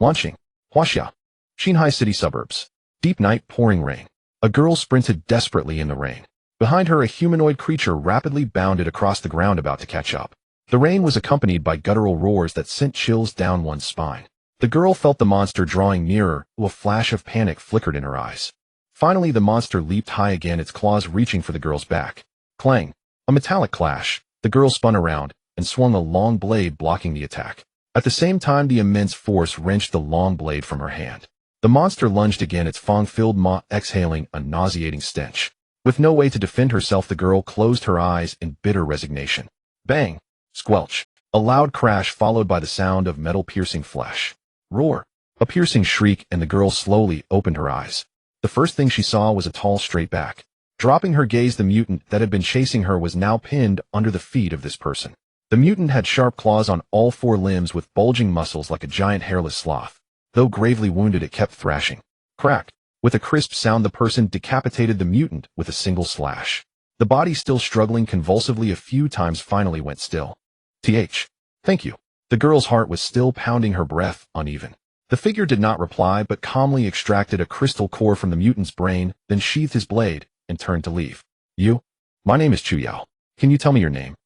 Launching. Huaxia. Xinhai city suburbs. Deep night, pouring rain. A girl sprinted desperately in the rain. Behind her, a humanoid creature rapidly bounded across the ground about to catch up. The rain was accompanied by guttural roars that sent chills down one's spine. The girl felt the monster drawing nearer, a flash of panic flickered in her eyes. Finally, the monster leaped high again, its claws reaching for the girl's back. Clang. A metallic clash. The girl spun around and swung a long blade, blocking the attack. At the same time, the immense force wrenched the long blade from her hand. The monster lunged again, its fang-filled maw exhaling a nauseating stench. With no way to defend herself, the girl closed her eyes in bitter resignation. Bang! Squelch. A loud crash followed by the sound of metal piercing flesh. Roar. A piercing shriek, and the girl slowly opened her eyes. The first thing she saw was a tall, straight back. Dropping her gaze, the mutant that had been chasing her was now pinned under the feet of this person. The mutant had sharp claws on all four limbs with bulging muscles like a giant hairless sloth. Though gravely wounded, it kept thrashing. Crack. With a crisp sound, the person decapitated the mutant with a single slash. The body, still struggling convulsively a few times, finally went still. Thank you. The girl's heart was still pounding, her breath uneven. The figure did not reply, but calmly extracted a crystal core from the mutant's brain, then sheathed his blade and turned to leave. You? My name is Chu Yao. Can you tell me your name?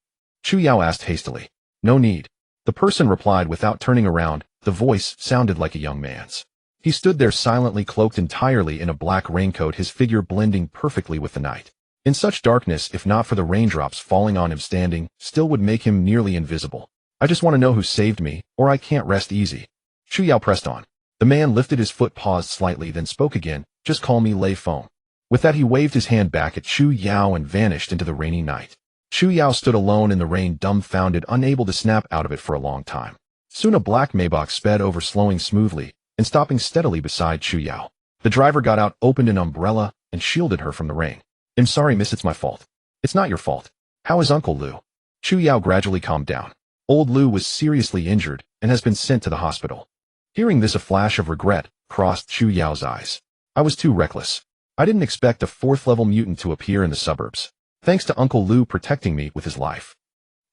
Chu Yao asked hastily. No need. The person replied without turning around. The voice sounded like a young man's. He stood there silently, cloaked entirely in a black raincoat, his figure blending perfectly with the night. In such darkness, if not for the raindrops falling on him, standing still would make him nearly invisible. I just want to know who saved me, or I can't rest easy. Chu Yao pressed on. The man lifted his foot, paused slightly, then spoke again. Just call me Lei Feng. With that, he waved his hand back at Chu Yao and vanished into the rainy night. Chu Yao stood alone in the rain, dumbfounded, unable to snap out of it for a long time. Soon a black Maybach sped over, slowing smoothly and stopping steadily beside Chu Yao. The driver got out, opened an umbrella, and shielded her from the rain. I'm sorry, miss, it's my fault. It's not your fault. How is Uncle Lu? Chu Yao gradually calmed down. Old Lu was seriously injured and has been sent to the hospital. Hearing this, a flash of regret crossed Chu Yao's eyes. I was too reckless. I didn't expect a fourth-level mutant to appear in the suburbs. Thanks to Uncle Lu protecting me with his life.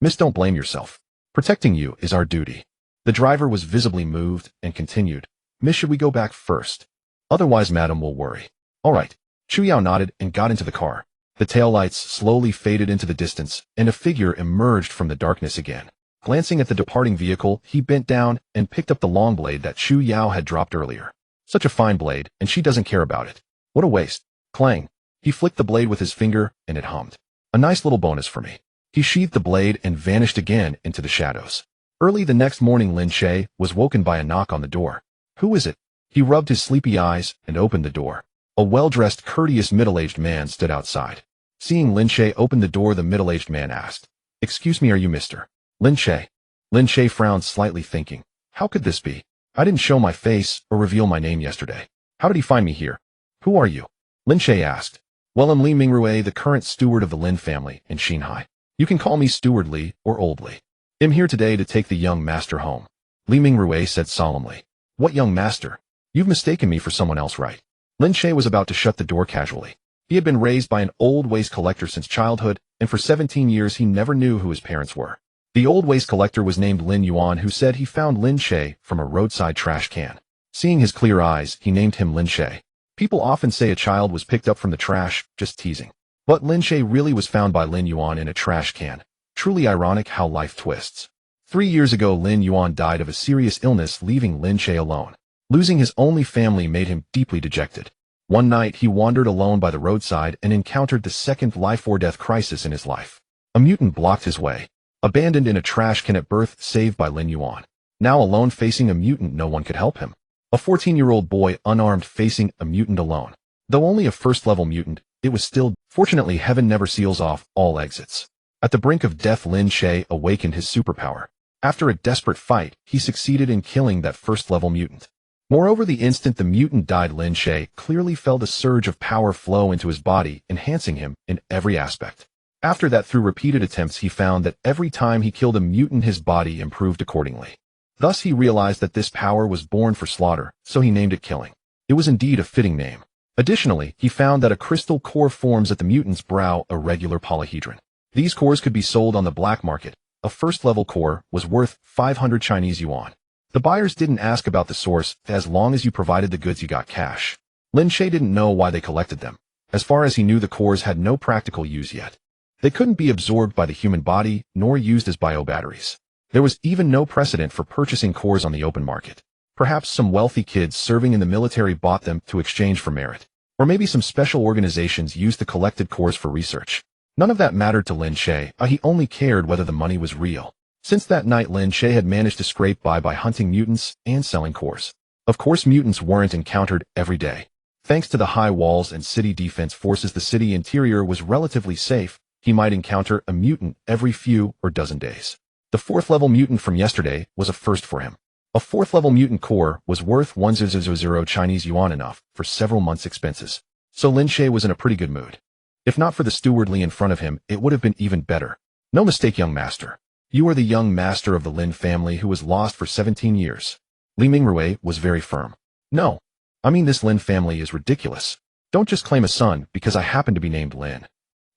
Miss, don't blame yourself. Protecting you is our duty. The driver was visibly moved and continued. Miss, should we go back first? Otherwise, madam will worry. All right. Chu Yao nodded and got into the car. The taillights slowly faded into the distance, and a figure emerged from the darkness again. Glancing at the departing vehicle, he bent down and picked up the long blade that Chu Yao had dropped earlier. Such a fine blade, and she doesn't care about it. What a waste. Clang. He flicked the blade with his finger, and it hummed. A nice little bonus for me. He sheathed the blade and vanished again into the shadows. Early the next morning, Lin Che was woken by a knock on the door. Who is it? He rubbed his sleepy eyes and opened the door. A well-dressed, courteous, middle-aged man stood outside. Seeing Lin Che open the door, the middle-aged man asked, Excuse me, are you Mr. Lin Che? Lin Che frowned slightly, thinking, how could this be? I didn't show my face or reveal my name yesterday. How did he find me here? Who are you? Lin Che asked. Well, I'm Li Mingrue, the current steward of the Lin family in Xinhai. You can call me Steward Li or Old Li. I'm here today to take the young master home. Li Mingrue said solemnly. What young master? You've mistaken me for someone else, right? Lin Che was about to shut the door casually. He had been raised by an old waste collector since childhood, and for 17 years he never knew who his parents were. The old waste collector was named Lin Yuan, who said he found Lin Che from a roadside trash can. Seeing his clear eyes, he named him Lin Che. People often say a child was picked up from the trash, just teasing. But Lin Che really was found by Lin Yuan in a trash can. Truly ironic how life twists. 3 years ago, Lin Yuan died of a serious illness, leaving Lin Che alone. Losing his only family made him deeply dejected. One night, he wandered alone by the roadside and encountered the second life-or-death crisis in his life. A mutant blocked his way. Abandoned in a trash can at birth, saved by Lin Yuan. Now alone facing a mutant, no one could help him. A 14-year-old boy, unarmed, facing a mutant alone. Though only a first-level mutant, it was still, fortunately, heaven never seals off all exits. At the brink of death, Lin Che awakened his superpower. After a desperate fight, he succeeded in killing that first-level mutant. Moreover, the instant the mutant died, Lin Che clearly felt a surge of power flow into his body, enhancing him in every aspect. After that, through repeated attempts, he found that every time he killed a mutant, his body improved accordingly. Thus, he realized that this power was born for slaughter, so he named it Killing. It was indeed a fitting name. Additionally, he found that a crystal core forms at the mutant's brow, a regular polyhedron. These cores could be sold on the black market. A first-level core was worth 500 Chinese yuan. The buyers didn't ask about the source, as long as you provided the goods you got cash. Lin Che didn't know why they collected them. As far as he knew, the cores had no practical use yet. They couldn't be absorbed by the human body, nor used as biobatteries. There was even no precedent for purchasing cores on the open market. Perhaps some wealthy kids serving in the military bought them to exchange for merit. Or maybe some special organizations used the collected cores for research. None of that mattered to Lin Che. He only cared whether the money was real. Since that night, Lin Che had managed to scrape by hunting mutants and selling cores. Of course, mutants weren't encountered every day. Thanks to the high walls and city defense forces, the city interior was relatively safe. He might encounter a mutant every few or dozen days. The 4th level mutant from yesterday was a first for him. A 4th level mutant core was worth 1,000 Chinese yuan, enough for several months' expenses. So Lin Che was in a pretty good mood. If not for the stewardly in front of him, it would have been even better. No mistake, young master. You are the young master of the Lin family who was lost for 17 years. Li Mingrui was very firm. No. I mean, this Lin family is ridiculous. Don't just claim a son because I happen to be named Lin.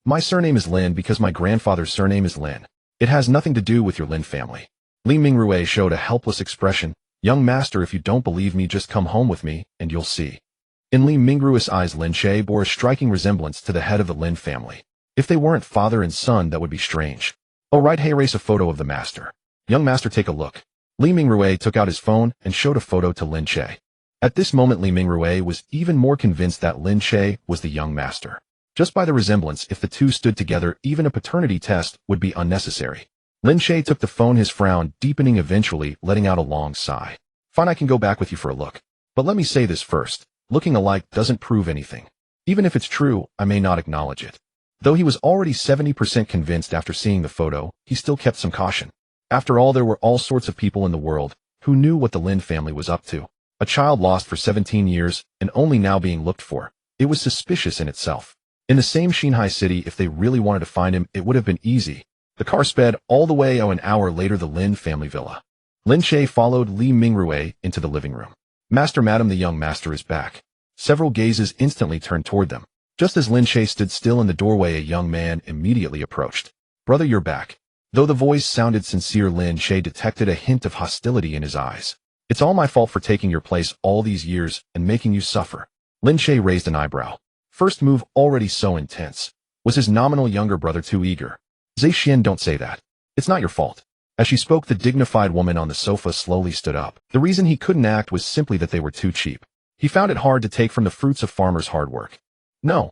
My surname is Lin because my grandfather's surname is Lin. It has nothing to do with your Lin family. Li Mingrui showed a helpless expression. Young master, if you don't believe me, just come home with me, and you'll see. In Li Mingrui's eyes, Lin Che bore a striking resemblance to the head of the Lin family. If they weren't father and son, that would be strange. Oh right, hey, race a photo of the master. Young master, take a look. Li Mingrui took out his phone and showed a photo to Lin Che. At this moment, Li Mingrui was even more convinced that Lin Che was the young master. Just by the resemblance, if the two stood together, even a paternity test would be unnecessary. Lin Che took the phone, his frown deepening, eventually letting out a long sigh. Fine, I can go back with you for a look. But let me say this first. Looking alike doesn't prove anything. Even if it's true, I may not acknowledge it. Though he was already 70% convinced after seeing the photo, he still kept some caution. After all, there were all sorts of people in the world who knew what the Lin family was up to. A child lost for 17 years and only now being looked for. It was suspicious in itself. In the same Shanghai city, if they really wanted to find him, it would have been easy. The car sped all the way. An hour later, the Lin family villa. Lin Che followed Li Mingrui into the living room. Master, madam, the young master is back. Several gazes instantly turned toward them. Just as Lin Che stood still in the doorway, a young man immediately approached. Brother, you're back. Though the voice sounded sincere, Lin Che detected a hint of hostility in his eyes. It's all my fault for taking your place all these years and making you suffer. Lin Che raised an eyebrow. First move already so intense. Was his nominal younger brother too eager? Zai Xian, don't say that. It's not your fault. As she spoke, the dignified woman on the sofa slowly stood up. The reason he couldn't act was simply that they were too cheap. He found it hard to take from the fruits of farmers' hard work. No,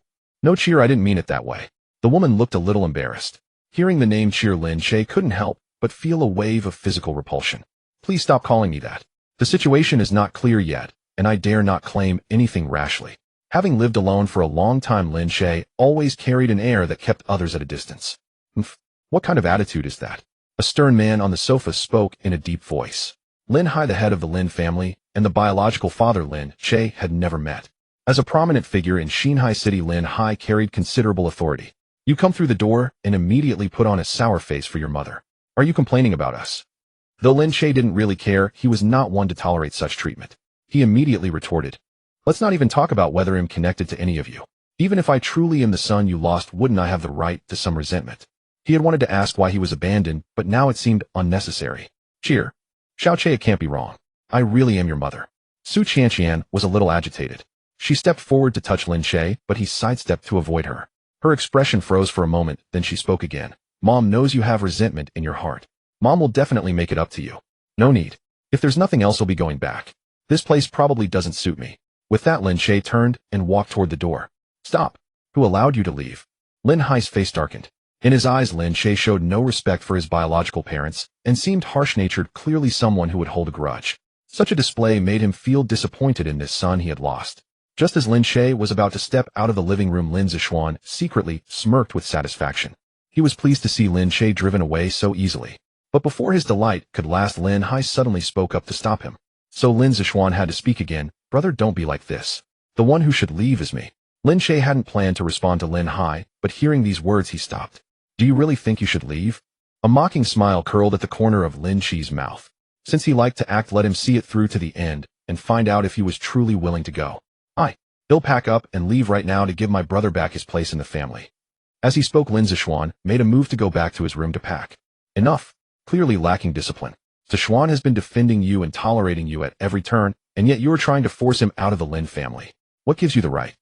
Cheer, I didn't mean it that way. The woman looked a little embarrassed. Hearing the name Cheer, Lin Che couldn't help but feel a wave of physical repulsion. Please stop calling me that. The situation is not clear yet, and I dare not claim anything rashly. Having lived alone for a long time, Lin Che always carried an air that kept others at a distance. What kind of attitude is that? A stern man on the sofa spoke in a deep voice. Lin Hai, the head of the Lin family, and the biological father Lin Che had never met. As a prominent figure in Shanghai City, Lin Hai carried considerable authority. You come through the door and immediately put on a sour face for your mother. Are you complaining about us? Though Lin Che didn't really care, he was not one to tolerate such treatment. He immediately retorted. Let's not even talk about whether I'm connected to any of you. Even if I truly am the son you lost, wouldn't I have the right to some resentment? He had wanted to ask why he was abandoned, but now it seemed unnecessary. Cheer. Xiao Che, it can't be wrong. I really am your mother. Su Qianqian was a little agitated. She stepped forward to touch Lin Che, but he sidestepped to avoid her. Her expression froze for a moment, then she spoke again. Mom knows you have resentment in your heart. Mom will definitely make it up to you. No need. If there's nothing else, I'll be going back. This place probably doesn't suit me. With that, Lin Che turned and walked toward the door. Stop. Who allowed you to leave? Lin Hai's face darkened. In his eyes, Lin Che showed no respect for his biological parents and seemed harsh-natured, clearly someone who would hold a grudge. Such a display made him feel disappointed in this son he had lost. Just as Lin Che was about to step out of the living room, Lin Zishuan secretly smirked with satisfaction. He was pleased to see Lin Che driven away so easily. But before his delight could last, Lin Hai suddenly spoke up to stop him. So Lin Zishuan had to speak again. Brother, don't be like this. The one who should leave is me. Lin Che hadn't planned to respond to Lin Hai, but hearing these words he stopped. Do you really think you should leave? A mocking smile curled at the corner of Lin Chi's mouth. Since he liked to act, let him see it through to the end and find out if he was truly willing to go. He'll pack up and leave right now to give my brother back his place in the family. As he spoke, Lin Zishuan made a move to go back to his room to pack. Enough. Clearly lacking discipline. Sichuan has been defending you and tolerating you at every turn, and yet you are trying to force him out of the Lin family. What gives you the right?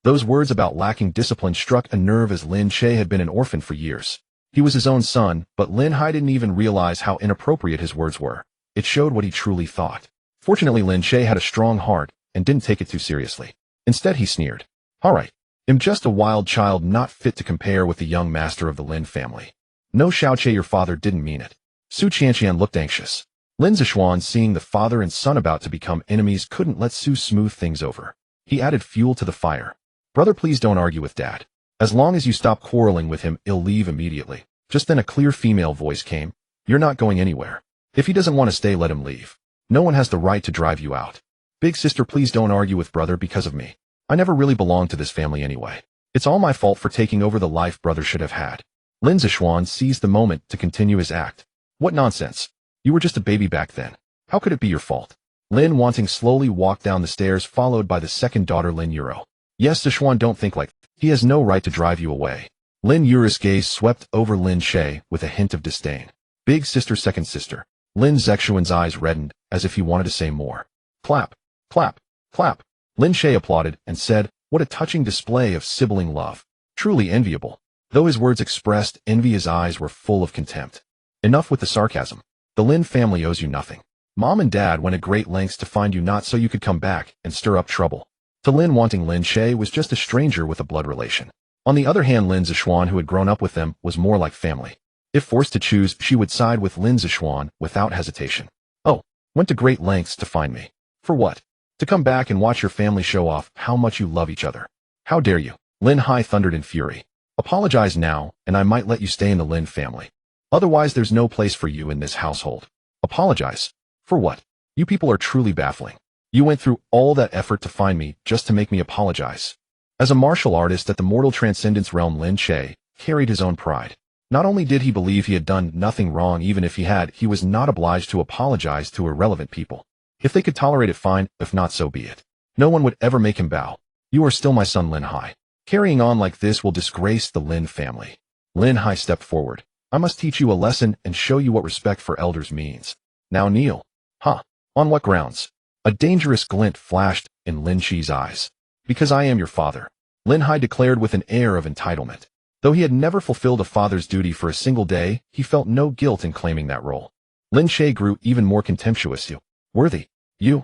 Those words about lacking discipline struck a nerve as Lin Che had been an orphan for years. He was his own son, but Lin Hai didn't even realize how inappropriate his words were. It showed what he truly thought. Fortunately, Lin Che had a strong heart and didn't take it too seriously. Instead, he sneered. All right. I'm just a wild child not fit to compare with the young master of the Lin family. No, Xiaoche, your father didn't mean it. Su Qianqian looked anxious. Lin Zishuan, seeing the father and son about to become enemies, couldn't let Su smooth things over. He added fuel to the fire. Brother, please don't argue with Dad. As long as you stop quarreling with him, he'll leave immediately. Just then a clear female voice came. You're not going anywhere. If he doesn't want to stay, let him leave. No one has the right to drive you out. Big sister, please don't argue with brother because of me. I never really belonged to this family anyway. It's all my fault for taking over the life brother should have had. Lin Zishuan seized the moment to continue his act. What nonsense. You were just a baby back then. How could it be your fault? Lin Wanting slowly walked down the stairs, followed by the second daughter Lin Yuro. Yes, Zishuan, don't think like that. He has no right to drive you away. Lin Yuro's gaze swept over Lin Che with a hint of disdain. Big sister, second sister. Lin Zexuan's eyes reddened, as if he wanted to say more. Clap, clap, clap. Lin Che applauded and said, what a touching display of sibling love. Truly enviable. Though his words expressed envy, his eyes were full of contempt. Enough with the sarcasm. The Lin family owes you nothing. Mom and Dad went at great lengths to find you not so you could come back and stir up trouble. To Lin Wanting, Lin Che was just a stranger with a blood relation. On the other hand, Lin Zishuan, who had grown up with them, was more like family. If forced to choose, she would side with Lin Zishuan without hesitation. Oh, went to great lengths to find me. For what? To come back and watch your family show off how much you love each other. How dare you? Lin Hai thundered in fury. Apologize now, and I might let you stay in the Lin family. Otherwise, there's no place for you in this household. Apologize? For what? You people are truly baffling. You went through all that effort to find me just to make me apologize. As a martial artist at the mortal transcendence realm, Lin Che carried his own pride. Not only did he believe he had done nothing wrong, even if he had, he was not obliged to apologize to irrelevant people. If they could tolerate it, fine. If not, so be it. No one would ever make him bow. You are still my son, Lin Hai. Carrying on like this will disgrace the Lin family. Lin Hai stepped forward. I must teach you a lesson and show you what respect for elders means. Now kneel. Huh? On what grounds? A dangerous glint flashed in Lin Chi's eyes. Because I am your father, Lin Hai declared with an air of entitlement. Though he had never fulfilled a father's duty for a single day, he felt no guilt in claiming that role. Lin Che grew even more contemptuous. You. Worthy. You.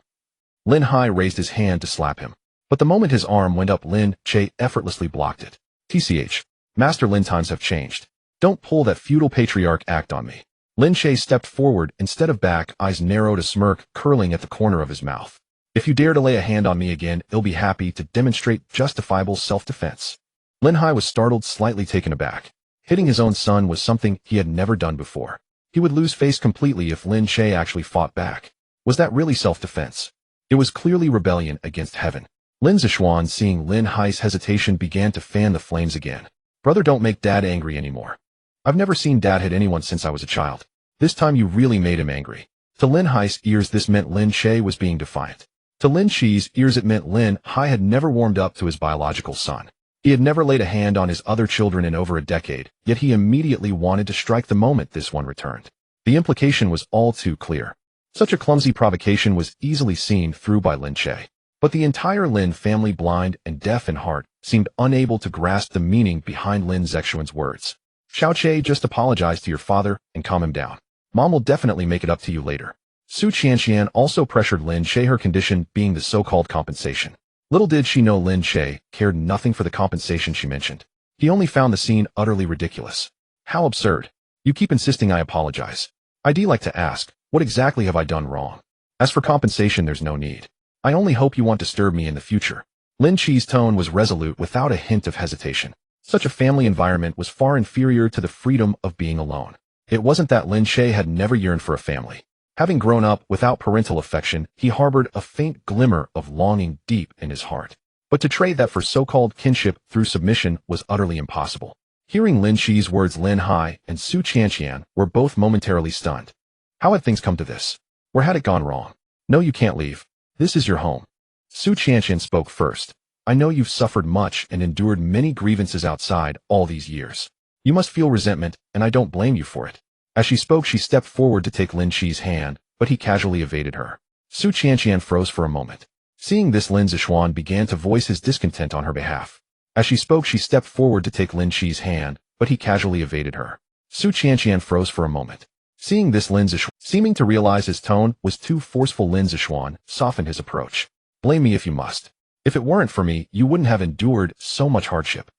Lin Hai raised his hand to slap him. But the moment his arm went up, Lin Che effortlessly blocked it. TCH. Master Lin, times have changed. Don't pull that feudal patriarch act on me. Lin Che stepped forward instead of back, eyes narrowed, a smirk curling at the corner of his mouth. If you dare to lay a hand on me again, I'll be happy to demonstrate justifiable self-defense. Lin Hai was startled, slightly taken aback. Hitting his own son was something he had never done before. He would lose face completely if Lin Che actually fought back. Was that really self-defense? It was clearly rebellion against heaven. Lin Zishuan, seeing Lin Hai's hesitation, began to fan the flames again. Brother, don't make Dad angry anymore. I've never seen Dad hit anyone since I was a child. This time you really made him angry. To Lin Hai's ears, this meant Lin Che was being defiant. To Lin Chi's ears, it meant Lin Hai had never warmed up to his biological son. He had never laid a hand on his other children in over a decade, yet he immediately wanted to strike the moment this one returned. The implication was all too clear. Such a clumsy provocation was easily seen through by Lin Che. But the entire Lin family, blind and deaf in heart, seemed unable to grasp the meaning behind Lin Zexuan's words. Xiaoche, just apologize to your father and calm him down. Mom will definitely make it up to you later. Su Qianqian also pressured Lin Che, her condition being the so-called compensation. Little did she know Lin Che cared nothing for the compensation she mentioned. He only found the scene utterly ridiculous. How absurd. You keep insisting I apologize. I'd like to ask, what exactly have I done wrong? As for compensation, there's no need. I only hope you won't disturb me in the future. Lin Chi's tone was resolute without a hint of hesitation. Such a family environment was far inferior to the freedom of being alone. It wasn't that Lin Che had never yearned for a family. Having grown up without parental affection, he harbored a faint glimmer of longing deep in his heart. But to trade that for so-called kinship through submission was utterly impossible. Hearing Lin Chi's words, Lin Hai and Su Qianqian were both momentarily stunned. How had things come to this? Where had it gone wrong? No, you can't leave. This is your home. Su Qianqian spoke first. I know you've suffered much and endured many grievances outside all these years. You must feel resentment, and I don't blame you for it. As she spoke, she stepped forward to take Lin Che's hand, but he casually evaded her. Su Qianqian froze for a moment. Seeing this, Lin Zixuan began to voice his discontent on her behalf. As she spoke, she stepped forward to take Lin Che's hand, but he casually evaded her. Su Qianqian froze for a moment. Seeing this, Lin Zixuan, seeming to realize his tone was too forceful, Lin Zixuan softened his approach. Blame me if you must. If it weren't for me, you wouldn't have endured so much hardship.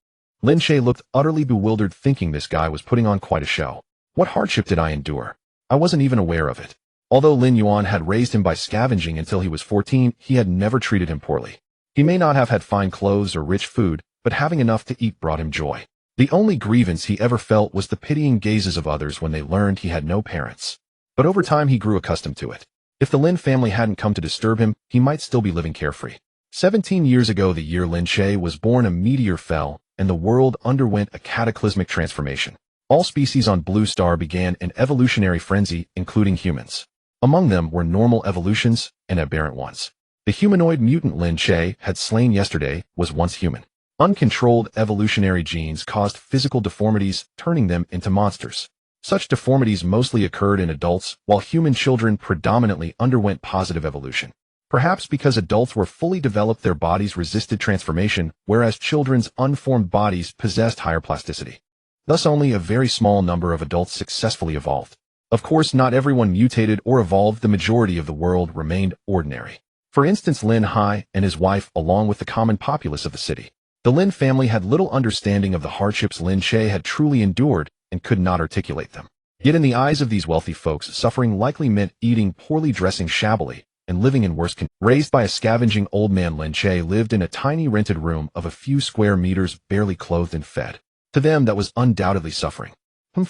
Lin Che looked utterly bewildered, thinking this guy was putting on quite a show. What hardship did I endure? I wasn't even aware of it. Although Lin Yuan had raised him by scavenging until he was 14, he had never treated him poorly. He may not have had fine clothes or rich food, but having enough to eat brought him joy. The only grievance he ever felt was the pitying gazes of others when they learned he had no parents. But over time he grew accustomed to it. If the Lin family hadn't come to disturb him, he might still be living carefree. 17 years ago, the year Lin Che was born, a meteor fell, and the world underwent a cataclysmic transformation. All species on Blue Star began an evolutionary frenzy, including humans. Among them were normal evolutions and aberrant ones. The humanoid mutant Lin Che had slain yesterday was once human. Uncontrolled evolutionary genes caused physical deformities, turning them into monsters. Such deformities mostly occurred in adults, while human children predominantly underwent positive evolution. Perhaps because adults were fully developed, their bodies resisted transformation, whereas children's unformed bodies possessed higher plasticity. Thus only a very small number of adults successfully evolved. Of course, not everyone mutated or evolved. The majority of the world remained ordinary. For instance, Lin Hai and his wife, along with the common populace of the city. The Lin family had little understanding of the hardships Lin Che had truly endured and could not articulate them. Yet in the eyes of these wealthy folks, suffering likely meant eating poorly, dressing shabbily, and living in worse conditions. Raised by a scavenging old man, Lin Che lived in a tiny rented room of a few square meters, barely clothed and fed. To them, that was undoubtedly suffering.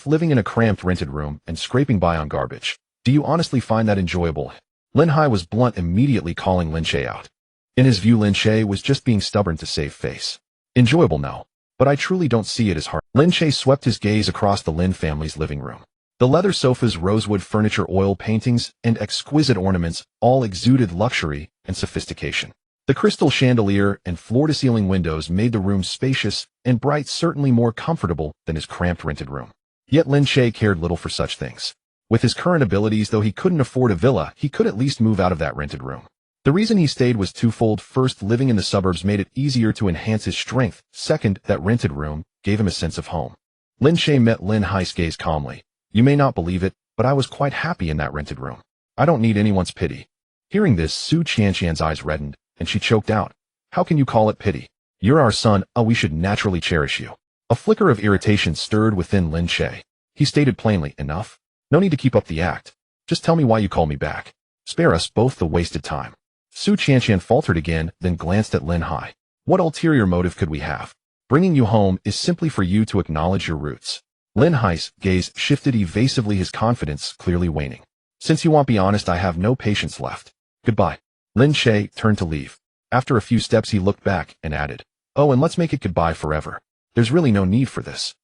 Living in a cramped rented room and scraping by on garbage. Do you honestly find that enjoyable? Lin Hai was blunt, immediately calling Lin Che out. In his view, Lin Che was just being stubborn to save face. Enjoyable, no. But I truly don't see it as hard. Lin Che swept his gaze across the Lin family's living room. The leather sofas, rosewood furniture, oil paintings, and exquisite ornaments all exuded luxury and sophistication. The crystal chandelier and floor-to-ceiling windows made the room spacious and bright, certainly more comfortable than his cramped rented room. Yet Lin Che cared little for such things. With his current abilities, though he couldn't afford a villa, he could at least move out of that rented room. The reason he stayed was twofold. First, living in the suburbs made it easier to enhance his strength. Second, that rented room gave him a sense of home. Lin Che met Lin Hai's gaze calmly. You may not believe it, but I was quite happy in that rented room. I don't need anyone's pity. Hearing this, Su Qianqian's eyes reddened, and she choked out. How can you call it pity? You're our son, we should naturally cherish you. A flicker of irritation stirred within Lin Che. He stated plainly, enough. No need to keep up the act. Just tell me why you called me back. Spare us both the wasted time. Su Qianqian faltered again, then glanced at Lin Hai. What ulterior motive could we have? Bringing you home is simply for you to acknowledge your roots. Lin Hai's gaze shifted evasively, his confidence clearly waning. Since you won't be honest, I have no patience left. Goodbye. Lin Che turned to leave. After a few steps, he looked back and added, oh, and let's make it goodbye forever. There's really no need for this.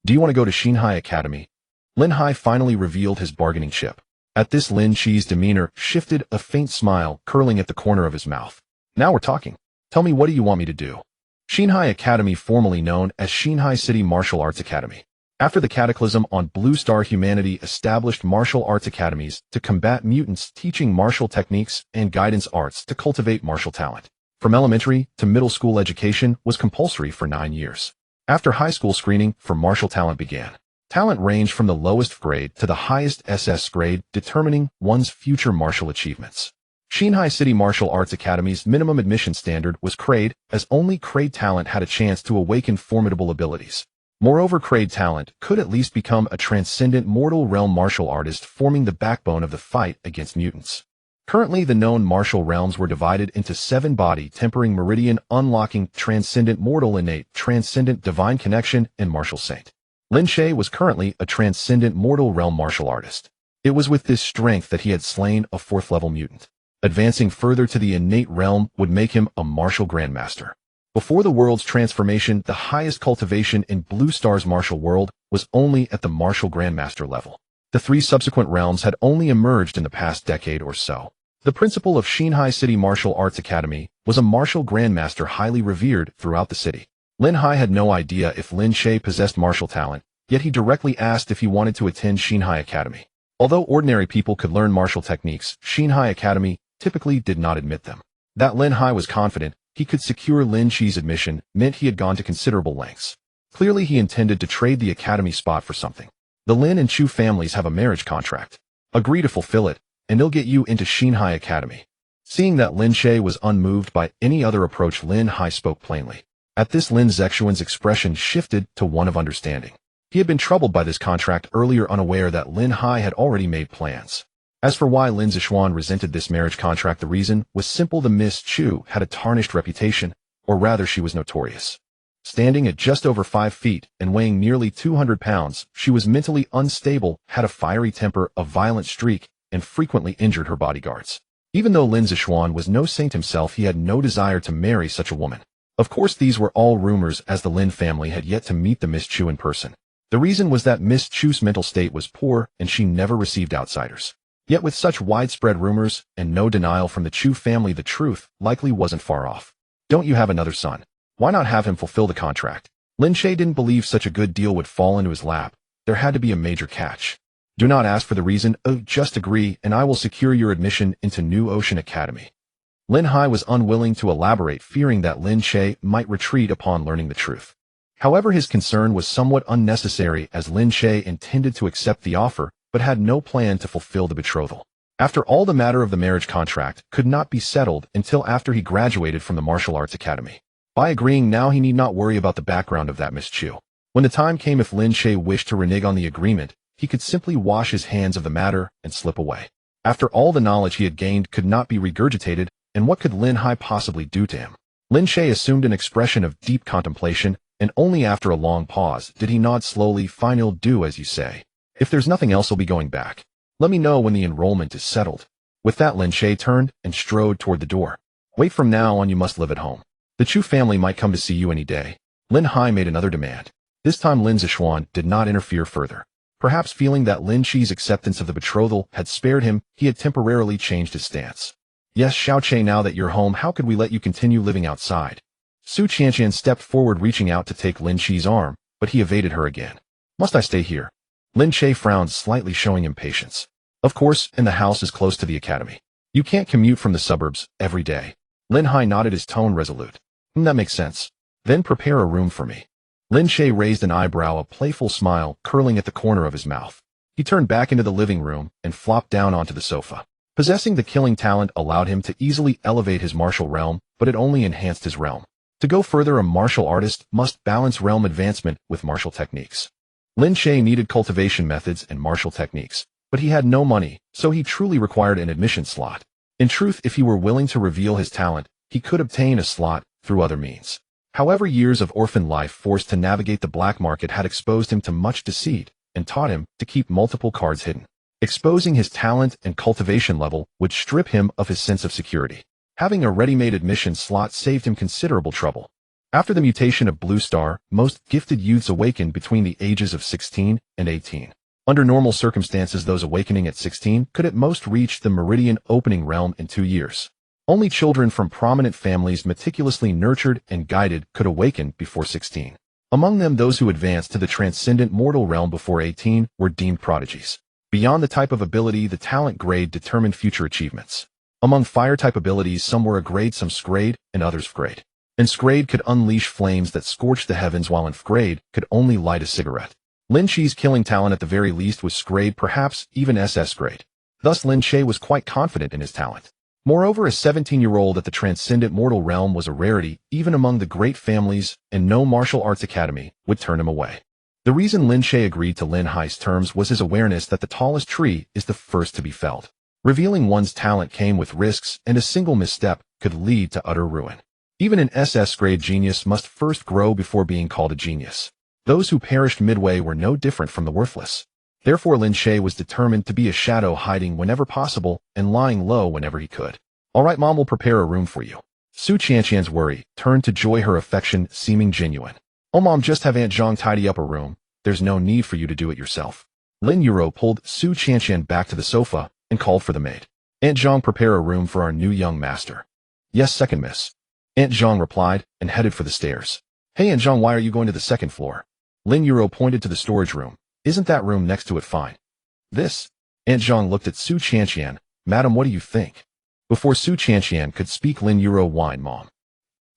Do you want to go to Xinhai Academy? Lin Hai finally revealed his bargaining chip. At this, Lin Che's demeanor shifted, a faint smile curling at the corner of his mouth. Now we're talking. Tell me, what do you want me to do? Xinhai Academy, formerly known as Xinhai City Martial Arts Academy. After the cataclysm on Blue Star, humanity established martial arts academies to combat mutants, teaching martial techniques and guidance arts to cultivate martial talent. From elementary to middle school, education was compulsory for 9 years. After high school, screening for martial talent began. Talent ranged from the lowest grade to the highest SS grade, determining one's future martial achievements. Xinhai City Martial Arts Academy's minimum admission standard was grade, as only grade talent had a chance to awaken formidable abilities. Moreover, grade talent could at least become a transcendent mortal realm martial artist, forming the backbone of the fight against mutants. Currently, the known martial realms were divided into 7: body, tempering, meridian, unlocking, transcendent, mortal, innate, transcendent, divine connection, and martial saint. Lin Che was currently a transcendent mortal realm martial artist. It was with this strength that he had slain a 4th-level mutant. Advancing further to the innate realm would make him a martial grandmaster. Before the world's transformation, the highest cultivation in Blue Star's martial world was only at the martial grandmaster level. The 3 subsequent realms had only emerged in the past decade or so. The principal of Xinhai City Martial Arts Academy was a martial grandmaster highly revered throughout the city. Lin Hai had no idea if Lin Che possessed martial talent, yet he directly asked if he wanted to attend Xinhai Academy. Although ordinary people could learn martial techniques, Xinhai Academy typically did not admit them. That Lin Hai was confident he could secure Lin Che's admission meant he had gone to considerable lengths. Clearly he intended to trade the academy spot for something. The Lin and Chu families have a marriage contract. Agree to fulfill it, and they'll get you into Xinhai Academy. Seeing that Lin Che was unmoved by any other approach, Lin Hai spoke plainly. At this, Lin Zexuan's expression shifted to one of understanding. He had been troubled by this contract earlier, unaware that Lin Hai had already made plans. As for why Lin Zexuan resented this marriage contract, the reason was simple. The Miss Chu had a tarnished reputation, or rather she was notorious. Standing at just over 5 feet and weighing nearly 200 pounds, she was mentally unstable, had a fiery temper, a violent streak, and frequently injured her bodyguards. Even though Lin Zexuan was no saint himself, he had no desire to marry such a woman. Of course, these were all rumors, as the Lin family had yet to meet the Miss Chu in person. The reason was that Miss Chu's mental state was poor and she never received outsiders. Yet with such widespread rumors and no denial from the Chu family, the truth likely wasn't far off. Don't you have another son? Why not have him fulfill the contract? Lin Che didn't believe such a good deal would fall into his lap. There had to be a major catch. Do not ask for the reason, just agree and I will secure your admission into New Ocean Academy. Lin Hai was unwilling to elaborate, fearing that Lin Che might retreat upon learning the truth. However, his concern was somewhat unnecessary, as Lin Che intended to accept the offer, but had no plan to fulfill the betrothal. After all, the matter of the marriage contract could not be settled until after he graduated from the martial arts academy. By agreeing now, he need not worry about the background of that Miss Chu. When the time came, if Lin Che wished to renege on the agreement, he could simply wash his hands of the matter and slip away. After all, the knowledge he had gained could not be regurgitated, and what could Lin Hai possibly do to him? Lin Che assumed an expression of deep contemplation, and only after a long pause did he nod slowly. Fine, I'll do as you say. If there's nothing else, I'll be going back. Let me know when the enrollment is settled. With that, Lin Che turned and strode toward the door. Wait, from now on you must live at home. The Chu family might come to see you any day. Lin Hai made another demand. This time Lin Zexuan did not interfere further. Perhaps feeling that Lin Che's acceptance of the betrothal had spared him, he had temporarily changed his stance. Yes, Xiao Che, now that you're home, how could we let you continue living outside? Su Qianqian stepped forward, reaching out to take Lin Che's arm, but he evaded her again. Must I stay here? Lin Che frowned slightly, showing impatience. Of course, and the house is close to the academy. You can't commute from the suburbs every day. Lin Hai nodded, his tone resolute. That makes sense. Then prepare a room for me. Lin Che raised an eyebrow, a playful smile curling at the corner of his mouth. He turned back into the living room and flopped down onto the sofa. Possessing the killing talent allowed him to easily elevate his martial realm, but it only enhanced his realm. To go further, a martial artist must balance realm advancement with martial techniques. Lin Che needed cultivation methods and martial techniques, but he had no money, so he truly required an admission slot. In truth, if he were willing to reveal his talent, he could obtain a slot through other means. However, years of orphan life forced to navigate the black market had exposed him to much deceit and taught him to keep multiple cards hidden. Exposing his talent and cultivation level would strip him of his sense of security. Having a ready-made admission slot saved him considerable trouble. After the mutation of Blue Star, most gifted youths awakened between the ages of 16 and 18. Under normal circumstances, those awakening at 16 could at most reach the meridian opening realm in 2 years. Only children from prominent families, meticulously nurtured and guided, could awaken before 16. Among them, those who advanced to the transcendent mortal realm before 18 were deemed prodigies. Beyond the type of ability, the talent grade determined future achievements. Among fire-type abilities, some were a grade, some Scrade, and others F-grade. And Scrade could unleash flames that scorched the heavens, while F-grade could only light a cigarette. Lin Che's killing talent at the very least was Scrade, perhaps even SS grade. Thus Lin Che was quite confident in his talent. Moreover, a 17-year-old at the transcendent mortal realm was a rarity, even among the great families, and no martial arts academy would turn him away. The reason Lin Che agreed to Lin Hai's terms was his awareness that the tallest tree is the first to be felled. Revealing one's talent came with risks, and a single misstep could lead to utter ruin. Even an SS-grade genius must first grow before being called a genius. Those who perished midway were no different from the worthless. Therefore Lin Che was determined to be a shadow, hiding whenever possible and lying low whenever he could. All right, Mom will prepare a room for you. Su Qianqian's worry turned to joy, her affection seeming genuine. Oh Mom, just have Aunt Zhang tidy up a room. There's no need for you to do it yourself. Lin Yuro pulled Su Qianqian back to the sofa and called for the maid. Aunt Zhang, prepare a room for our new young master. Yes, second miss. Aunt Zhang replied and headed for the stairs. Hey Aunt Zhang, why are you going to the second floor? Lin Yuro pointed to the storage room. Isn't that room next to it fine? This? Aunt Zhang looked at Su Chanqian. Madam, what do you think? Before Su Chanqian could speak, Lin Yuro whined, Mom.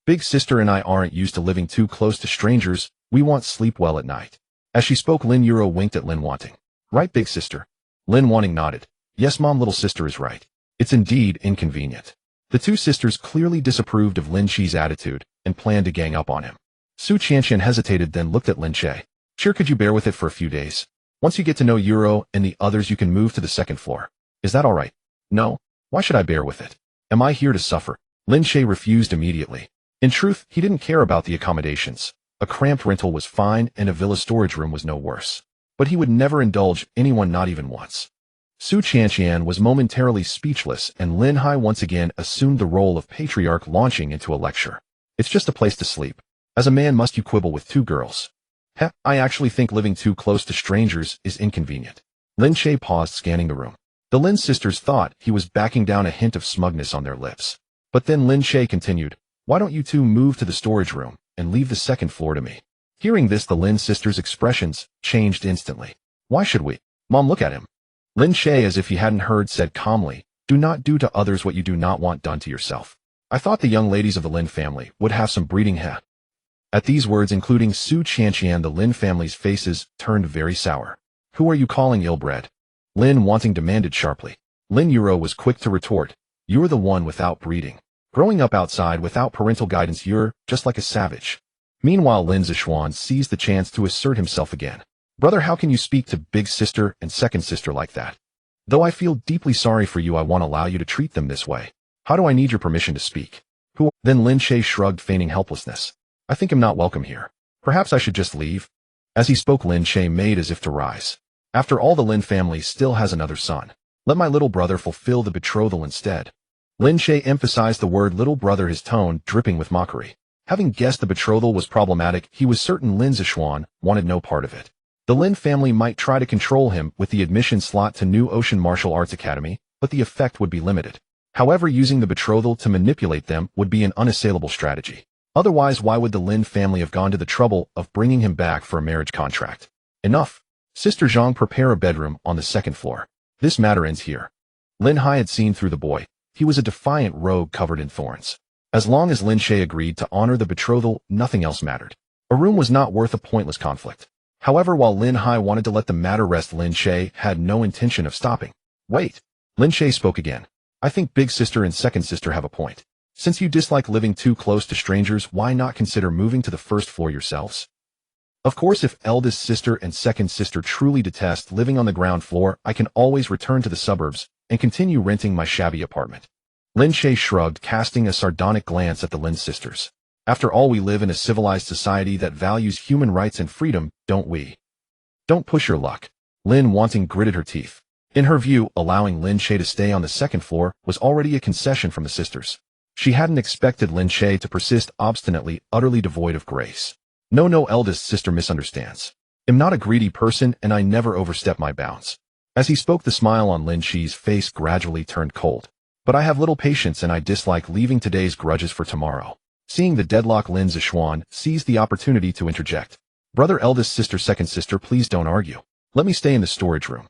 Big sister and I aren't used to living too close to strangers. We want sleep well at night. As she spoke, Lin Yuro winked at Lin Wanting. Right, big sister? Lin Wanting nodded. Yes, Mom, little sister is right. It's indeed inconvenient. The two sisters clearly disapproved of Lin Che's attitude and planned to gang up on him. Su Chanqian hesitated, then looked at Lin Che. Sure, could you bear with it for a few days? Once you get to know Yuro and the others, you can move to the second floor. Is that all right? No. Why should I bear with it? Am I here to suffer? Lin Che refused immediately. In truth, he didn't care about the accommodations. A cramped rental was fine and a villa storage room was no worse. But he would never indulge anyone, not even once. Su Chanqian was momentarily speechless, and Lin Hai once again assumed the role of patriarch, launching into a lecture. It's just a place to sleep. As a man, must you quibble with two girls? Heh, I actually think living too close to strangers is inconvenient. Lin Che paused, scanning the room. The Lin sisters thought he was backing down, a hint of smugness on their lips. But then Lin Che continued, why don't you two move to the storage room and leave the second floor to me? Hearing this, the Lin sisters' expressions changed instantly. Why should we? Mom, look at him. Lin Che, as if he hadn't heard, said calmly, do not do to others what you do not want done to yourself. I thought the young ladies of the Lin family would have some breeding. At these words, including Su Chanqian, the Lin family's faces turned very sour. Who are you calling ill-bred? Lin Wanting demanded sharply. Lin Yuro was quick to retort, you're the one without breeding. Growing up outside without parental guidance, you're just like a savage. Meanwhile, Lin Zishuan seized the chance to assert himself again. Brother, how can you speak to big sister and second sister like that? Though I feel deeply sorry for you, I won't allow you to treat them this way. How do I need your permission to speak? Who? Then Lin Che shrugged, feigning helplessness. I think I'm not welcome here. Perhaps I should just leave? As he spoke, Lin Che made as if to rise. After all, the Lin family still has another son. Let my little brother fulfill the betrothal instead. Lin Che emphasized the word little brother, his tone dripping with mockery. Having guessed the betrothal was problematic, he was certain Lin Zishuan wanted no part of it. The Lin family might try to control him with the admission slot to New Ocean Martial Arts Academy, but the effect would be limited. However, using the betrothal to manipulate them would be an unassailable strategy. Otherwise, why would the Lin family have gone to the trouble of bringing him back for a marriage contract? Enough. Sister Zhang, prepare a bedroom on the second floor. This matter ends here. Lin Hai had seen through the boy. He was a defiant rogue covered in thorns. As long as Lin Che agreed to honor the betrothal, nothing else mattered. A room was not worth a pointless conflict. However, while Lin Hai wanted to let the matter rest, Lin Che had no intention of stopping. Wait. Lin Che spoke again. I think big sister and second sister have a point. Since you dislike living too close to strangers, why not consider moving to the first floor yourselves? Of course, if eldest sister and second sister truly detest living on the ground floor, I can always return to the suburbs and continue renting my shabby apartment. Lin Che shrugged, casting a sardonic glance at the Lin sisters. After all, we live in a civilized society that values human rights and freedom, don't we? Don't push your luck. Lin Wanting gritted her teeth. In her view, allowing Lin Che to stay on the second floor was already a concession from the sisters. She hadn't expected Lin Che to persist obstinately, utterly devoid of grace. No, eldest sister misunderstands. I'm not a greedy person and I never overstep my bounds. As he spoke, the smile on Lin Che's face gradually turned cold. But I have little patience and I dislike leaving today's grudges for tomorrow. Seeing the deadlock, Lin Zishuan seized the opportunity to interject. Brother, eldest sister, second sister, please don't argue. Let me stay in the storage room.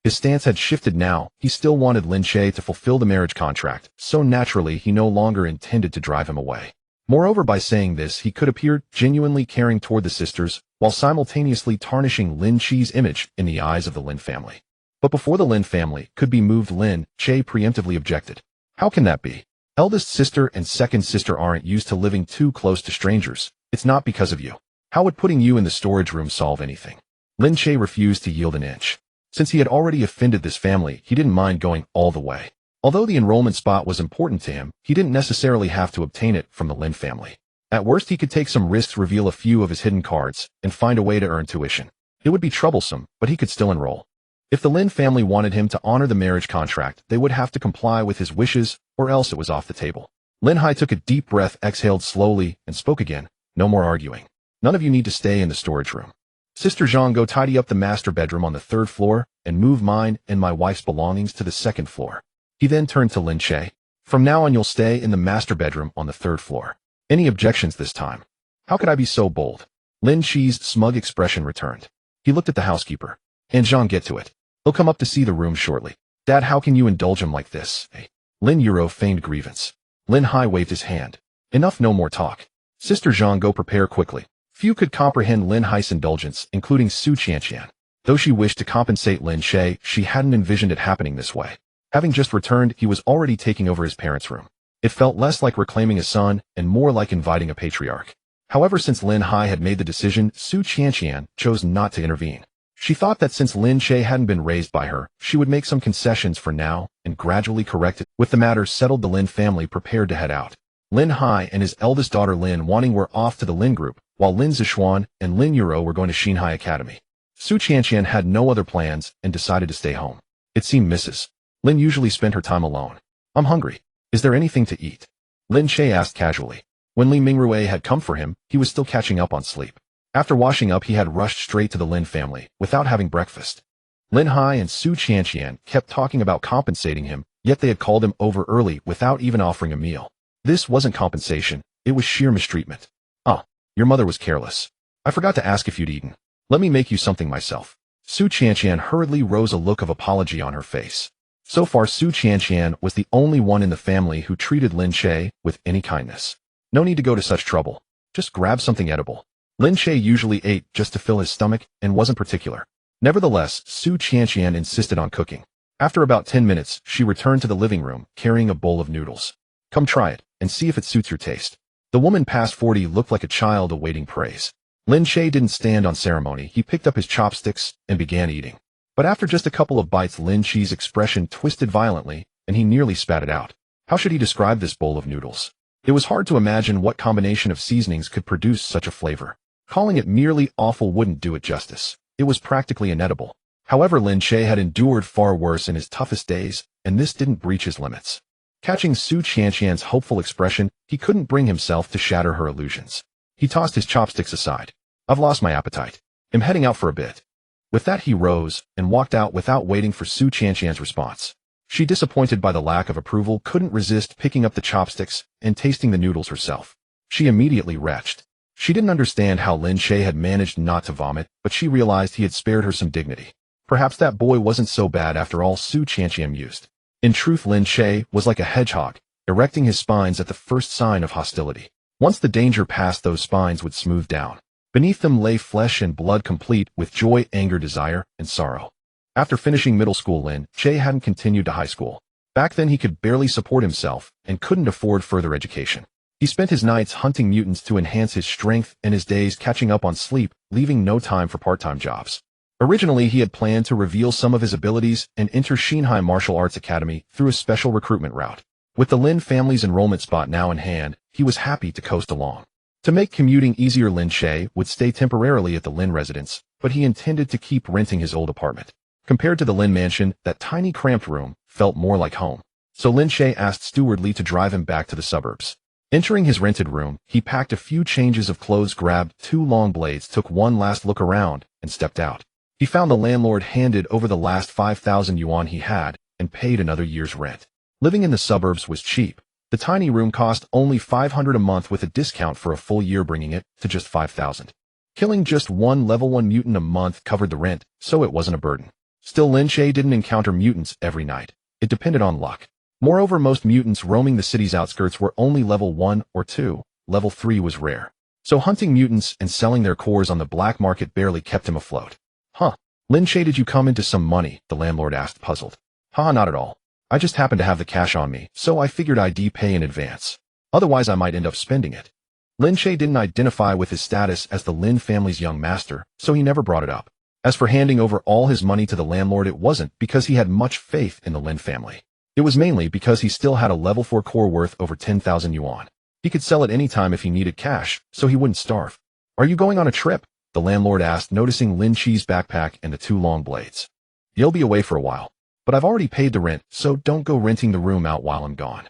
His stance had shifted now. He still wanted Lin Che to fulfill the marriage contract, so naturally he no longer intended to drive him away. Moreover, by saying this, he could appear genuinely caring toward the sisters, while simultaneously tarnishing Lin Che's image in the eyes of the Lin family. But before the Lin family could be moved, Lin Che preemptively objected. How can that be? Eldest sister and second sister aren't used to living too close to strangers. It's not because of you. How would putting you in the storage room solve anything? Lin Che refused to yield an inch. Since he had already offended this family, he didn't mind going all the way. Although the enrollment spot was important to him, he didn't necessarily have to obtain it from the Lin family. At worst, he could take some risks, reveal a few of his hidden cards, and find a way to earn tuition. It would be troublesome, but he could still enroll. If the Lin family wanted him to honor the marriage contract, they would have to comply with his wishes, or else it was off the table. Lin Hai took a deep breath, exhaled slowly, and spoke again. No more arguing. None of you need to stay in the storage room. Sister Zhang, go tidy up the master bedroom on the third floor, and move mine and my wife's belongings to the second floor. He then turned to Lin Che. From now on, you'll stay in the master bedroom on the third floor. Any objections this time? How could I be so bold? Lin Che's smug expression returned. He looked at the housekeeper. And Jean, get to it. He'll come up to see the room shortly. Dad, how can you indulge him like this? Hey. Lin Euro feigned grievance. Lin Hai waved his hand. Enough, no more talk. Sister Jean, go prepare quickly. Few could comprehend Lin Hai's indulgence, including Su Qianqian. Though she wished to compensate Lin Che, she hadn't envisioned it happening this way. Having just returned, he was already taking over his parents' room. It felt less like reclaiming a son and more like inviting a patriarch. However, since Lin Hai had made the decision, Su Qianqian chose not to intervene. She thought that since Lin Che hadn't been raised by her, she would make some concessions for now and gradually correct it. With the matter settled, the Lin family prepared to head out. Lin Hai and his eldest daughter Lin Wanting were off to the Lin group, while Lin Zixuan and Lin Euro were going to Xinhai Academy. Su Qianqian had no other plans and decided to stay home. It seemed Mrs. Lin usually spent her time alone. I'm hungry. Is there anything to eat? Lin Che asked casually. When Li Mingrue had come for him, he was still catching up on sleep. After washing up, he had rushed straight to the Lin family, without having breakfast. Lin Hai and Su Qianqian kept talking about compensating him, yet they had called him over early without even offering a meal. This wasn't compensation, it was sheer mistreatment. Your mother was careless. I forgot to ask if you'd eaten. Let me make you something myself. Su Qianqian hurriedly rose, a look of apology on her face. So far, Su Qianqian was the only one in the family who treated Lin Che with any kindness. No need to go to such trouble. Just grab something edible. Lin Che usually ate just to fill his stomach and wasn't particular. Nevertheless, Su Qianqian insisted on cooking. After about 10 minutes, she returned to the living room, carrying a bowl of noodles. Come try it, and see if it suits your taste. The woman past 40 looked like a child awaiting praise. Lin Che didn't stand on ceremony. He picked up his chopsticks and began eating. But after just a couple of bites, Lin Che's expression twisted violently, and he nearly spat it out. How should he describe this bowl of noodles? It was hard to imagine what combination of seasonings could produce such a flavor. Calling it merely awful wouldn't do it justice. It was practically inedible. However, Lin Che had endured far worse in his toughest days, and this didn't breach his limits. Catching Su Qianqian's hopeful expression, he couldn't bring himself to shatter her illusions. He tossed his chopsticks aside. I've lost my appetite. I'm heading out for a bit. With that, he rose and walked out without waiting for Su Qianqian's response. She, disappointed by the lack of approval, couldn't resist picking up the chopsticks and tasting the noodles herself. She immediately retched. She didn't understand how Lin Che had managed not to vomit, but she realized he had spared her some dignity. Perhaps that boy wasn't so bad after all, Su Qianqian mused. In truth, Lin Che was like a hedgehog, erecting his spines at the first sign of hostility. Once the danger passed, those spines would smooth down. Beneath them lay flesh and blood, complete with joy, anger, desire, and sorrow. After finishing middle school, Lin Che hadn't continued to high school. Back then he could barely support himself and couldn't afford further education. He spent his nights hunting mutants to enhance his strength and his days catching up on sleep, leaving no time for part-time jobs. Originally, he had planned to reveal some of his abilities and enter Xinhai Martial Arts Academy through a special recruitment route. With the Lin family's enrollment spot now in hand, he was happy to coast along. To make commuting easier, Lin Che would stay temporarily at the Lin residence, but he intended to keep renting his old apartment. Compared to the Lin mansion, that tiny cramped room felt more like home. So Lin Che asked Steward Li to drive him back to the suburbs. Entering his rented room, he packed a few changes of clothes, grabbed 2 long blades, took one last look around, and stepped out. He found the landlord handed over the last 5,000 yuan he had and paid another year's rent. Living in the suburbs was cheap. The tiny room cost only 500 a month with a discount for a full year, bringing it to just 5,000. Killing just one level 1 mutant a month covered the rent, so it wasn't a burden. Still, Lin Che didn't encounter mutants every night. It depended on luck. Moreover, most mutants roaming the city's outskirts were only level 1 or 2. Level 3 was rare. So hunting mutants and selling their cores on the black market barely kept him afloat. Lin Che, did you come into some money? The landlord asked, puzzled. Not at all. I just happened to have the cash on me, so I figured I'd pay in advance. Otherwise, I might end up spending it. Lin Che didn't identify with his status as the Lin family's young master, so he never brought it up. As for handing over all his money to the landlord, it wasn't because he had much faith in the Lin family. It was mainly because he still had a level 4 core worth over 10,000 yuan. He could sell it any time if he needed cash, so he wouldn't starve. Are you going on a trip? The landlord asked, noticing Lin Che's backpack and the 2 long blades. You'll be away for a while. But I've already paid the rent, so don't go renting the room out while I'm gone.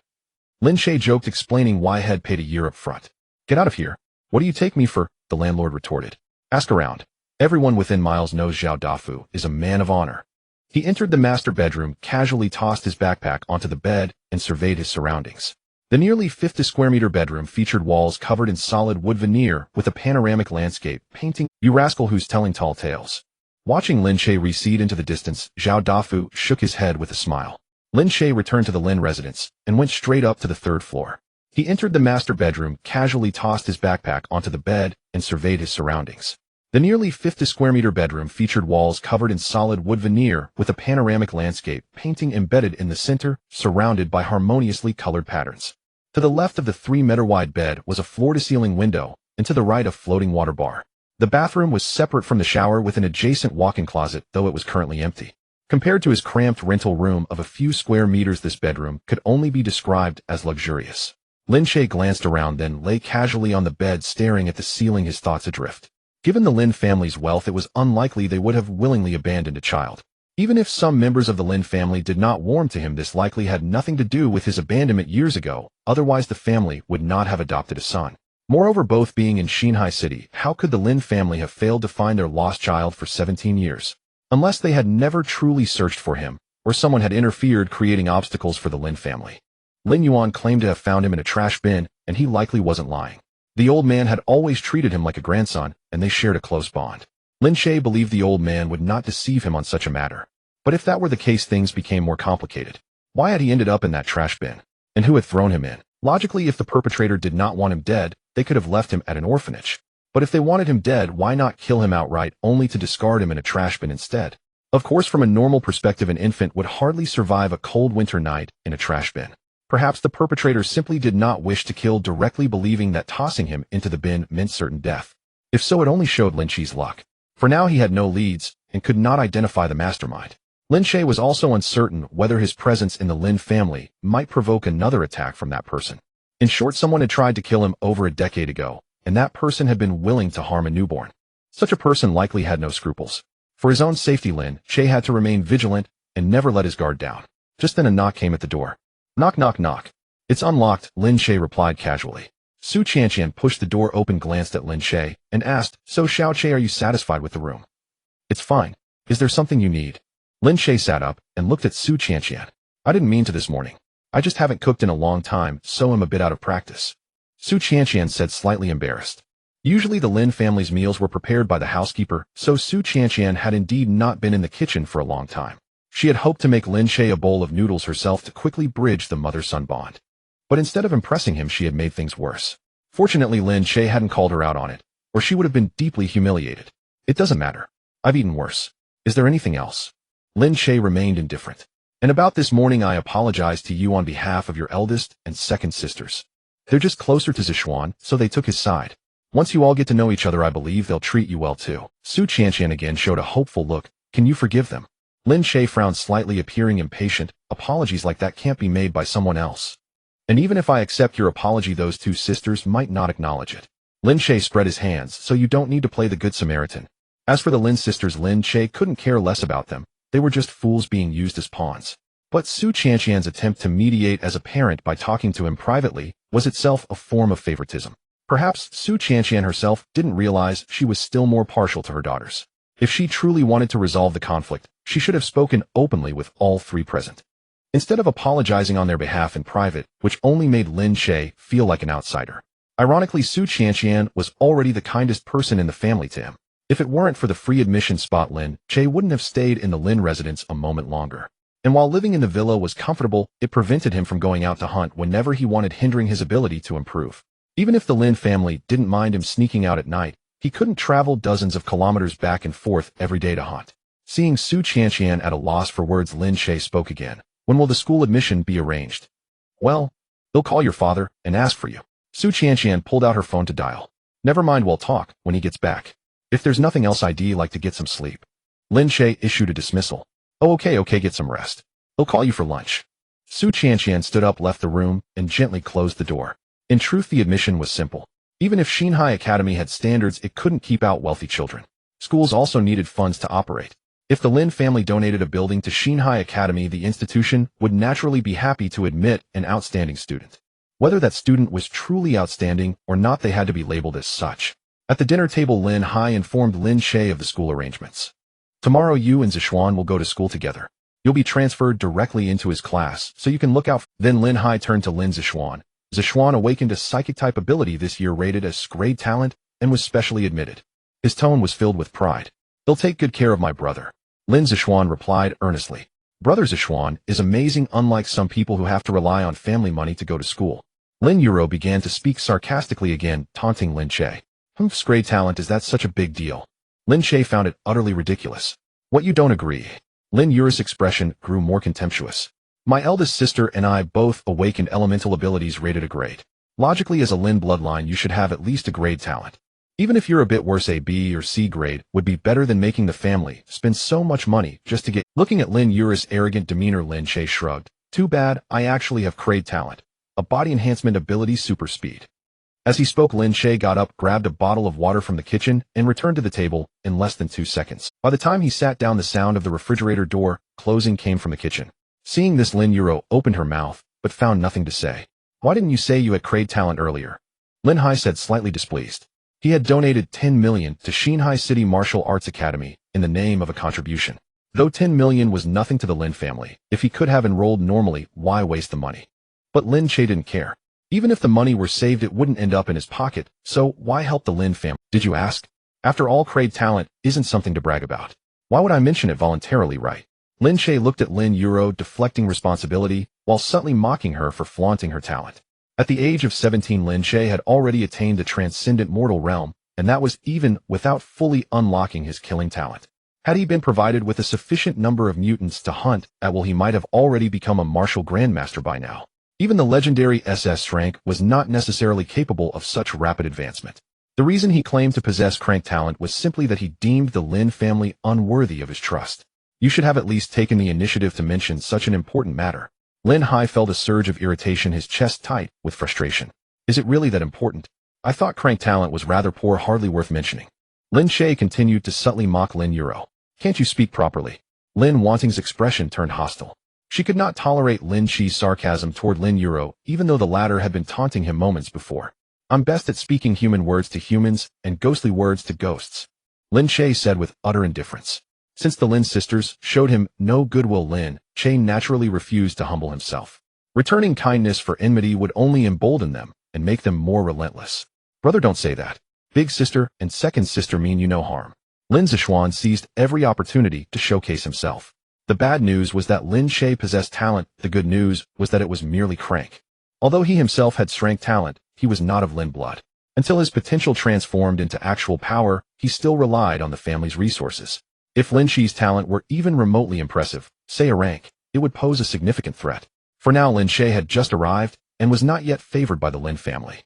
Lin Che joked, explaining why he had paid a year up front. Get out of here. What do you take me for? The landlord retorted. Ask around. Everyone within miles knows Zhao Dafu is a man of honor. He entered the master bedroom, casually tossed his backpack onto the bed, and surveyed his surroundings. The nearly 50 square meter bedroom featured walls covered in solid wood veneer with a panoramic landscape painting. You rascal who's telling tall tales. Watching Lin Che recede into the distance, Zhao Dafu shook his head with a smile. Lin Che returned to the Lin residence and went straight up to the third floor. He entered the master bedroom, casually tossed his backpack onto the bed, and surveyed his surroundings. The nearly 50 square meter bedroom featured walls covered in solid wood veneer with a panoramic landscape painting embedded in the center, surrounded by harmoniously colored patterns. To the left of the 3-meter-wide bed was a floor-to-ceiling window, and to the right a floating water bar. The bathroom was separate from the shower with an adjacent walk-in closet, though it was currently empty. Compared to his cramped rental room of a few square meters, this bedroom could only be described as luxurious. Lin Che glanced around, then lay casually on the bed staring at the ceiling, his thoughts adrift. Given the Lin family's wealth, it was unlikely they would have willingly abandoned a child. Even if some members of the Lin family did not warm to him, this likely had nothing to do with his abandonment years ago, otherwise the family would not have adopted a son. Moreover, both being in Xinhai City, how could the Lin family have failed to find their lost child for 17 years? Unless they had never truly searched for him, or someone had interfered, creating obstacles for the Lin family. Lin Yuan claimed to have found him in a trash bin, and he likely wasn't lying. The old man had always treated him like a grandson, and they shared a close bond. Lin Che believed the old man would not deceive him on such a matter. But if that were the case, things became more complicated. Why had he ended up in that trash bin? And who had thrown him in? Logically, if the perpetrator did not want him dead, they could have left him at an orphanage. But if they wanted him dead, why not kill him outright, only to discard him in a trash bin instead? Of course, from a normal perspective, an infant would hardly survive a cold winter night in a trash bin. Perhaps the perpetrator simply did not wish to kill directly, believing that tossing him into the bin meant certain death. If so, it only showed Lin Che's luck. For now, he had no leads and could not identify the mastermind. Lin Che was also uncertain whether his presence in the Lin family might provoke another attack from that person. In short, someone had tried to kill him over a decade ago, and that person had been willing to harm a newborn. Such a person likely had no scruples. For his own safety, Lin Che had to remain vigilant and never let his guard down. Just then a knock came at the door. Knock, knock, knock. It's unlocked, Lin Che replied casually. Su Qianqian pushed the door open, glanced at Lin Che, and asked, "So Xiao Che, are you satisfied with the room?" "It's fine. Is there something you need?" Lin Che sat up and looked at Su Qianqian. "I didn't mean to this morning. I just haven't cooked in a long time, so I'm a bit out of practice." Su Qianqian said, slightly embarrassed. Usually the Lin family's meals were prepared by the housekeeper, so Su Qianqian had indeed not been in the kitchen for a long time. She had hoped to make Lin Che a bowl of noodles herself to quickly bridge the mother-son bond. But instead of impressing him, she had made things worse. Fortunately, Lin Che hadn't called her out on it, or she would have been deeply humiliated. "It doesn't matter. I've eaten worse. Is there anything else?" Lin Che remained indifferent. "And about this morning, I apologize to you on behalf of your eldest and second sisters. They're just closer to Sichuan, so they took his side. Once you all get to know each other, I believe they'll treat you well too." Su Qianqian again showed a hopeful look. "Can you forgive them?" Lin Che frowned slightly, appearing impatient. "Apologies like that can't be made by someone else. And even if I accept your apology, those two sisters might not acknowledge it." Lin Che spread his hands. "So you don't need to play the good Samaritan." As for the Lin sisters, Lin Che couldn't care less about them. They were just fools being used as pawns. But Su Qianqian's attempt to mediate as a parent by talking to him privately was itself a form of favoritism. Perhaps Su Qianqian herself didn't realize she was still more partial to her daughters. If she truly wanted to resolve the conflict, she should have spoken openly with all three present. Instead of apologizing on their behalf in private, which only made Lin Che feel like an outsider. Ironically, Su Qianqian was already the kindest person in the family to him. If it weren't for the free admission spot, Lin Che wouldn't have stayed in the Lin residence a moment longer. And while living in the villa was comfortable, it prevented him from going out to hunt whenever he wanted, hindering his ability to improve. Even if the Lin family didn't mind him sneaking out at night, he couldn't travel dozens of kilometers back and forth every day to hunt. Seeing Su Qianqian at a loss for words, Lin Che spoke again. "When will the school admission be arranged?" "Well, they'll call your father and ask for you." Su Qianqian pulled out her phone to dial. "Never mind, we'll talk when he gets back. If there's nothing else, I'd like to get some sleep." Lin Che issued a dismissal. "Oh, okay, get some rest. They'll call you for lunch." Su Qianqian stood up, left the room, and gently closed the door. In truth, the admission was simple. Even if Xinhai Academy had standards, it couldn't keep out wealthy children. Schools also needed funds to operate. If the Lin family donated a building to Xinhai Academy, the institution would naturally be happy to admit an outstanding student. Whether that student was truly outstanding or not, they had to be labeled as such. At the dinner table, Lin Hai informed Lin Che of the school arrangements. "Tomorrow you and Zishuan will go to school together. You'll be transferred directly into his class, so you can look out." Then Lin Hai turned to Lin Zishuan. Zishuan awakened a psychic-type ability this year rated as grade talent and was specially admitted. His tone was filled with pride. They'll take good care of my brother. Lin Zishuan replied earnestly. Brother Zishuan is amazing, unlike some people who have to rely on family money to go to school. Lin Yuro began to speak sarcastically again, taunting Lin Che. Grade talent, is that such a big deal? Lin Che found it utterly ridiculous. What, you don't agree? Lin Yuro's expression grew more contemptuous. My eldest sister and I both awakened elemental abilities rated a grade. Logically, as a Lin bloodline, you should have at least a grade talent. Even if you're a bit worse, a B or C grade would be better than making the family spend so much money just to get. Looking at Lin Yuro's arrogant demeanor, Lin Che shrugged. Too bad, I actually have grade talent. A body enhancement ability, super speed. As he spoke, Lin Che got up, grabbed a bottle of water from the kitchen, and returned to the table in less than 2 seconds. By the time he sat down, the sound of the refrigerator door closing came from the kitchen. Seeing this, Lin Yuro opened her mouth, but found nothing to say. Why didn't you say you had grade talent earlier? Lin Hai said, slightly displeased. He had donated 10 million to Shanghai City Martial Arts Academy in the name of a contribution. Though 10 million was nothing to the Lin family, if he could have enrolled normally, why waste the money? But Lin Che didn't care. Even if the money were saved, it wouldn't end up in his pocket, so why help the Lin family? Did you ask? After all, grade talent isn't something to brag about. Why would I mention it voluntarily, right? Lin Che looked at Lin Yuro, deflecting responsibility, while subtly mocking her for flaunting her talent. At the age of 17, Lin Che had already attained the transcendent mortal realm, and that was even without fully unlocking his killing talent. Had he been provided with a sufficient number of mutants to hunt at will, he might have already become a martial grandmaster by now. Even the legendary SS rank was not necessarily capable of such rapid advancement. The reason he claimed to possess crank talent was simply that he deemed the Lin family unworthy of his trust. You should have at least taken the initiative to mention such an important matter. Lin Hai felt a surge of irritation, his chest tight with frustration. Is it really that important? I thought crank talent was rather poor, hardly worth mentioning. Lin Che continued to subtly mock Lin Yuro. Can't you speak properly? Lin Wanting's expression turned hostile. She could not tolerate Lin Chi's sarcasm toward Lin Yuro, even though the latter had been taunting him moments before. I'm best at speaking human words to humans and ghostly words to ghosts, Lin Che said with utter indifference. Since the Lin sisters showed him no goodwill, Lin Che naturally refused to humble himself. Returning kindness for enmity would only embolden them and make them more relentless. Brother, don't say that. Big sister and second sister mean you no harm. Lin Zishuan seized every opportunity to showcase himself. The bad news was that Lin Che possessed talent. The good news was that it was merely crank. Although he himself had strength talent, he was not of Lin blood. Until his potential transformed into actual power, he still relied on the family's resources. If Lin Chi's talent were even remotely impressive, say a rank, it would pose a significant threat. For now, Lin Che had just arrived and was not yet favored by the Lin family.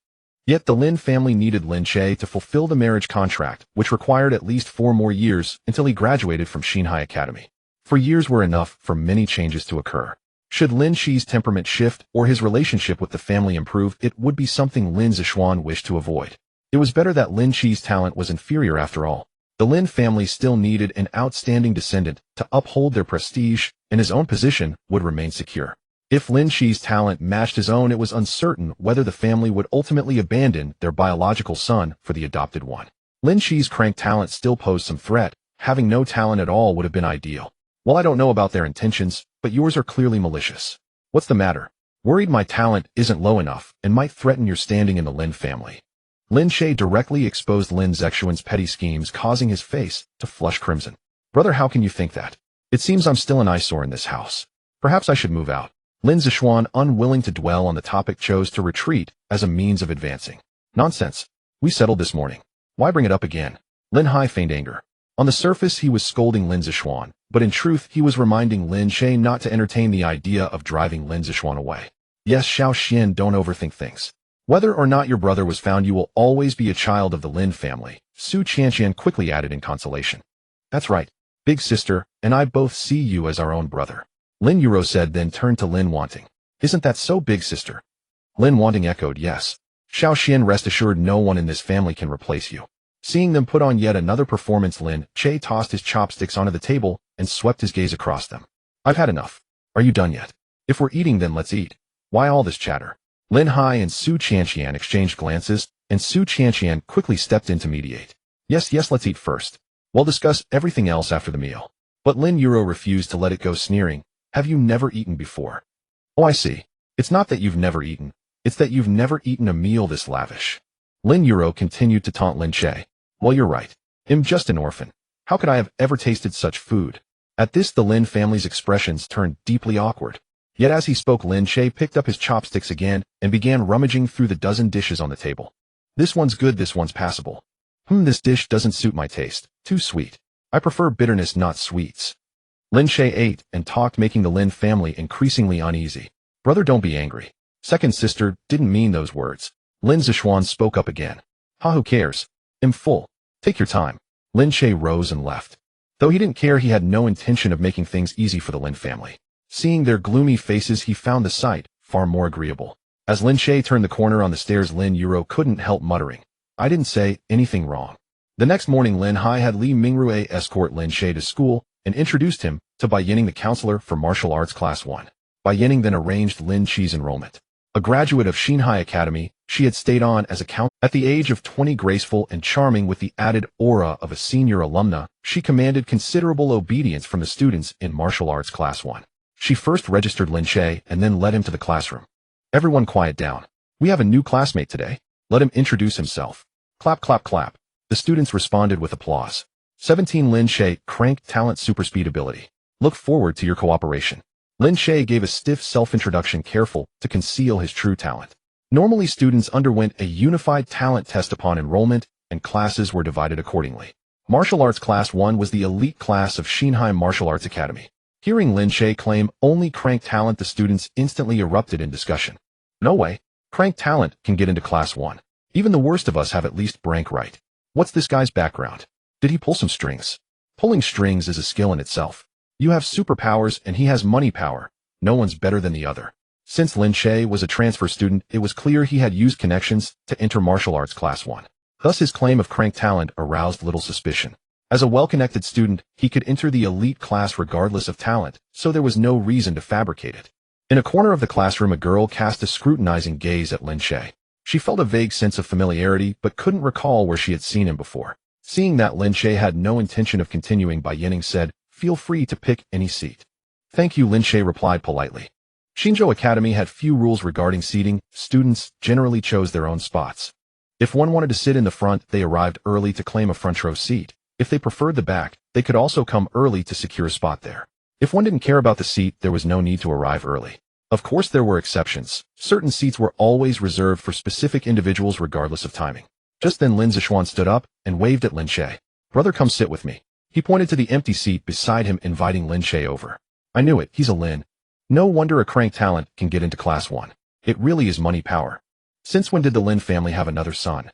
Yet the Lin family needed Lin Che to fulfill the marriage contract, which required at least 4 more years until he graduated from Shanghai Academy. 4 years were enough for many changes to occur. Should Lin Chi's temperament shift or his relationship with the family improve, it would be something Lin Zishuan wished to avoid. It was better that Lin Chi's talent was inferior after all. The Lin family still needed an outstanding descendant to uphold their prestige, and his own position would remain secure. If Lin Chi's talent matched his own, it was uncertain whether the family would ultimately abandon their biological son for the adopted one. Lin Chi's crank talent still posed some threat. Having no talent at all would have been ideal. Well, I don't know about their intentions, but yours are clearly malicious. What's the matter? Worried my talent isn't low enough and might threaten your standing in the Lin family. Lin Che directly exposed Lin Zishuan's petty schemes, causing his face to flush crimson. Brother, how can you think that? It seems I'm still an eyesore in this house. Perhaps I should move out. Lin Zishuan, unwilling to dwell on the topic, chose to retreat as a means of advancing. Nonsense. We settled this morning. Why bring it up again? Lin Hai feigned anger. On the surface, he was scolding Lin Zishuan, but in truth, he was reminding Lin Che not to entertain the idea of driving Lin Zishuan away. Yes, Xiao Xian, don't overthink things. Whether or not your brother was found, you will always be a child of the Lin family, Su Qianqian quickly added in consolation. That's right, big sister, and I both see you as our own brother, Lin Yuro said, then turned to Lin Wanting. Isn't that so, big sister? Lin Wanting echoed, yes. Xiao Xian, rest assured no one in this family can replace you. Seeing them put on yet another performance, Lin Che tossed his chopsticks onto the table and swept his gaze across them. I've had enough. Are you done yet? If we're eating, then let's eat. Why all this chatter? Lin Hai and Su Qianqian exchanged glances, and Su Qianqian quickly stepped in to mediate. Yes, let's eat first. We'll discuss everything else after the meal. But Lin Yuro refused to let it go, sneering. Have you never eaten before? Oh, I see. It's not that you've never eaten. It's that you've never eaten a meal this lavish. Lin Yuro continued to taunt Lin Che. Well, you're right. I'm just an orphan. How could I have ever tasted such food? At this, the Lin family's expressions turned deeply awkward. Yet as he spoke, Lin Che picked up his chopsticks again and began rummaging through the dozen dishes on the table. This one's good, this one's passable. This dish doesn't suit my taste. Too sweet. I prefer bitterness, not sweets. Lin Che ate and talked, making the Lin family increasingly uneasy. Brother, don't be angry. Second sister didn't mean those words. Lin Zishuan spoke up again. Who cares? I'm full. Take your time. Lin Che rose and left. Though he didn't care, he had no intention of making things easy for the Lin family. Seeing their gloomy faces, he found the sight far more agreeable. As Lin Che turned the corner on the stairs, Lin Yuro couldn't help muttering, I didn't say anything wrong. The next morning, Lin Hai had Li Mingrue escort Lin Che to school and introduced him to Bai Yining, the counselor for martial arts class 1. Bai Yining then arranged Lin Che's enrollment. A graduate of Xinhai Academy, she had stayed on as a counselor. At the age of 20, graceful and charming with the added aura of a senior alumna, she commanded considerable obedience from the students in martial arts class 1. She first registered Lin Che and then led him to the classroom. Everyone quiet down. We have a new classmate today. Let him introduce himself. Clap, clap, clap. The students responded with applause. 17 Lin Che, crank talent, super speed ability. Look forward to your cooperation. Lin Che gave a stiff self-introduction, careful to conceal his true talent. Normally, students underwent a unified talent test upon enrollment, and classes were divided accordingly. Martial Arts Class 1 was the elite class of Xinhai Martial Arts Academy. Hearing Lin Che claim only crank talent, the students instantly erupted in discussion. No way. Crank talent can get into Class 1. Even the worst of us have at least rank right. What's this guy's background? Did he pull some strings? Pulling strings is a skill in itself. You have superpowers and he has money power. No one's better than the other. Since Lin Che was a transfer student, it was clear he had used connections to enter Martial Arts Class 1. Thus his claim of crank talent aroused little suspicion. As a well-connected student, he could enter the elite class regardless of talent, so there was no reason to fabricate it. In a corner of the classroom, a girl cast a scrutinizing gaze at Lin Che. She felt a vague sense of familiarity, but couldn't recall where she had seen him before. Seeing that Lin Che had no intention of continuing, Bai Yining said, Feel free to pick any seat. Thank you, Lin Che replied politely. Xinzhou Academy had few rules regarding seating. Students generally chose their own spots. If one wanted to sit in the front, they arrived early to claim a front row seat. If they preferred the back, they could also come early to secure a spot there. If one didn't care about the seat, there was no need to arrive early. Of course, there were exceptions. Certain seats were always reserved for specific individuals regardless of timing. Just then Lin Zishuan stood up and waved at Lin Che. Brother, come sit with me. He pointed to the empty seat beside him, inviting Lin Che over. I knew it, he's a Lin. No wonder a crank talent can get into Class 1. It really is money power. Since when did the Lin family have another son?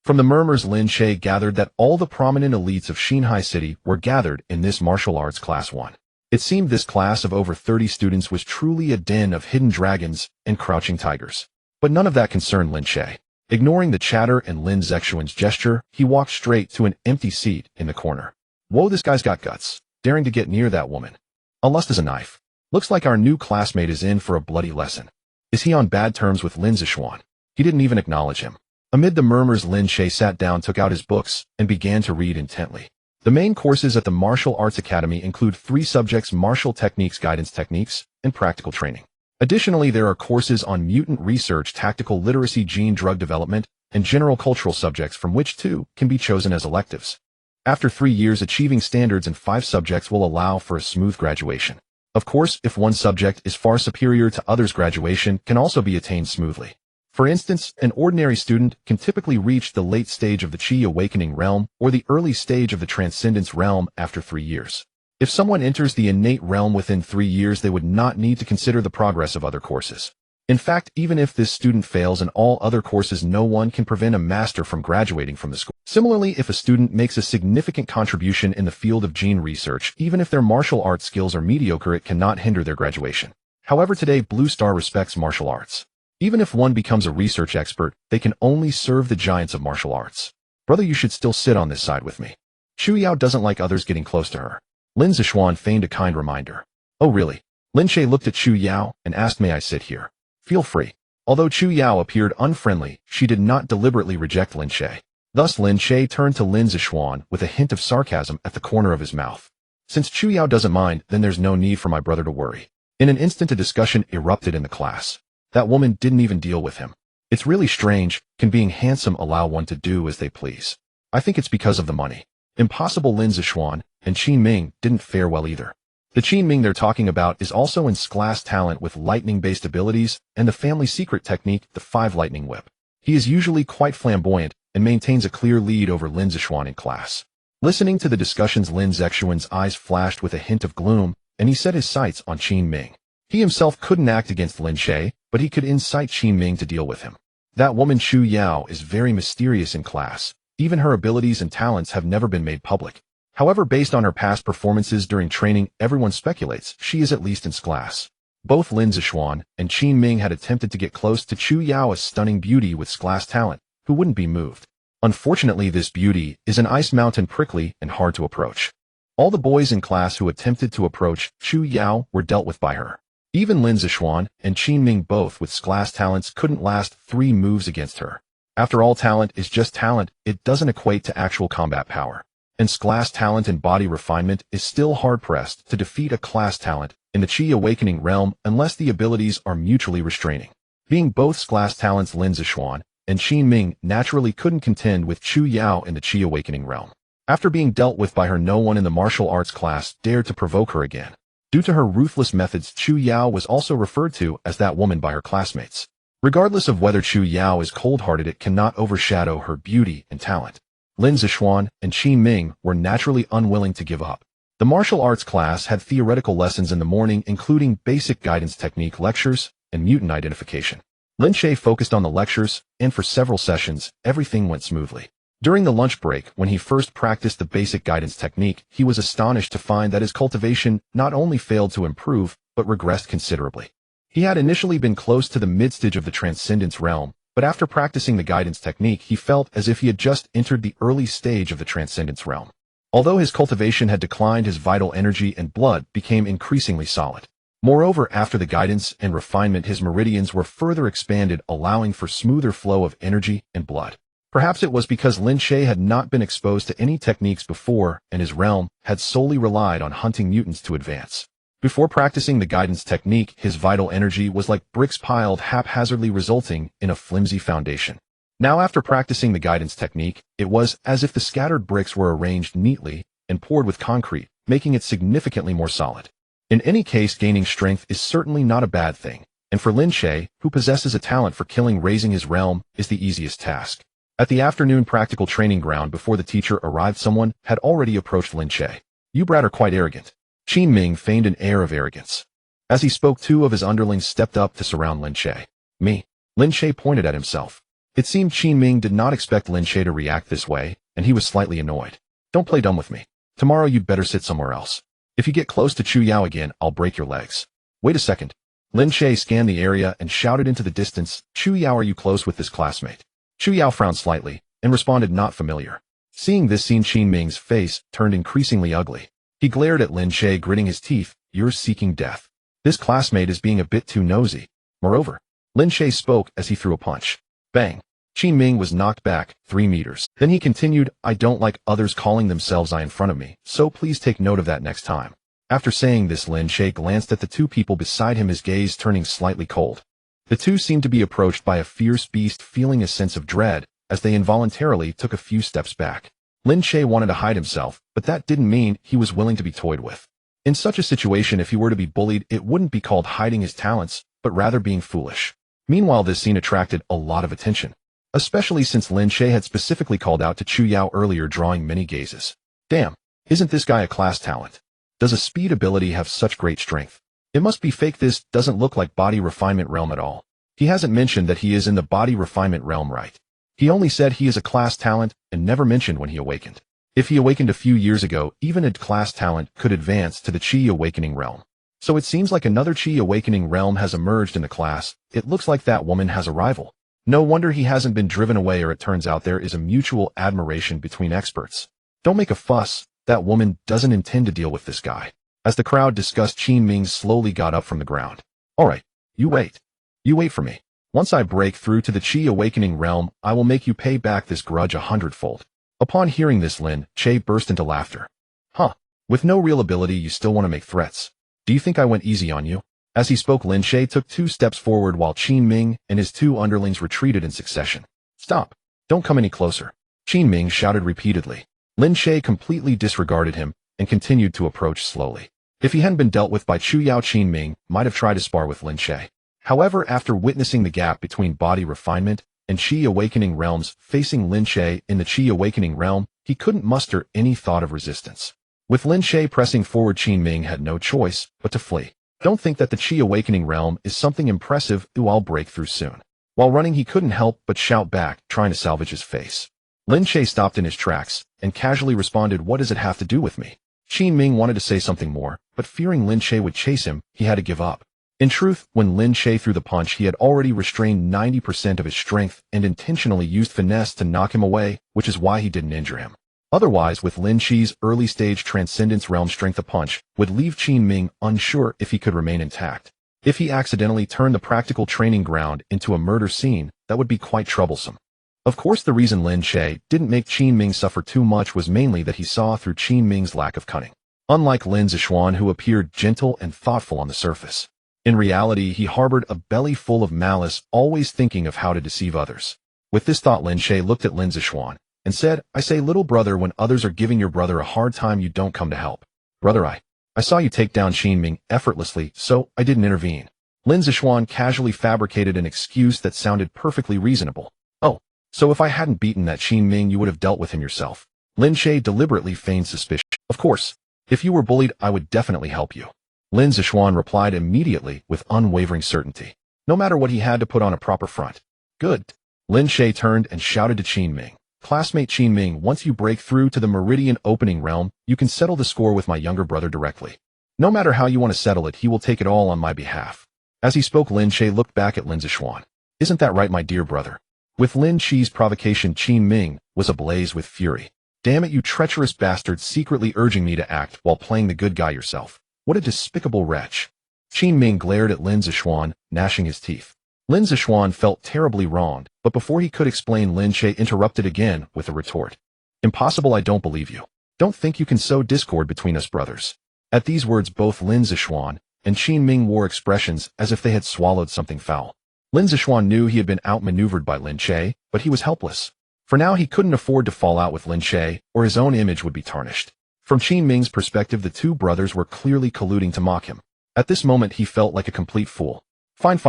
From the murmurs, Lin Che gathered that all the prominent elites of Xinhai City were gathered in this martial arts Class 1. It seemed this class of over 30 students was truly a den of hidden dragons and crouching tigers. But none of that concerned Lin Che. Ignoring the chatter and Lin Zexuan's gesture, he walked straight to an empty seat in the corner. Whoa, this guy's got guts, daring to get near that woman. A lust as a knife. Looks like our new classmate is in for a bloody lesson. Is he on bad terms with Lin Zishuan? He didn't even acknowledge him. Amid the murmurs, Lin Che sat down, took out his books, and began to read intently. The main courses at the Martial Arts Academy include 3 subjects: martial techniques, guidance techniques, and practical training. Additionally, there are courses on mutant research, tactical literacy, gene drug development, and general cultural subjects, from which 2 can be chosen as electives. After 3 years, achieving standards in 5 subjects will allow for a smooth graduation. Of course, if one subject is far superior to others, graduation can also be attained smoothly. For instance, an ordinary student can typically reach the late stage of the Qi awakening realm or the early stage of the transcendence realm after 3 years. If someone enters the innate realm within 3 years, they would not need to consider the progress of other courses. In fact, even if this student fails in all other courses, no one can prevent a master from graduating from the school. Similarly, if a student makes a significant contribution in the field of gene research, even if their martial arts skills are mediocre, it cannot hinder their graduation. However, today Blue Star respects martial arts. Even if one becomes a research expert, they can only serve the giants of martial arts. Brother, you should still sit on this side with me. Chu Yao doesn't like others getting close to her. Lin Zishuan feigned a kind reminder. Oh really? Lin Che looked at Chu Yao and asked, may I sit here? Feel free. Although Chu Yao appeared unfriendly, she did not deliberately reject Lin Che. Thus Lin Che turned to Lin Zishuan with a hint of sarcasm at the corner of his mouth. Since Chu Yao doesn't mind, then there's no need for my brother to worry. In an instant, a discussion erupted in the class. That woman didn't even deal with him. It's really strange, can being handsome allow one to do as they please? I think it's because of the money. Impossible Lin Zixuan and Qin Ming didn't fare well either. The Qin Ming they're talking about is also in class talent with lightning-based abilities and the family secret technique, the 5 lightning whip. He is usually quite flamboyant and maintains a clear lead over Lin Zixuan in class. Listening to the discussions, Lin Zixuan's eyes flashed with a hint of gloom, and he set his sights on Qin Ming. He himself couldn't act against Lin Che, but he could incite Qin Ming to deal with him. That woman Chu Yao is very mysterious in class. Even her abilities and talents have never been made public. However, based on her past performances during training, everyone speculates she is at least in class. Both Lin Zixuan and Qin Ming had attempted to get close to Chu Yao, a stunning beauty with class talent, who wouldn't be moved. Unfortunately, this beauty is an ice mountain, prickly and hard to approach. All the boys in class who attempted to approach Chu Yao were dealt with by her. Even Lin Zixuan and Qin Ming, both with class talents, couldn't last 3 moves against her. After all, talent is just talent, it doesn't equate to actual combat power. And class talent and body refinement is still hard-pressed to defeat a class talent in the Qi Awakening realm unless the abilities are mutually restraining. Being both class talents, Lin Zixuan and Qin Ming naturally couldn't contend with Chu Yao in the Qi Awakening realm. After being dealt with by her, no one in the martial arts class dared to provoke her again. Due to her ruthless methods, Chu Yao was also referred to as that woman by her classmates. Regardless of whether Chu Yao is cold-hearted, it cannot overshadow her beauty and talent. Lin Zixuan and Qin Ming were naturally unwilling to give up. The martial arts class had theoretical lessons in the morning, including basic guidance technique lectures and mutant identification. Lin Che focused on the lectures, and for several sessions, everything went smoothly. During the lunch break, when he first practiced the basic guidance technique, he was astonished to find that his cultivation not only failed to improve, but regressed considerably. He had initially been close to the mid-stage of the transcendence realm, but after practicing the guidance technique, he felt as if he had just entered the early stage of the transcendence realm. Although his cultivation had declined, his vital energy and blood became increasingly solid. Moreover, after the guidance and refinement, his meridians were further expanded, allowing for smoother flow of energy and blood. Perhaps it was because Lin Che had not been exposed to any techniques before, and his realm had solely relied on hunting mutants to advance. Before practicing the guidance technique, his vital energy was like bricks piled haphazardly, resulting in a flimsy foundation. Now, after practicing the guidance technique, it was as if the scattered bricks were arranged neatly and poured with concrete, making it significantly more solid. In any case, gaining strength is certainly not a bad thing, and for Lin Che, who possesses a talent for killing, raising his realm is the easiest task. At the afternoon practical training ground, before the teacher arrived, someone had already approached Lin Che. "You brat are quite arrogant." Qin Ming feigned an air of arrogance. As he spoke, 2 of his underlings stepped up to surround Lin Che. "Me?" Lin Che pointed at himself. It seemed Qin Ming did not expect Lin Che to react this way, and he was slightly annoyed. "Don't play dumb with me. Tomorrow you'd better sit somewhere else. If you get close to Chu Yao again, I'll break your legs." "Wait a second." Lin Che scanned the area and shouted into the distance, "Chu Yao, are you close with this classmate?" Chu Yao frowned slightly and responded, "Not familiar." Seeing this scene, Qin Ming's face turned increasingly ugly. He glared at Lin Che, gritting his teeth. "You're seeking death. This classmate is being a bit too nosy." Moreover, Lin Che spoke as he threw a punch. Bang! Qin Ming was knocked back 3 meters. Then he continued, "I don't like others calling themselves I in front of me, so please take note of that next time." After saying this, Lin Che glanced at the 2 people beside him, his gaze turning slightly cold. The 2 seemed to be approached by a fierce beast, feeling a sense of dread as they involuntarily took a few steps back. Lin Che wanted to hide himself, but that didn't mean he was willing to be toyed with. In such a situation, if he were to be bullied, it wouldn't be called hiding his talents, but rather being foolish. Meanwhile, this scene attracted a lot of attention, especially since Lin Che had specifically called out to Chu Yao earlier, drawing many gazes. Damn, isn't this guy a class talent? Does a speed ability have such great strength? It must be fake. This doesn't look like body refinement realm at all. He hasn't mentioned that he is in the body refinement realm, right? He only said he is a class talent and never mentioned when he awakened. If he awakened a few years ago, even a class talent could advance to the Qi Awakening realm. So it seems like another Qi Awakening realm has emerged in the class. It looks like that woman has a rival. No wonder he hasn't been driven away, or it turns out there is a mutual admiration between experts. Don't make a fuss. That woman doesn't intend to deal with this guy. As the crowd discussed, Qin Ming slowly got up from the ground. "Alright, you wait. You wait for me. Once I break through to the Qi Awakening realm, I will make you pay back this grudge 100-fold. Upon hearing this, Lin Che burst into laughter. "Huh. With no real ability, you still want to make threats. Do you think I went easy on you?" As he spoke, Lin Che took 2 steps forward while Qin Ming and his 2 underlings retreated in succession. Stop! Don't come any closer, Qin Ming shouted repeatedly. Lin Che completely disregarded him and continued to approach slowly. If he hadn't been dealt with by Chu Yao, Qin Ming might have tried to spar with Lin Che. However, after witnessing the gap between body refinement and Qi awakening realms facing Lin Che in the Qi awakening realm, he couldn't muster any thought of resistance. With Lin Che pressing forward, Qin Ming had no choice but to flee. Don't think that the Qi awakening realm is something impressive I'll break through soon. While running, he couldn't help but shout back, trying to salvage his face. Lin Che stopped in his tracks and casually responded, "What does it have to do with me?" Qin Ming wanted to say something more, but fearing Lin Che would chase him, he had to give up. In truth, when Lin Che threw the punch, he had already restrained 90% of his strength and intentionally used finesse to knock him away, which is why he didn't injure him. Otherwise, with Lin Che's early-stage Transcendence Realm strength, a punch would leave Qin Ming unsure if he could remain intact. If he accidentally turned the practical training ground into a murder scene, that would be quite troublesome. Of course, the reason Lin Che didn't make Qin Ming suffer too much was mainly that he saw through Qin Ming's lack of cunning. Unlike Lin Zixuan, who appeared gentle and thoughtful on the surface, in reality, he harbored a belly full of malice, always thinking of how to deceive others. With this thought, Lin Che looked at Lin Zixuan and said, "I say, little brother, when others are giving your brother a hard time, you don't come to help. Brother, I saw you take down Qin Ming effortlessly, so I didn't intervene." Lin Zixuan casually fabricated an excuse that sounded perfectly reasonable. "Oh, so if I hadn't beaten that Qin Ming, you would have dealt with him yourself." Lin Che deliberately feigned suspicion. "Of course. If you were bullied, I would definitely help you." Lin Zixuan replied immediately with unwavering certainty. No matter what, he had to put on a proper front. "Good." Lin Che turned and shouted to Qin Ming. "Classmate Qin Ming, once you break through to the Meridian Opening Realm, you can settle the score with my younger brother directly. No matter how you want to settle it, he will take it all on my behalf." As he spoke, Lin Che looked back at Lin Zixuan. "Isn't that right, my dear brother?" With Lin Che's provocation, Qin Ming was ablaze with fury. "Damn it, you treacherous bastard, secretly urging me to act while playing the good guy yourself. What a despicable wretch." Qin Ming glared at Lin Zixuan, gnashing his teeth. Lin Zixuan felt terribly wronged, but before he could explain, Lin Che interrupted again with a retort. "Impossible, I don't believe you. Don't think you can sow discord between us brothers." At these words, both Lin Zixuan and Qin Ming wore expressions as if they had swallowed something foul. Lin Zixuan knew he had been outmaneuvered by Lin Che, but he was helpless. For now, he couldn't afford to fall out with Lin Che, or his own image would be tarnished. From Qin Ming's perspective, the 2 brothers were clearly colluding to mock him. At this moment, he felt like a complete fool. Fine.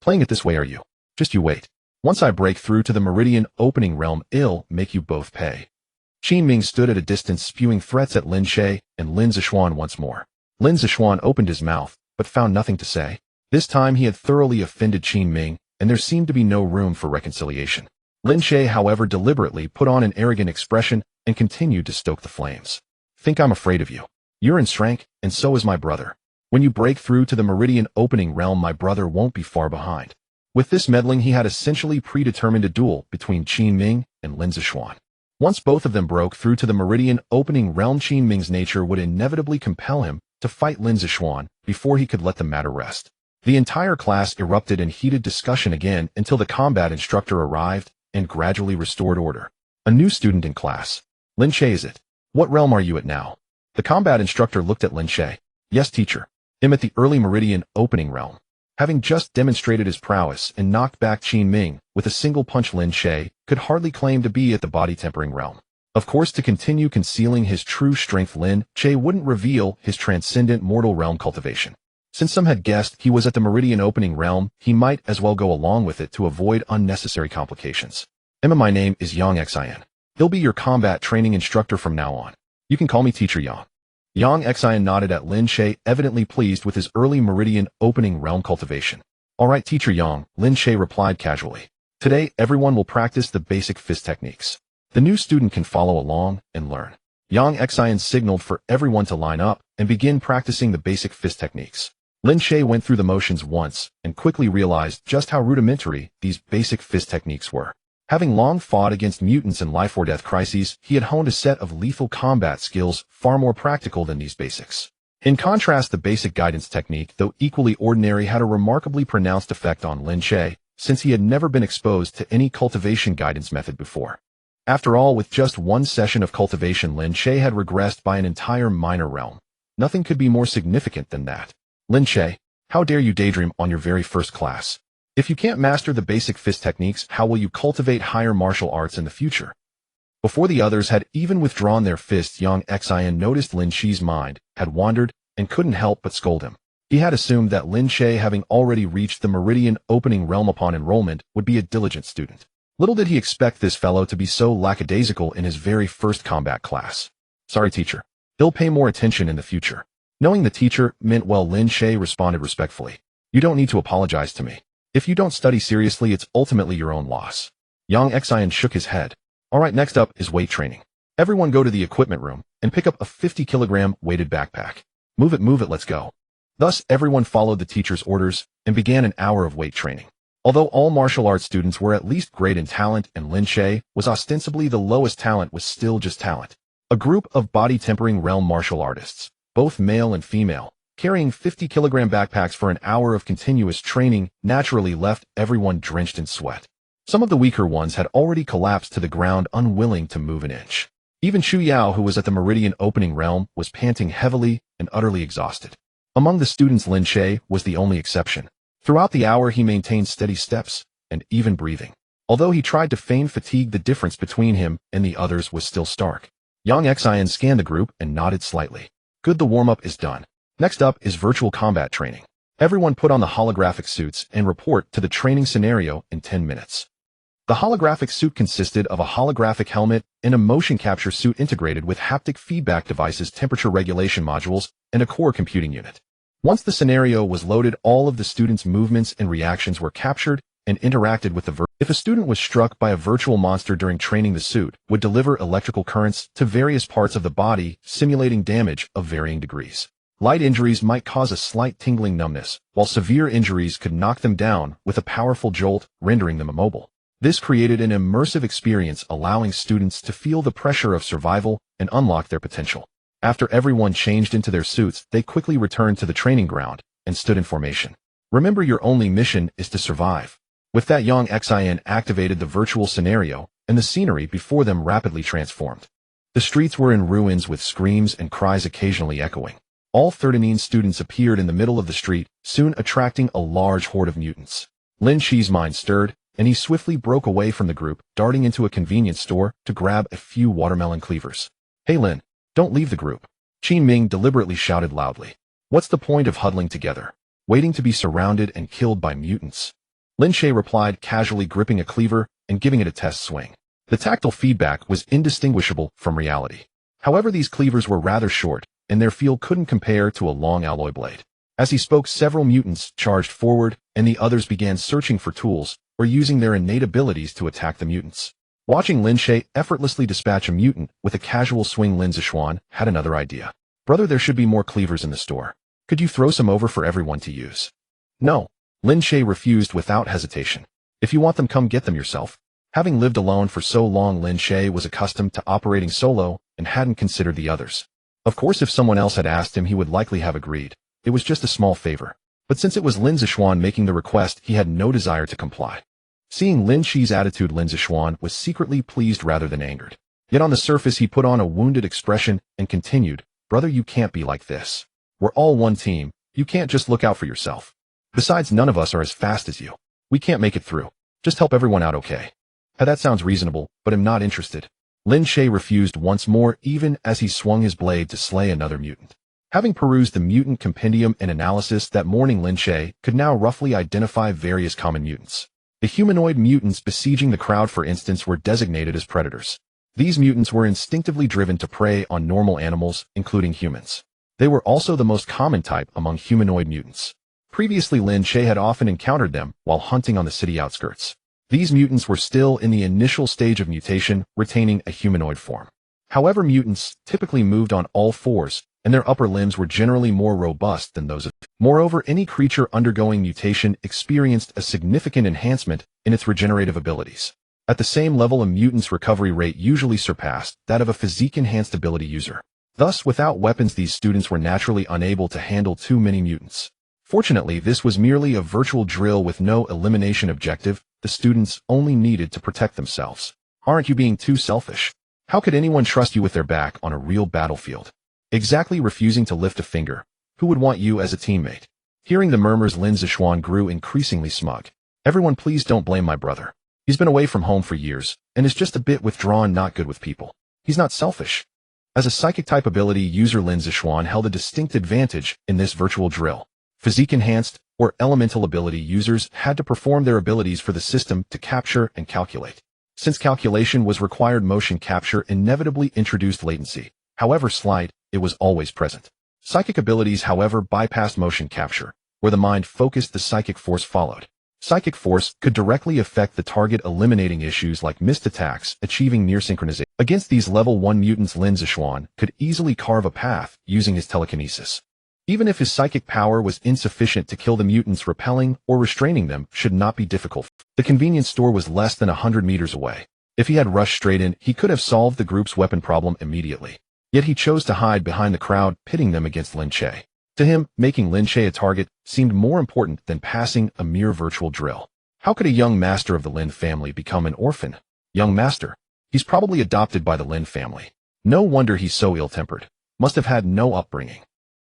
Playing it this way, are you? Just you wait. Once I break through to the Meridian Opening Realm, I'll make you both pay." Qin Ming stood at a distance, spewing threats at Lin Che and Lin Zixuan once more. Lin Zixuan opened his mouth, but found nothing to say. This time, he had thoroughly offended Qin Ming, and there seemed to be no room for reconciliation. Lin Che, however, deliberately put on an arrogant expression and continued to stoke the flames. "Think I'm afraid of you? You're in strength, and so is my brother. When you break through to the Meridian Opening Realm, my brother won't be far behind." With this meddling, he had essentially predetermined a duel between Qin Ming and Lin Zixuan. Once both of them broke through to the Meridian Opening Realm, Qin Ming's nature would inevitably compel him to fight Lin Zixuan before he could let the matter rest. The entire class erupted in heated discussion again until the combat instructor arrived and gradually restored order. "A new student in class. Lin Che, is it? What realm are you at now?" The combat instructor looked at Lin Che. "Yes, teacher. I'm at the early Meridian Opening Realm." Having just demonstrated his prowess and knocked back Qin Ming with a single punch, Lin Che could hardly claim to be at the body tempering realm. Of course, to continue concealing his true strength, Lin Che wouldn't reveal his transcendent mortal realm cultivation. Since some had guessed he was at the Meridian Opening Realm, he might as well go along with it to avoid unnecessary complications. "Emma, my name is Yang Xian. He'll be your combat training instructor from now on. You can call me Teacher Yang." Yang Xian nodded at Lin Che, evidently pleased with his early Meridian Opening Realm cultivation. "All right, Teacher Yang," Lin Che replied casually. "Today, everyone will practice the basic fist techniques. The new student can follow along and learn." Yang Xian signaled for everyone to line up and begin practicing the basic fist techniques. Lin Che went through the motions once and quickly realized just how rudimentary these basic fist techniques were. Having long fought against mutants in life-or-death crises, he had honed a set of lethal combat skills far more practical than these basics. In contrast, the basic guidance technique, though equally ordinary, had a remarkably pronounced effect on Lin Che, since he had never been exposed to any cultivation guidance method before. After all, with just one session of cultivation, Lin Che had regressed by an entire minor realm. Nothing could be more significant than that. "Lin Che, How dare you daydream on your very first class? If you can't master the basic fist techniques, how will you cultivate higher martial arts in the future? Before the others had even withdrawn their fists, young Xian noticed Lin Che's mind had wandered and couldn't help but scold him. He had assumed that Lin Che, having already reached the meridian opening realm upon enrollment, would be a diligent student. Little did he expect this fellow to be so lackadaisical in his very first combat class. Sorry, teacher. He'll pay more attention in the future. Knowing the teacher meant well, Lin Che responded respectfully. You don't need to apologize to me. If you don't study seriously, it's ultimately your own loss. Yang Xian shook his head. Alright, next up is weight training. Everyone go to the equipment room and pick up a 50-kilogram weighted backpack. Move it, let's go. Thus, everyone followed the teacher's orders and began an hour of weight training. Although all martial arts students were at least great in talent and Lin Che was ostensibly the lowest talent, was still just talent. A group of body-tempering realm martial artists, both male and female, carrying 50-kilogram backpacks for an hour of continuous training naturally left everyone drenched in sweat. Some of the weaker ones had already collapsed to the ground, unwilling to move an inch. Even Chu Yao, who was at the meridian opening realm, was panting heavily and utterly exhausted. Among the students, Lin Che was the only exception. Throughout the hour, he maintained steady steps and even breathing. Although he tried to feign fatigue, the difference between him and the others was still stark. Yang Xian scanned the group and nodded slightly. Good, the warm-up is done. Next up is virtual combat training. Everyone put on the holographic suits and report to the training scenario in 10 minutes. The holographic suit consisted of a holographic helmet and a motion capture suit integrated with haptic feedback devices, temperature regulation modules, and a core computing unit. Once the scenario was loaded, all of the students' movements and reactions were captured and interacted with the If a student was struck by a virtual monster during training, the suit would deliver electrical currents to various parts of the body, simulating damage of varying degrees. Light injuries might cause a slight tingling numbness, while severe injuries could knock them down with a powerful jolt, rendering them immobile. This created an immersive experience, allowing students to feel the pressure of survival and unlock their potential. After everyone changed into their suits, they quickly returned to the training ground and stood in formation. Remember, your only mission is to survive. With that, Yang Xian activated the virtual scenario, and the scenery before them rapidly transformed. The streets were in ruins, with screams and cries occasionally echoing. All 13 students appeared in the middle of the street, soon attracting a large horde of mutants. Lin Che's mind stirred, and he swiftly broke away from the group, darting into a convenience store to grab a few watermelon cleavers. Hey Lin, don't leave the group. Qin Ming deliberately shouted loudly. What's the point of huddling together, waiting to be surrounded and killed by mutants? Lin Che replied, casually gripping a cleaver and giving it a test swing. The tactile feedback was indistinguishable from reality. However, these cleavers were rather short, and their feel couldn't compare to a long alloy blade. As he spoke, several mutants charged forward, and the others began searching for tools or using their innate abilities to attack the mutants. Watching Lin Che effortlessly dispatch a mutant with a casual swing, Lin Zishuan had another idea. Brother, there should be more cleavers in the store. Could you throw some over for everyone to use? No. Lin Che refused without hesitation. If you want them, come get them yourself. Having lived alone for so long, Lin Che was accustomed to operating solo and hadn't considered the others. Of course, if someone else had asked him, he would likely have agreed. It was just a small favor. But since it was Lin Zishuan making the request, he had no desire to comply. Seeing Lin Che's attitude, Lin Zishuan was secretly pleased rather than angered. Yet on the surface, he put on a wounded expression and continued, Brother, you can't be like this. We're all one team. You can't just look out for yourself. Besides, none of us are as fast as you. We can't make it through. Just help everyone out, okay? That sounds reasonable, but I'm not interested. Lin Che refused once more, even as he swung his blade to slay another mutant. Having perused the mutant compendium and analysis that morning, Lin Che could now roughly identify various common mutants. The humanoid mutants besieging the crowd, for instance, were designated as predators. These mutants were instinctively driven to prey on normal animals, including humans. They were also the most common type among humanoid mutants. Previously, Lin Che had often encountered them while hunting on the city outskirts. These mutants were still in the initial stage of mutation, retaining a humanoid form. However, mutants typically moved on all fours, and their upper limbs were generally more robust than those of. Moreover, any creature undergoing mutation experienced a significant enhancement in its regenerative abilities. At the same level, a mutant's recovery rate usually surpassed that of a physique-enhanced ability user. Thus, without weapons, these students were naturally unable to handle too many mutants. Fortunately, this was merely a virtual drill with no elimination objective. The students only needed to protect themselves. Aren't you being too selfish? How could anyone trust you with their back on a real battlefield? Exactly, refusing to lift a finger. Who would want you as a teammate? Hearing the murmurs, Lin Zixuan grew increasingly smug. Everyone, please don't blame my brother. He's been away from home for years, and is just a bit withdrawn, not good with people. He's not selfish. As a psychic-type ability user, Lin Zixuan held a distinct advantage in this virtual drill. Physique-enhanced, or elemental ability users had to perform their abilities for the system to capture and calculate. Since calculation was required, motion capture inevitably introduced latency. However slight, it was always present. Psychic abilities, however, bypassed motion capture, where the mind focused, the psychic force followed. Psychic force could directly affect the target, eliminating issues like missed attacks, achieving near synchronization. Against these level 1 mutants, Lin Zixuan could easily carve a path using his telekinesis. Even if his psychic power was insufficient to kill the mutants, repelling or restraining them should not be difficult. The convenience store was less than 100 meters away. If he had rushed straight in, he could have solved the group's weapon problem immediately. Yet he chose to hide behind the crowd, pitting them against Lin Che. To him, making Lin Che a target seemed more important than passing a mere virtual drill. How could a young master of the Lin family become an orphan? Young master? He's probably adopted by the Lin family. No wonder he's so ill-tempered. Must have had no upbringing.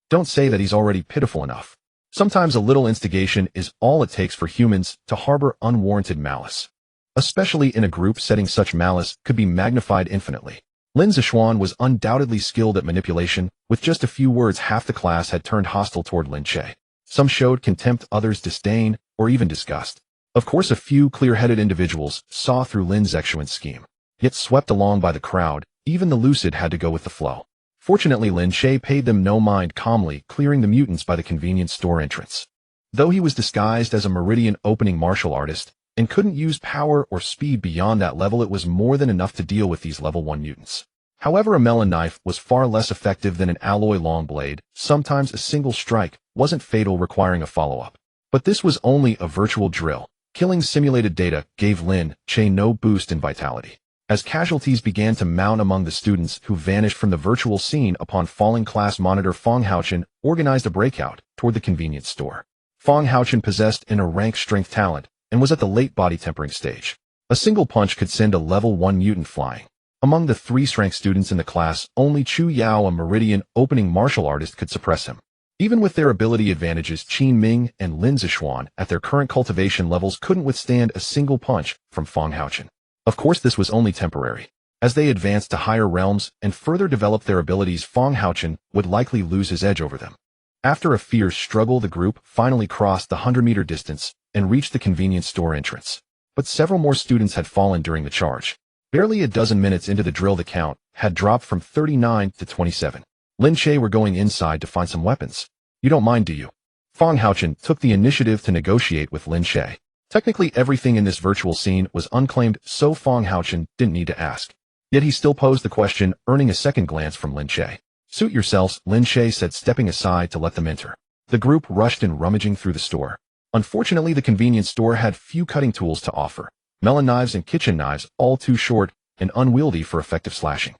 Don't say that, he's already pitiful enough. Sometimes a little instigation is all it takes for humans to harbor unwarranted malice. Especially in a group setting, such malice could be magnified infinitely. Lin Zixuan was undoubtedly skilled at manipulation. With just a few words, half the class had turned hostile toward Lin Che. Some showed contempt, others disdain, or even disgust. Of course, a few clear-headed individuals saw through Lin Zixuan's scheme. Yet swept along by the crowd, even the lucid had to go with the flow. Fortunately, Lin Che paid them no mind, calmly clearing the mutants by the convenience store entrance. Though he was disguised as a meridian opening martial artist, and couldn't use power or speed beyond that level, it was more than enough to deal with these level 1 mutants. However, a melon knife was far less effective than an alloy long blade. Sometimes a single strike wasn't fatal, requiring a follow-up. But this was only a virtual drill. Killing simulated data gave Lin Che no boost in vitality. As casualties began to mount among the students who vanished from the virtual scene upon falling, class monitor Feng Haochen organized a breakout toward the convenience store. Feng Haochen possessed an rank strength talent and was at the late body tempering stage. A single punch could send a level 1 mutant flying. Among the 3 strength students in the class, only Chu Yao, a meridian opening martial artist, could suppress him. Even with their ability advantages, Qin Ming and Lin Zixuan at their current cultivation levels couldn't withstand a single punch from Feng Haochen. Of course, this was only temporary. As they advanced to higher realms and further developed their abilities, Feng Haochen would likely lose his edge over them. After a fierce struggle, the group finally crossed the 100-meter distance and reached the convenience store entrance. But several more students had fallen during the charge. Barely a dozen minutes into the drill, the count had dropped from 39 to 27. Lin Che were going inside to find some weapons. You don't mind, do you? Feng Haochen took the initiative to negotiate with Lin Che. Technically, everything in this virtual scene was unclaimed, so Feng Haochen didn't need to ask. Yet he still posed the question, earning a second glance from Lin Che. Suit yourselves, Lin Che said, stepping aside to let them enter. The group rushed in, rummaging through the store. Unfortunately, the convenience store had few cutting tools to offer. Melon knives and kitchen knives, all too short and unwieldy for effective slashing.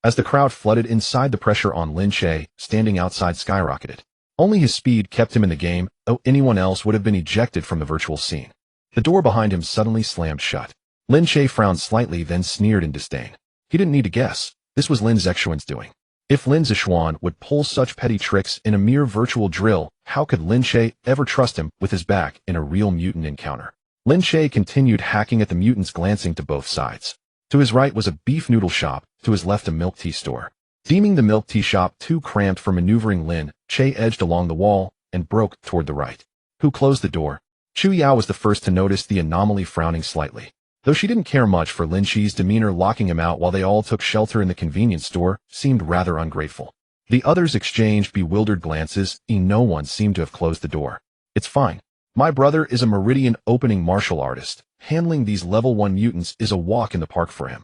As the crowd flooded inside, the pressure on Lin Che, standing outside, skyrocketed. Only his speed kept him in the game, though anyone else would have been ejected from the virtual scene. The door behind him suddenly slammed shut. Lin Che frowned slightly, then sneered in disdain. He didn't need to guess. This was Lin Zixuan's doing. If Lin Zixuan would pull such petty tricks in a mere virtual drill, how could Lin Che ever trust him with his back in a real mutant encounter? Lin Che continued hacking at the mutants, glancing to both sides. To his right was a beef noodle shop, to his left a milk tea store. Deeming the milk tea shop too cramped for maneuvering, Lin Che edged along the wall and broke toward the right. Who closed the door? Chu Yao was the first to notice the anomaly, frowning slightly. Though she didn't care much for Lin Che's demeanor, locking him out while they all took shelter in the convenience store seemed rather ungrateful. The others exchanged bewildered glances, and no one seemed to have closed the door. It's fine. My brother is a meridian opening martial artist. Handling these level 1 mutants is a walk in the park for him.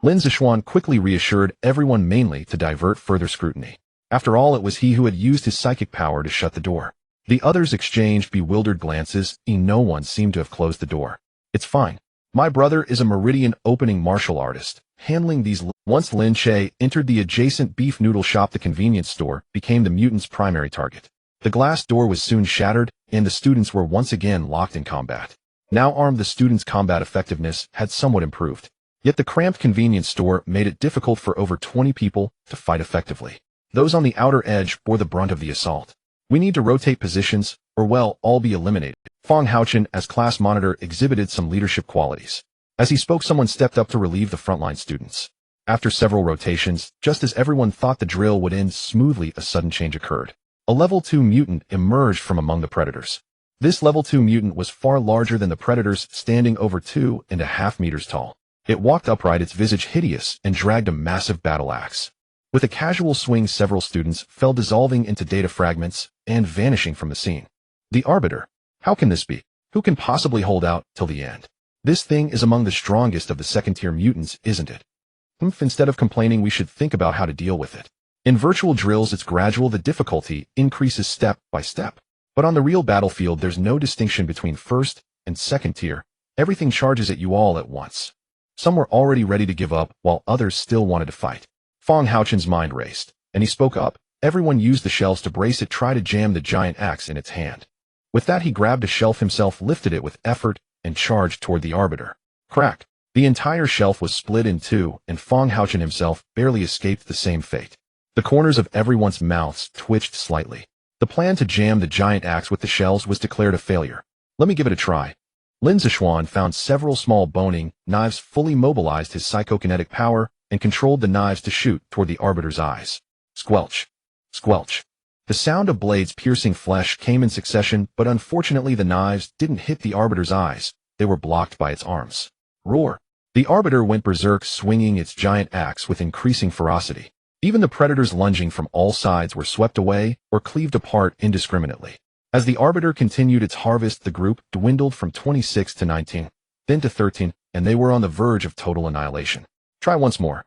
Lin Zixuan quickly reassured everyone, mainly to divert further scrutiny. After all, it was he who had used his psychic power to shut the door. The others exchanged bewildered glances, and no one seemed to have closed the door. It's fine. My brother is a meridian opening martial artist. Handling these. Once Lin Che entered the adjacent beef noodle shop, the convenience store became the mutants' primary target. The glass door was soon shattered, and the students were once again locked in combat. Now armed, the students' combat effectiveness had somewhat improved. Yet the cramped convenience store made it difficult for over 20 people to fight effectively. Those on the outer edge bore the brunt of the assault. We need to rotate positions, or well, all be eliminated. Fong Haochen, as class monitor, exhibited some leadership qualities. As he spoke, someone stepped up to relieve the frontline students. After several rotations, just as everyone thought the drill would end smoothly, a sudden change occurred. A level 2 mutant emerged from among the predators. This level 2 mutant was far larger than the predators, standing over 2.5 meters tall. It walked upright, its visage hideous, and dragged a massive battle axe. With a casual swing, several students fell, dissolving into data fragments and vanishing from the scene. The Arbiter. How can this be? Who can possibly hold out till the end? This thing is among the strongest of the second-tier mutants, isn't it? Instead of complaining, we should think about how to deal with it. In virtual drills, it's gradual. The difficulty increases step by step. But on the real battlefield, there's no distinction between first and second tier. Everything charges at you all at once. Some were already ready to give up, while others still wanted to fight. Fong Haochen's mind raced, and he spoke up. Everyone used the shelves to brace it, try to jam the giant axe in its hand. With that, he grabbed a shelf himself, lifted it with effort, and charged toward the Arbiter. Crack! The entire shelf was split in two, and Fong Haochen himself barely escaped the same fate. The corners of everyone's mouths twitched slightly. The plan to jam the giant axe with the shelves was declared a failure. Let me give it a try. Lin Che found several small boning knives, fully mobilized his psychokinetic power, and controlled the knives to shoot toward the Arbiter's eyes. Squelch! Squelch! The sound of blades piercing flesh came in succession, but unfortunately the knives didn't hit the Arbiter's eyes. They were blocked by its arms. Roar! The Arbiter went berserk, swinging its giant axe with increasing ferocity. Even the predators lunging from all sides were swept away or cleaved apart indiscriminately. As the Arbiter continued its harvest, the group dwindled from 26 to 19, then to 13, and they were on the verge of total annihilation. Try once more.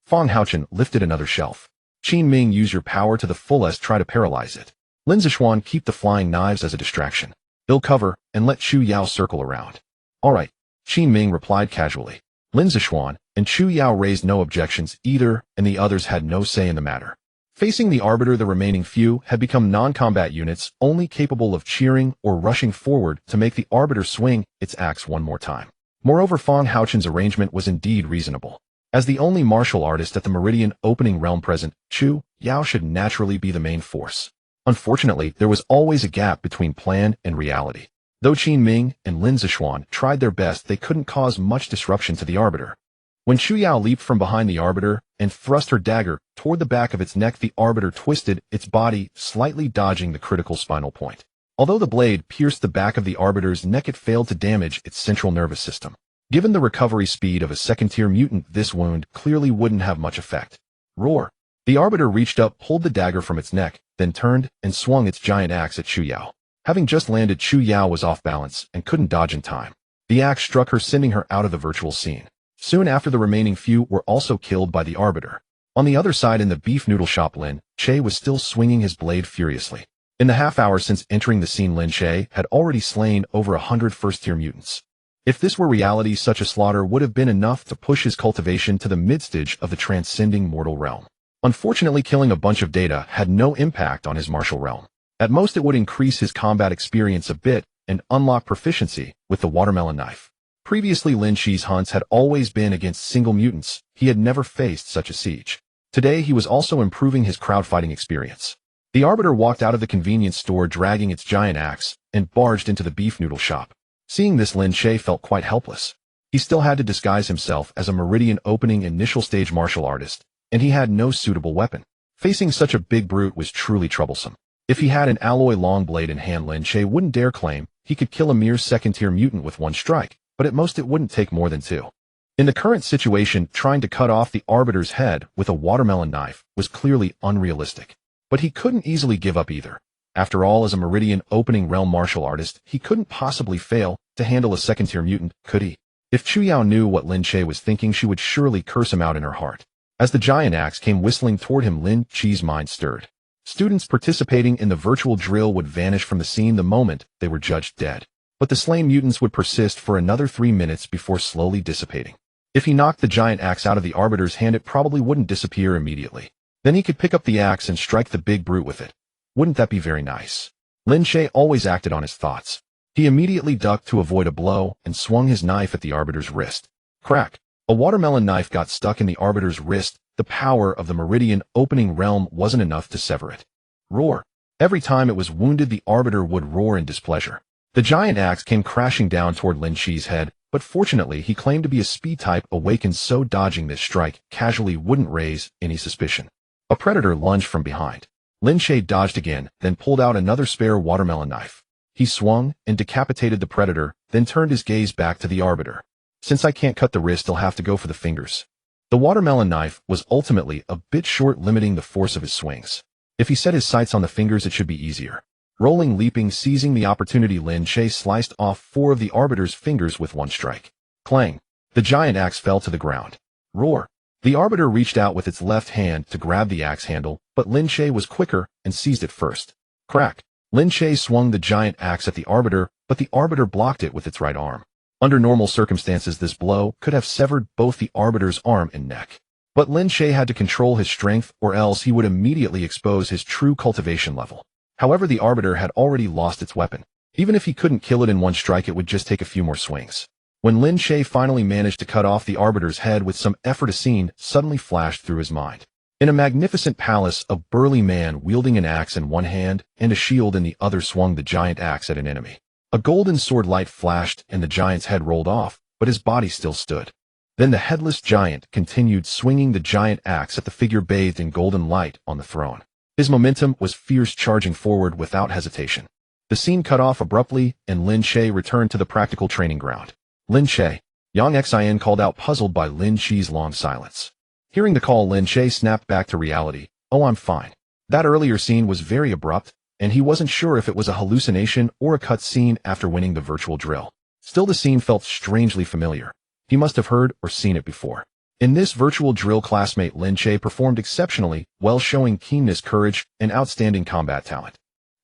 Fong Haochen lifted another shelf. Qin Ming, use your power to the fullest, try to paralyze it. Lin Zixuan, keep the flying knives as a distraction. They'll cover, and let Chu Yao circle around. All right, Qin Ming replied casually. Lin Zixuan and Chu Yao raised no objections either, and the others had no say in the matter. Facing the Arbiter, the remaining few had become non-combat units, only capable of cheering or rushing forward to make the Arbiter swing its axe one more time. Moreover, Fong Haochen's arrangement was indeed reasonable. As the only martial artist at the Meridian opening realm present, Chu Yao should naturally be the main force. Unfortunately, there was always a gap between plan and reality. Though Qin Ming and Lin Zixuan tried their best, they couldn't cause much disruption to the Arbiter. When Chu Yao leaped from behind the Arbiter and thrust her dagger toward the back of its neck, the Arbiter twisted its body, slightly dodging the critical spinal point. Although the blade pierced the back of the Arbiter's neck, it failed to damage its central nervous system. Given the recovery speed of a second-tier mutant, this wound clearly wouldn't have much effect. Roar! The Arbiter reached up, pulled the dagger from its neck, then turned and swung its giant axe at Chu Yao. Having just landed, Chu Yao was off balance and couldn't dodge in time. The axe struck her, sending her out of the virtual scene. Soon after, the remaining few were also killed by the Arbiter. On the other side, in the beef noodle shop, Lin Che was still swinging his blade furiously. In the half hour since entering the scene, Lin Che had already slain over 100 first-tier mutants. If this were reality, such a slaughter would have been enough to push his cultivation to the mid-stage of the transcending mortal realm. Unfortunately, killing a bunch of data had no impact on his martial realm. At most, it would increase his combat experience a bit and unlock proficiency with the watermelon knife. Previously, Lin Che's hunts had always been against single mutants. He had never faced such a siege. Today, he was also improving his crowdfighting experience. The Arbiter walked out of the convenience store dragging its giant axe and barged into the beef noodle shop. Seeing this, Lin Che felt quite helpless. He still had to disguise himself as a Meridian opening initial stage martial artist, and he had no suitable weapon. Facing such a big brute was truly troublesome. If he had an alloy long blade in hand, Lin Che wouldn't dare claim he could kill a mere second-tier mutant with one strike, but at most it wouldn't take more than two. In the current situation, trying to cut off the Arbiter's head with a watermelon knife was clearly unrealistic. But he couldn't easily give up either. After all, as a Meridian opening realm martial artist, he couldn't possibly fail to handle a second-tier mutant, could he? If Chu Yao knew what Lin Che was thinking, she would surely curse him out in her heart. As the giant axe came whistling toward him, Lin Che's mind stirred. Students participating in the virtual drill would vanish from the scene the moment they were judged dead. But the slain mutants would persist for another 3 minutes before slowly dissipating. If he knocked the giant axe out of the Arbiter's hand, it probably wouldn't disappear immediately. Then he could pick up the axe and strike the big brute with it. Wouldn't that be very nice? Lin Che always acted on his thoughts. He immediately ducked to avoid a blow and swung his knife at the Arbiter's wrist. Crack! A watermelon knife got stuck in the Arbiter's wrist. The power of the Meridian opening realm wasn't enough to sever it. Roar! Every time it was wounded, the Arbiter would roar in displeasure. The giant axe came crashing down toward Lin Che's head, but fortunately he claimed to be a speed-type awakens, so dodging this strike casually wouldn't raise any suspicion. A predator lunged from behind. Lin Che dodged again, then pulled out another spare watermelon knife. He swung and decapitated the predator, then turned his gaze back to the Arbiter. Since I can't cut the wrist, I'll have to go for the fingers. The watermelon knife was ultimately a bit short, limiting the force of his swings. If he set his sights on the fingers, it should be easier. Rolling, leaping, seizing the opportunity, Lin Che sliced off 4 of the Arbiter's fingers with one strike. Clang! The giant axe fell to the ground. Roar! The Arbiter reached out with its left hand to grab the axe handle, but Lin Che was quicker and seized it first. Crack! Lin Che swung the giant axe at the Arbiter, but the Arbiter blocked it with its right arm. Under normal circumstances, this blow could have severed both the Arbiter's arm and neck. But Lin Che had to control his strength, or else he would immediately expose his true cultivation level. However, the Arbiter had already lost its weapon. Even if he couldn't kill it in one strike, it would just take a few more swings. When Lin Che finally managed to cut off the Arbiter's head with some effort, a scene suddenly flashed through his mind. In a magnificent palace, a burly man wielding an axe in one hand and a shield in the other swung the giant axe at an enemy. A golden sword light flashed and the giant's head rolled off, but his body still stood. Then the headless giant continued swinging the giant axe at the figure bathed in golden light on the throne. His momentum was fierce, charging forward without hesitation. The scene cut off abruptly, and Lin Che returned to the practical training ground. Lin Che, Yang Xin called out, puzzled by Lin Che's long silence. Hearing the call, Lin Che snapped back to reality. Oh, I'm fine. That earlier scene was very abrupt, and he wasn't sure if it was a hallucination or a cut scene after winning the virtual drill. Still, the scene felt strangely familiar. He must have heard or seen it before. In this virtual drill, classmate Lin Che performed exceptionally well, showing keenness, courage, and outstanding combat talent.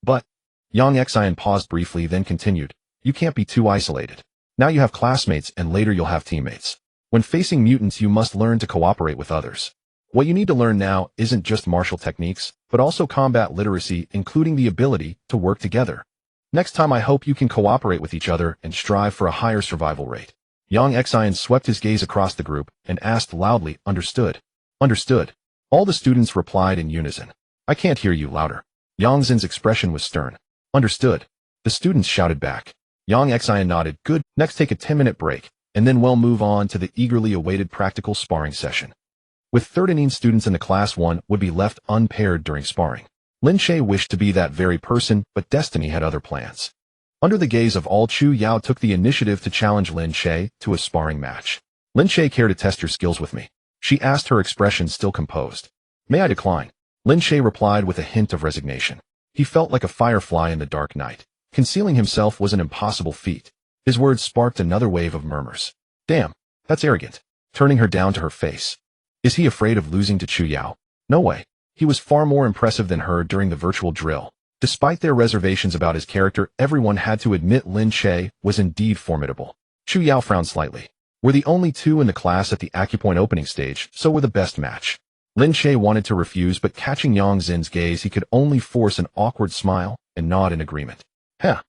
But Yang Xin paused briefly, then continued, you can't be too isolated. Now you have classmates, and later you'll have teammates. When facing mutants, you must learn to cooperate with others. What you need to learn now isn't just martial techniques, but also combat literacy, including the ability to work together. Next time, I hope you can cooperate with each other and strive for a higher survival rate. Yang Xin swept his gaze across the group and asked loudly, understood? Understood. All the students replied in unison. I can't hear you, louder. Yang Xin's expression was stern. Understood. The students shouted back. Yang Xin nodded. Good. Next, take a 10-minute break, and then we'll move on to the eagerly awaited practical sparring session. With 13 students in the class, one would be left unpaired during sparring. Lin Che wished to be that very person, but destiny had other plans. Under the gaze of all, Chu Yao took the initiative to challenge Lin Che to a sparring match. Lin Che, care to test your skills with me? She asked, her expression still composed. May I decline? Lin Che replied with a hint of resignation. He felt like a firefly in the dark night. Concealing himself was an impossible feat. His words sparked another wave of murmurs. Damn, that's arrogant. Turning her down to her face. Is he afraid of losing to Chu Yao? No way. He was far more impressive than her during the virtual drill. Despite their reservations about his character, everyone had to admit Lin Che was indeed formidable. Chu Yao frowned slightly. We're the only two in the class at the acupoint opening stage, so we're the best match. Lin Che wanted to refuse, but catching Yang Xin's gaze, he could only force an awkward smile and nod in agreement. Huh.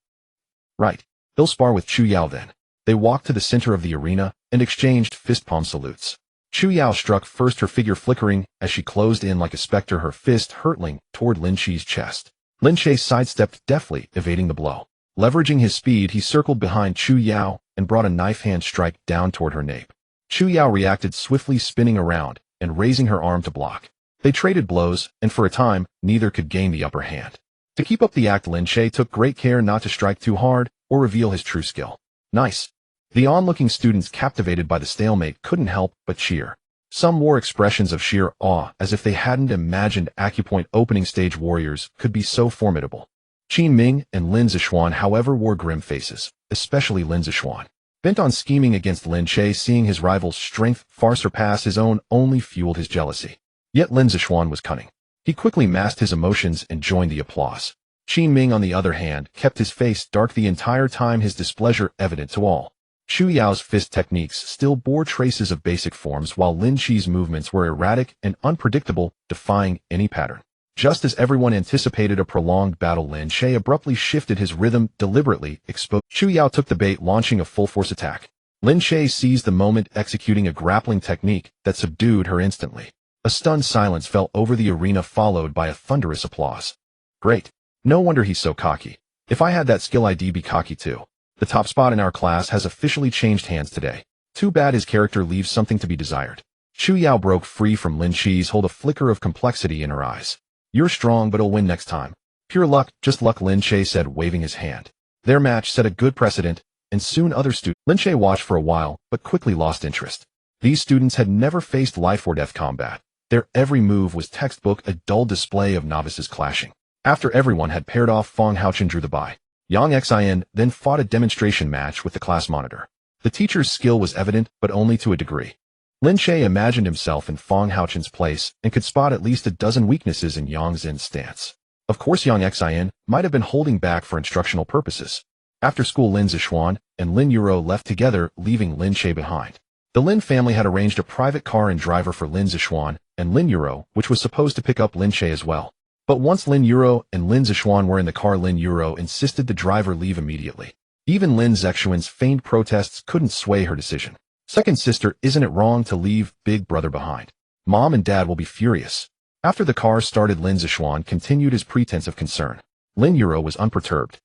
Right. He'll spar with Chu Yao then. They walked to the center of the arena and exchanged fist-palm salutes. Chu Yao struck first, her figure flickering as she closed in like a specter, her fist hurtling toward Lin Che's chest. Lin Che sidestepped deftly, evading the blow. Leveraging his speed, he circled behind Chu Yao and brought a knife-hand strike down toward her nape. Chu Yao reacted swiftly, spinning around and raising her arm to block. They traded blows, and for a time, neither could gain the upper hand. To keep up the act, Lin Che took great care not to strike too hard or reveal his true skill. Nice. The onlooking students, captivated by the stalemate, couldn't help but cheer. Some wore expressions of sheer awe, as if they hadn't imagined acupoint opening stage warriors could be so formidable. Qin Ming and Lin Zixuan, however, wore grim faces, especially Lin Zixuan. Bent on scheming against Lin Che, seeing his rival's strength far surpass his own only fueled his jealousy. Yet Lin Zixuan was cunning. He quickly masked his emotions and joined the applause. Qin Ming, on the other hand, kept his face dark the entire time, his displeasure evident to all. Chu Yao's fist techniques still bore traces of basic forms, while Lin Che's movements were erratic and unpredictable, defying any pattern. Just as everyone anticipated a prolonged battle, Lin Che abruptly shifted his rhythm, deliberately exposed. Chu Yao took the bait, launching a full-force attack. Lin Che seized the moment, executing a grappling technique that subdued her instantly. A stunned silence fell over the arena, followed by a thunderous applause. Great. No wonder he's so cocky. If I had that skill, I'd be cocky too. The top spot in our class has officially changed hands today. Too bad his character leaves something to be desired. Shu Yao broke free from Lin Che's hold, a flicker of complexity in her eyes. You're strong, but I'll win next time. Pure luck, just luck, Lin Che said, waving his hand. Their match set a good precedent, and soon other students. Lin Che watched for a while, but quickly lost interest. These students had never faced life or death combat. Their every move was textbook, a dull display of novices clashing. After everyone had paired off, Fong Haochen drew the bye. Yang Xin then fought a demonstration match with the class monitor. The teacher's skill was evident, but only to a degree. Lin Che imagined himself in Fong Haochen's place and could spot at least a dozen weaknesses in Yang Xin's stance. Of course, Yang Xin might have been holding back for instructional purposes. After school, Lin Zixuan and Lin Yuro left together, leaving Lin Che behind. The Lin family had arranged a private car and driver for Lin Zixuan and Lin Yuro, which was supposed to pick up Lin Che as well. But once Lin Yuro and Lin Zixuan were in the car, Lin Yuro insisted the driver leave immediately. Even Lin Zixuan's feigned protests couldn't sway her decision. Second sister, isn't it wrong to leave big brother behind? Mom and dad will be furious. After the car started, Lin Zixuan continued his pretense of concern. Lin Yuro was unperturbed.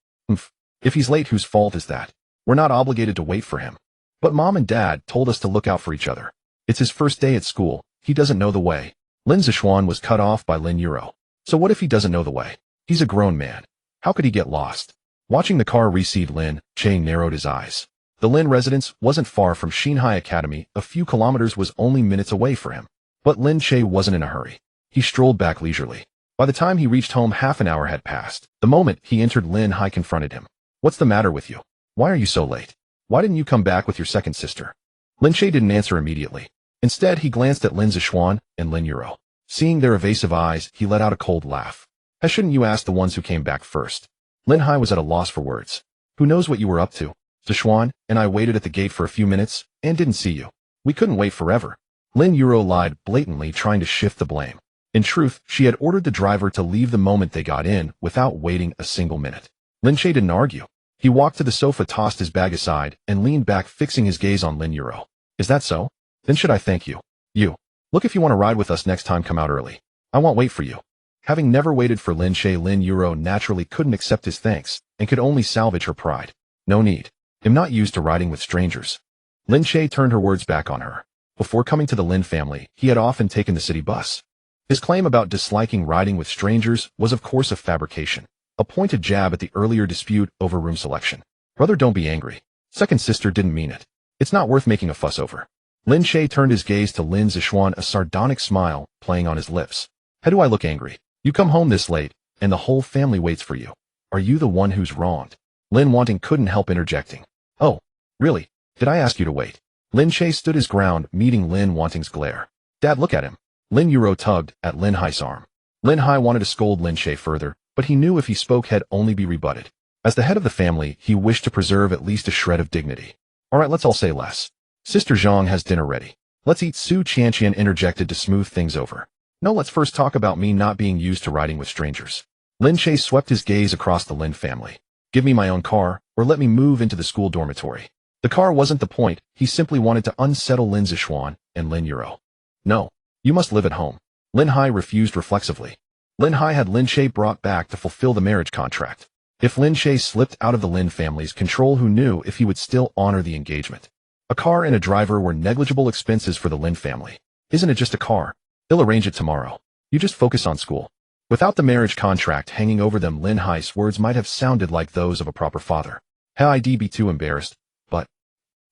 If he's late, whose fault is that? We're not obligated to wait for him. But Mom and Dad told us to look out for each other. It's his first day at school. He doesn't know the way. Lin Zixuan was cut off by Lin Yuro. So what if he doesn't know the way? He's a grown man. How could he get lost? Watching the car recede, Lin Che narrowed his eyes. The Lin residence wasn't far from Xinhai Academy. A few kilometers was only minutes away for him. But Lin Che wasn't in a hurry. He strolled back leisurely. By the time he reached home, half an hour had passed. The moment he entered, Lin Hai confronted him. What's the matter with you? Why are you so late? Why didn't you come back with your second sister? Lin Che didn't answer immediately. Instead, he glanced at Lin Zixuan and Lin Yuro. Seeing their evasive eyes, he let out a cold laugh. Shouldn't you ask the ones who came back first? Lin Hai was at a loss for words. Who knows what you were up to? Zixuan and I waited at the gate for a few minutes and didn't see you. We couldn't wait forever. Lin Yuro lied, blatantly trying to shift the blame. In truth, she had ordered the driver to leave the moment they got in without waiting a single minute. Lin Che didn't argue. He walked to the sofa, tossed his bag aside, and leaned back, fixing his gaze on Lin Yuro. Is that so? Then should I thank you? You. Look, if you want to ride with us next time, come out early. I won't wait for you. Having never waited for Lin Che, Lin Yuro naturally couldn't accept his thanks and could only salvage her pride. No need. I'm not used to riding with strangers. Lin Che turned her words back on her. Before coming to the Lin family, he had often taken the city bus. His claim about disliking riding with strangers was of course a fabrication. A pointed jab at the earlier dispute over room selection. Brother, don't be angry. Second sister didn't mean it. It's not worth making a fuss over. Lin Che turned his gaze to Lin Zixuan, a sardonic smile playing on his lips. How do I look angry? You come home this late, and the whole family waits for you. Are you the one who's wronged? Lin Wanting couldn't help interjecting. Oh, really? Did I ask you to wait? Lin Che stood his ground, meeting Lin Wanting's glare. Dad, look at him. Lin Yuro tugged at Lin Hai's arm. Lin Hai wanted to scold Lin Che further, but he knew if he spoke, he'd only be rebutted. As the head of the family, he wished to preserve at least a shred of dignity. All right, let's all say less. Sister Zhang has dinner ready. Let's eat. Su Qianqian interjected to smooth things over. No, let's first talk about me not being used to riding with strangers. Lin Che swept his gaze across the Lin family. Give me my own car, or let me move into the school dormitory. The car wasn't the point, he simply wanted to unsettle Lin Zixuan and Lin Yuro. No, you must live at home. Lin Hai refused reflexively. Lin Hai had Lin Che brought back to fulfill the marriage contract. If Lin Che slipped out of the Lin family's control, who knew if he would still honor the engagement? A car and a driver were negligible expenses for the Lin family. Isn't it just a car? They'll arrange it tomorrow. You just focus on school. Without the marriage contract hanging over them, Lin Hai's words might have sounded like those of a proper father. I'd be too embarrassed, but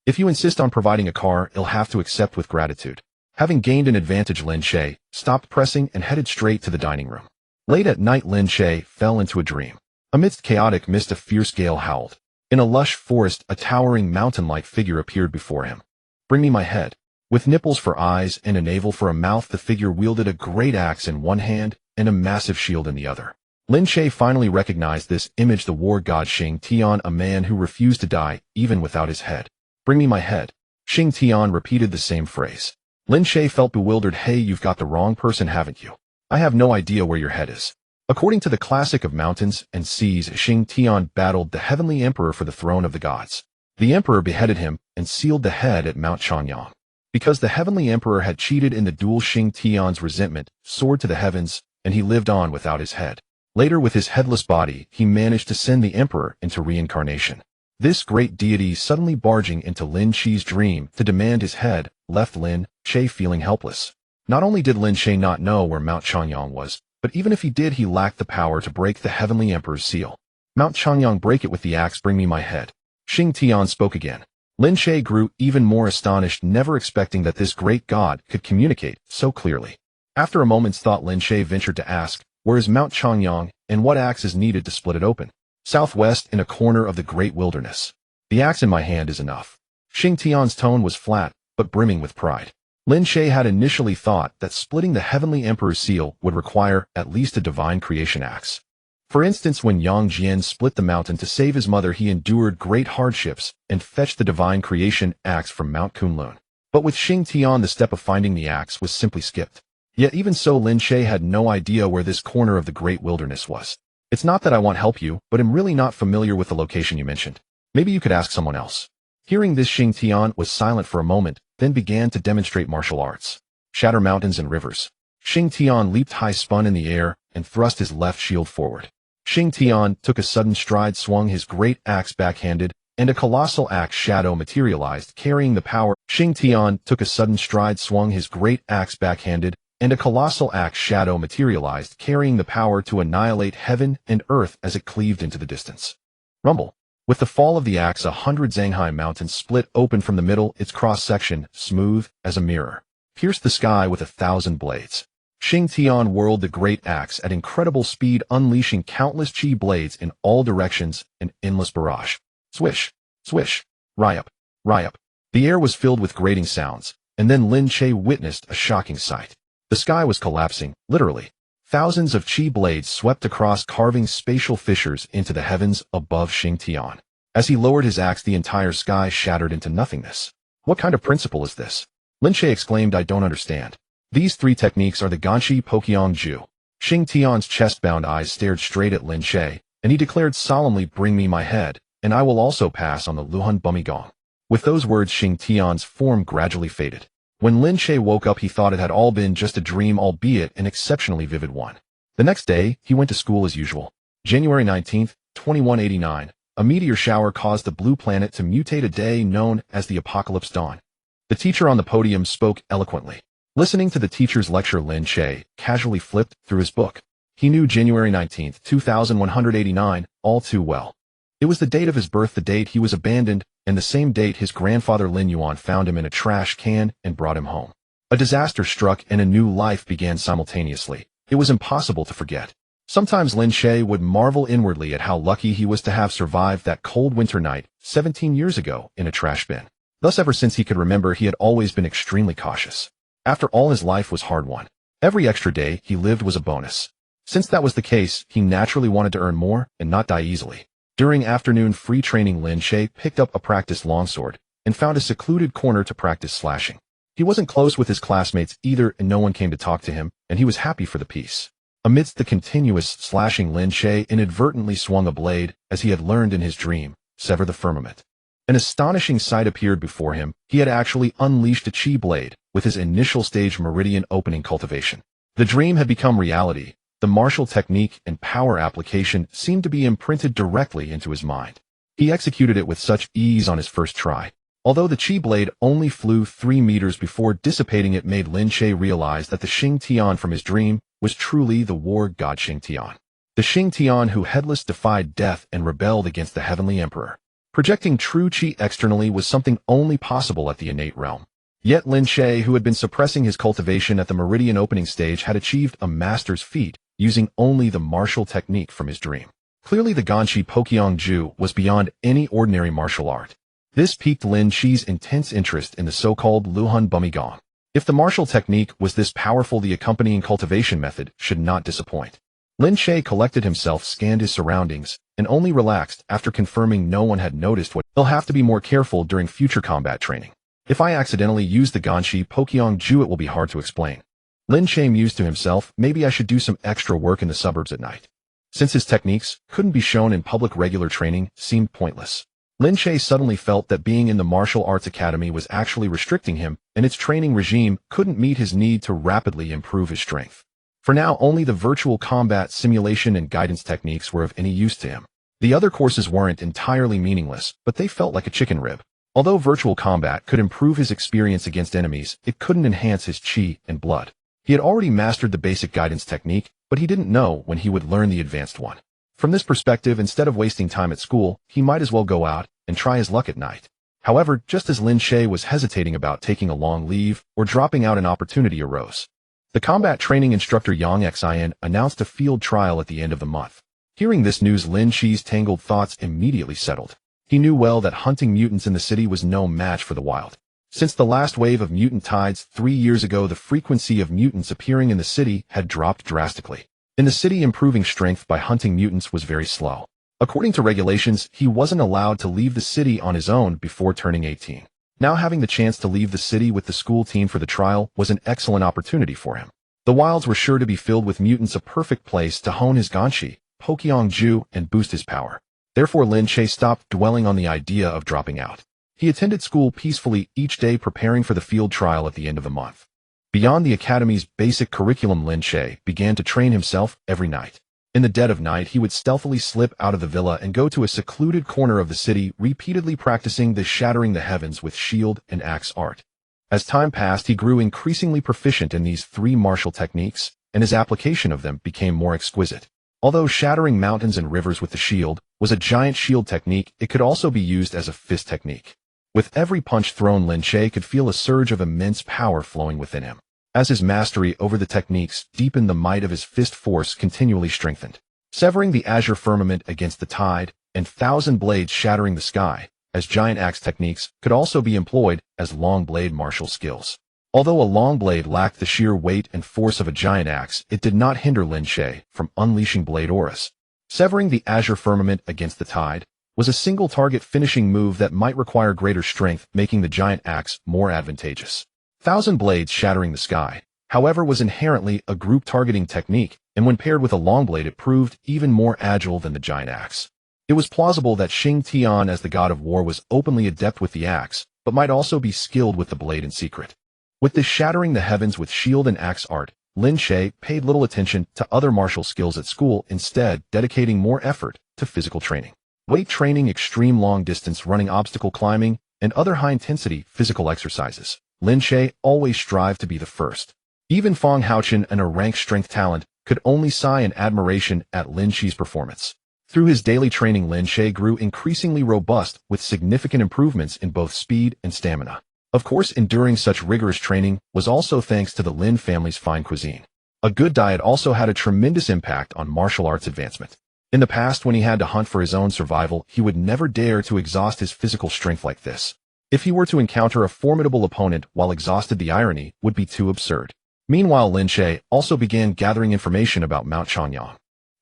if you insist on providing a car, you'll have to accept with gratitude. Having gained an advantage, Lin Che stopped pressing and headed straight to the dining room. Late at night, Lin Che fell into a dream. Amidst chaotic mist, a fierce gale howled. In a lush forest, a towering mountain-like figure appeared before him. Bring me my head. With nipples for eyes and a navel for a mouth, the figure wielded a great axe in one hand and a massive shield in the other. Lin Che finally recognized this image, the war god Xing Tian, a man who refused to die even without his head. Bring me my head. Xing Tian repeated the same phrase. Lin Che felt bewildered. Hey, you've got the wrong person, haven't you? I have no idea where your head is. According to the classic of mountains and seas, Xing Tian battled the heavenly emperor for the throne of the gods. The emperor beheaded him and sealed the head at Mount Chanyang. Because the heavenly emperor had cheated in the duel, Xing Tian's resentment soared to the heavens, and he lived on without his head. Later, with his headless body, he managed to send the emperor into reincarnation. This great deity suddenly barging into Lin Che's dream to demand his head left Lin Che feeling helpless. Not only did Lin Che not know where Mount Changyang was, but even if he did, he lacked the power to break the heavenly emperor's seal. Mount Changyang, break it with the axe, bring me my head. Xing Tian spoke again. Lin Che grew even more astonished, never expecting that this great god could communicate so clearly. After a moment's thought, Lin Che ventured to ask, where is Mount Changyang, and what axe is needed to split it open? Southwest, in a corner of the great wilderness. The axe in my hand is enough. Xing Tian's tone was flat, but brimming with pride. Lin Che had initially thought that splitting the heavenly emperor's seal would require at least a divine creation axe. For instance, when Yang Jian split the mountain to save his mother, he endured great hardships and fetched the divine creation axe from Mount Kunlun. But with Xing Tian, the step of finding the axe was simply skipped. Yet even so, Lin Che had no idea where this corner of the great wilderness was. It's not that I won't help you, but I'm really not familiar with the location you mentioned. Maybe you could ask someone else. Hearing this, Xing Tian was silent for a moment, then began to demonstrate martial arts. Shatter mountains and rivers. Xing Tian leaped high, spun in the air, and thrust his left shield forward. Xing Tian took a sudden stride, swung his great axe backhanded, and a colossal axe shadow materialized, carrying the power. Xing Tian took a sudden stride, swung his great axe backhanded, and a colossal axe shadow materialized, carrying the power to annihilate heaven and earth as it cleaved into the distance. Rumble. With the fall of the axe, 100 Zhanghai mountains split open from the middle, its cross-section, smooth as a mirror, pierced the sky with 1,000 blades. Xing Tian whirled the great axe at incredible speed, unleashing countless chi blades in all directions, an endless barrage. Swish, swish, ryup, ryup. The air was filled with grating sounds, and then Lin Che witnessed a shocking sight. The sky was collapsing, literally. Thousands of chi blades swept across, carving spatial fissures into the heavens above Xing Tian. As he lowered his axe, the entire sky shattered into nothingness. What kind of principle is this? Lin Che exclaimed, I don't understand. These three techniques are the Ganshi Pokyong Ju. Xing Tian's chest-bound eyes stared straight at Lin Che, and he declared solemnly, bring me my head, and I will also pass on the Luhan Bumigong. With those words, Xing Tian's form gradually faded. When Lin Che woke up, he thought it had all been just a dream, albeit an exceptionally vivid one. The next day, he went to school as usual. January 19, 2189, a meteor shower caused the blue planet to mutate, a day known as the Apocalypse Dawn. The teacher on the podium spoke eloquently. Listening to the teacher's lecture, Lin Che casually flipped through his book. He knew January 19, 2189, all too well. It was the date of his birth, the date he was abandoned, and the same date his grandfather Lin Yuan found him in a trash can and brought him home. A disaster struck and a new life began simultaneously. It was impossible to forget. Sometimes Lin Che would marvel inwardly at how lucky he was to have survived that cold winter night 17 years ago in a trash bin. Thus, ever since he could remember, he had always been extremely cautious. After all, his life was hard-won. Every extra day he lived was a bonus. Since that was the case, he naturally wanted to earn more and not die easily. During afternoon free training, Lin Che picked up a practice longsword and found a secluded corner to practice slashing. He wasn't close with his classmates either, and no one came to talk to him, and he was happy for the peace. Amidst the continuous slashing, Lin Che inadvertently swung a blade, as he had learned in his dream, sever the firmament. An astonishing sight appeared before him. He had actually unleashed a chi blade with his initial stage meridian opening cultivation. The dream had become reality. The martial technique and power application seemed to be imprinted directly into his mind. He executed it with such ease on his first try. Although the chi blade only flew 3 meters before dissipating, it made Lin Che realize that the Xing Tian from his dream was truly the war god Xing Tian. The Xing Tian who headless defied death and rebelled against the heavenly emperor. Projecting true chi externally was something only possible at the innate realm. Yet Lin Che, who had been suppressing his cultivation at the meridian opening stage, had achieved a master's feat, using only the martial technique from his dream. Clearly the Ganshi Pokyong Ju was beyond any ordinary martial art. This piqued Lin Che's intense interest in the so-called Luhan Bumigong. If the martial technique was this powerful, the accompanying cultivation method should not disappoint. Lin Che collected himself, scanned his surroundings, and only relaxed after confirming no one had noticed. He'll have to be more careful during future combat training. If I accidentally use the Ganshi Pokyong Ju, it will be hard to explain. Lin Che mused to himself, maybe I should do some extra work in the suburbs at night. Since his techniques couldn't be shown in public, regular training seemed pointless. Lin Che suddenly felt that being in the martial arts academy was actually restricting him, and its training regime couldn't meet his need to rapidly improve his strength. For now, only the virtual combat, simulation, and guidance techniques were of any use to him. The other courses weren't entirely meaningless, but they felt like a chicken rib. Although virtual combat could improve his experience against enemies, it couldn't enhance his chi and blood. He had already mastered the basic guidance technique, but he didn't know when he would learn the advanced one. From this perspective, instead of wasting time at school, he might as well go out and try his luck at night. However, just as Lin Che was hesitating about taking a long leave or dropping out, an opportunity arose. The combat training instructor Yang Xin announced a field trial at the end of the month. Hearing this news, Lin Che's tangled thoughts immediately settled. He knew well that hunting mutants in the city was no match for the wild. Since the last wave of mutant tides 3 years ago, the frequency of mutants appearing in the city had dropped drastically. In the city, improving strength by hunting mutants was very slow. According to regulations, he wasn't allowed to leave the city on his own before turning 18. Now having the chance to leave the city with the school team for the trial was an excellent opportunity for him. The wilds were sure to be filled with mutants, a perfect place to hone his ganshi, Pokyong-ju, and boost his power. Therefore, Lin Che stopped dwelling on the idea of dropping out. He attended school peacefully each day, preparing for the field trial at the end of the month. Beyond the academy's basic curriculum, Lin Che began to train himself every night. In the dead of night, he would stealthily slip out of the villa and go to a secluded corner of the city, repeatedly practicing the shattering the heavens with shield and axe art. As time passed, he grew increasingly proficient in these 3 martial techniques, and his application of them became more exquisite. Although shattering mountains and rivers with the shield was a giant shield technique, it could also be used as a fist technique. With every punch thrown, Lin Che could feel a surge of immense power flowing within him. As his mastery over the techniques deepened, the might of his fist force continually strengthened. Severing the azure firmament against the tide, and 1,000 blades shattering the sky, as giant axe techniques could also be employed as long blade martial skills. Although a long blade lacked the sheer weight and force of a giant axe, it did not hinder Lin Che from unleashing blade auras. Severing the azure firmament against the tide was a single target finishing move that might require greater strength, making the giant axe more advantageous. 1,000 blades shattering the sky, however, was inherently a group targeting technique, and when paired with a long blade, it proved even more agile than the giant axe. It was plausible that Xing Tian, as the god of war, was openly adept with the axe, but might also be skilled with the blade in secret. With this shattering the heavens with shield and axe art, Lin Che paid little attention to other martial skills at school, instead dedicating more effort to physical training. Weight training, extreme long-distance running, obstacle climbing, and other high-intensity physical exercises. Lin Che always strived to be the first. Even Fong Haochen, an rank strength talent, could only sigh in admiration at Lin Che's performance. Through his daily training, Lin Che grew increasingly robust, with significant improvements in both speed and stamina. Of course, enduring such rigorous training was also thanks to the Lin family's fine cuisine. A good diet also had a tremendous impact on martial arts advancement. In the past, when he had to hunt for his own survival, he would never dare to exhaust his physical strength like this. If he were to encounter a formidable opponent while exhausted, the irony would be too absurd. Meanwhile, Lin Che also began gathering information about Mount Chanyang.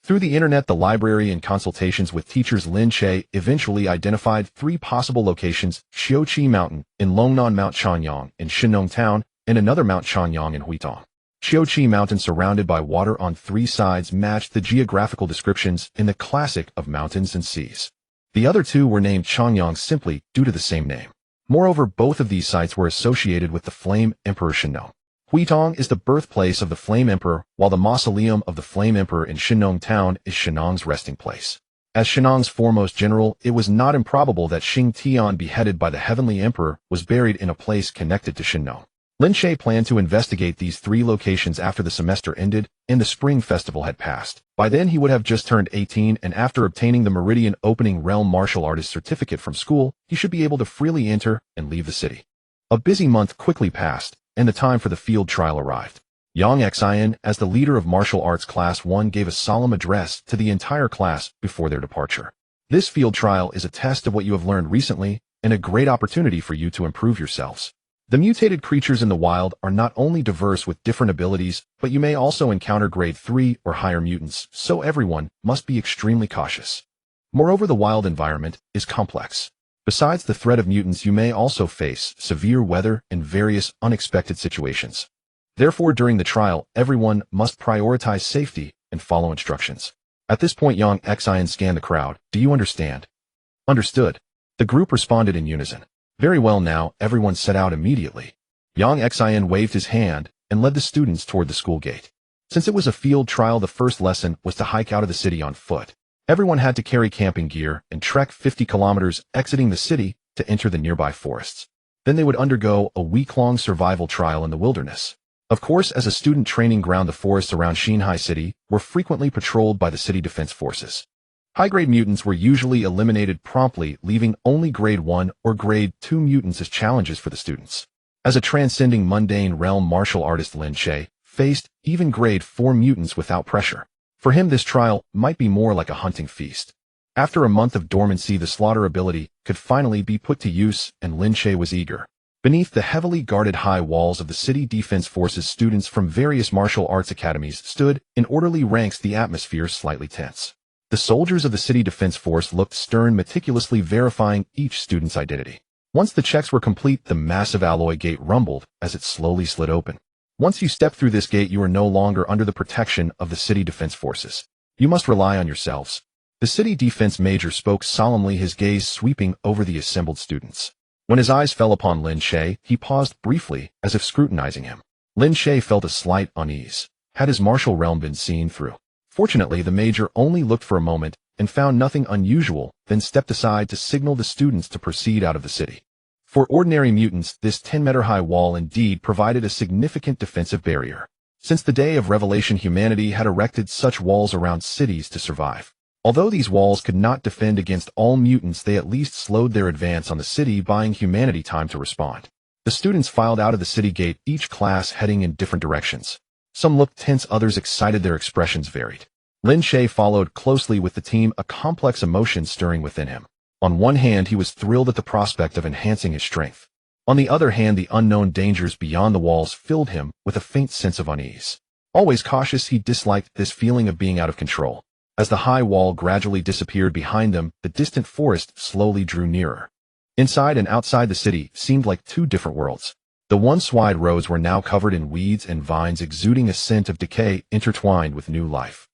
Through the internet, the library, and consultations with teachers, Lin Che eventually identified 3 possible locations: Xiuqi Mountain in Longnan, Mount Chanyang in Shinong Town, and another Mount Chanyang in Huitong. Xiuqi Mountain, surrounded by water on 3 sides, matched the geographical descriptions in the classic of mountains and seas. The other 2 were named Chanyang simply due to the same name. Moreover, both of these sites were associated with the Flame Emperor Shinong. Huitong is the birthplace of the Flame Emperor, while the mausoleum of the Flame Emperor in Shinong Town is Shinong's resting place. As Shinong's foremost general, it was not improbable that Xing Tian, beheaded by the Heavenly Emperor, was buried in a place connected to Shinong. Lin Che planned to investigate these 3 locations after the semester ended and the spring festival had passed. By then, he would have just turned 18, and after obtaining the Meridian Opening Realm Martial Artist certificate from school, he should be able to freely enter and leave the city. A busy month quickly passed, and the time for the field trial arrived. Yang Xin, as the leader of Martial Arts Class 1, gave a solemn address to the entire class before their departure. This field trial is a test of what you have learned recently, and a great opportunity for you to improve yourselves. The mutated creatures in the wild are not only diverse with different abilities, but you may also encounter grade 3 or higher mutants, so everyone must be extremely cautious. Moreover, the wild environment is complex. Besides the threat of mutants, you may also face severe weather and various unexpected situations. Therefore, during the trial, everyone must prioritize safety and follow instructions. At this point, Yang Xin scanned the crowd. Do you understand? Understood. The group responded in unison. Very well, now everyone set out immediately. Yang Xin waved his hand and led the students toward the school gate. Since it was a field trial, the first lesson was to hike out of the city on foot. Everyone had to carry camping gear and trek 50 kilometers, exiting the city to enter the nearby forests. Then they would undergo a week-long survival trial in the wilderness. Of course, as a student training ground, the forests around Shanghai City were frequently patrolled by the city defense forces. High-grade mutants were usually eliminated promptly, leaving only grade 1 or grade 2 mutants as challenges for the students. As a transcending mundane realm martial artist, Lin Che faced even grade 4 mutants without pressure. For him, this trial might be more like a hunting feast. After a month of dormancy, the slaughter ability could finally be put to use, and Lin Che was eager. Beneath the heavily guarded high walls of the city defense forces, students from various martial arts academies stood in orderly ranks, the atmosphere slightly tense. The soldiers of the city defense force looked stern, meticulously verifying each student's identity. Once the checks were complete, the massive alloy gate rumbled as it slowly slid open. Once you step through this gate, you are no longer under the protection of the city defense forces. You must rely on yourselves. The city defense major spoke solemnly, his gaze sweeping over the assembled students. When his eyes fell upon Lin Che, he paused briefly, as if scrutinizing him. Lin Che felt a slight unease. Had his martial realm been seen through? Fortunately, the major only looked for a moment and found nothing unusual, then stepped aside to signal the students to proceed out of the city. For ordinary mutants, this 10-meter-high wall indeed provided a significant defensive barrier. Since the day of revelation, humanity had erected such walls around cities to survive. Although these walls could not defend against all mutants, they at least slowed their advance on the city, buying humanity time to respond. The students filed out of the city gate, each class heading in different directions. Some looked tense, others excited, their expressions varied. Lin Che followed closely with the team, a complex emotion stirring within him. On one hand, he was thrilled at the prospect of enhancing his strength. On the other hand, the unknown dangers beyond the walls filled him with a faint sense of unease. Always cautious, he disliked this feeling of being out of control. As the high wall gradually disappeared behind them, the distant forest slowly drew nearer. Inside and outside the city seemed like two different worlds. The once wide roads were now covered in weeds and vines, exuding a scent of decay intertwined with new life.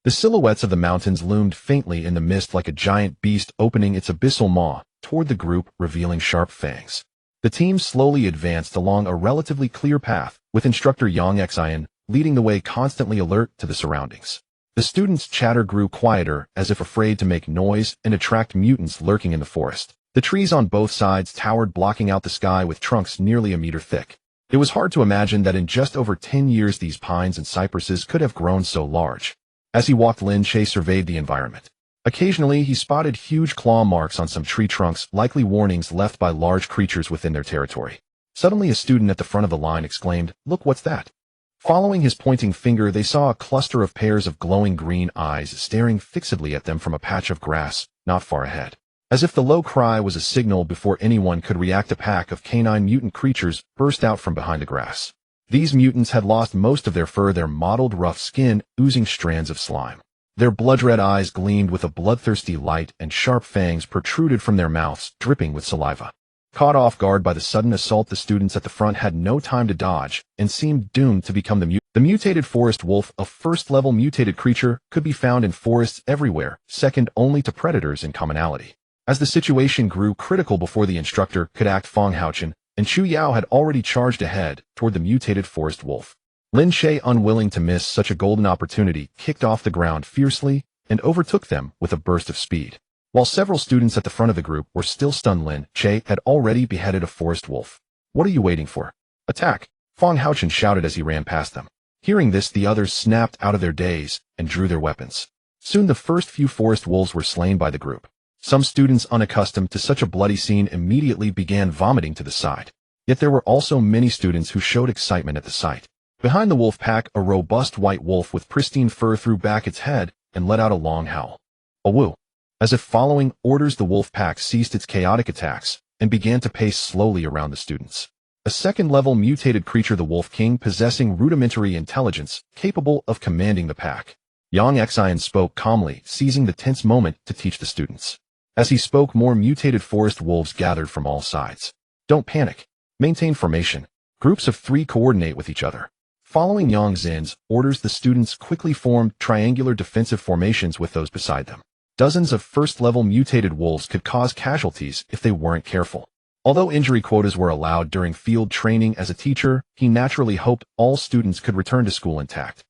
The silhouettes of the mountains loomed faintly in the mist, like a giant beast opening its abyssal maw toward the group, revealing sharp fangs. The team slowly advanced along a relatively clear path, with instructor Yang Xian leading the way, constantly alert to the surroundings. The students' chatter grew quieter, as if afraid to make noise and attract mutants lurking in the forest. The trees on both sides towered, blocking out the sky with trunks nearly a meter thick. It was hard to imagine that in just over 10 years these pines and cypresses could have grown so large. As he walked, Lin Che surveyed the environment. Occasionally, he spotted huge claw marks on some tree trunks, likely warnings left by large creatures within their territory. Suddenly, a student at the front of the line exclaimed, "Look, what's that?" Following his pointing finger, they saw a cluster of pairs of glowing green eyes staring fixedly at them from a patch of grass not far ahead. As if the low cry was a signal before anyone could react, a pack of canine mutant creatures burst out from behind the grass. These mutants had lost most of their fur, their mottled rough skin oozing strands of slime. Their blood-red eyes gleamed with a bloodthirsty light, and sharp fangs protruded from their mouths, dripping with saliva. Caught off guard by the sudden assault, the students at the front had no time to dodge and seemed doomed to become the mutated forest wolf. A first-level mutated creature could be found in forests everywhere, second only to predators in commonality. As the situation grew critical, before the instructor could act, Feng Haochen and Chu Yao had already charged ahead toward the mutated forest wolf. Lin Che, unwilling to miss such a golden opportunity, kicked off the ground fiercely and overtook them with a burst of speed. While several students at the front of the group were still stunned, Lin Che had already beheaded a forest wolf. "What are you waiting for? Attack!" Feng Haochen shouted as he ran past them. Hearing this, the others snapped out of their daze and drew their weapons. Soon the first few forest wolves were slain by the group. Some students, unaccustomed to such a bloody scene, immediately began vomiting to the side. Yet there were also many students who showed excitement at the sight. Behind the wolf pack, a robust white wolf with pristine fur threw back its head and let out a long howl. A woo. As if following orders, the wolf pack ceased its chaotic attacks and began to pace slowly around the students. A second-level mutated creature, the Wolf King, possessing rudimentary intelligence, capable of commanding the pack. Yang Xian spoke calmly, seizing the tense moment to teach the students. As he spoke, more mutated forest wolves gathered from all sides. "Don't panic. Maintain formation. Groups of 3 coordinate with each other." Following Yang Xian's orders, the students quickly formed triangular defensive formations with those beside them. Dozens of first-level mutated wolves could cause casualties if they weren't careful. Although injury quotas were allowed during field training, as a teacher, he naturally hoped all students could return to school intact.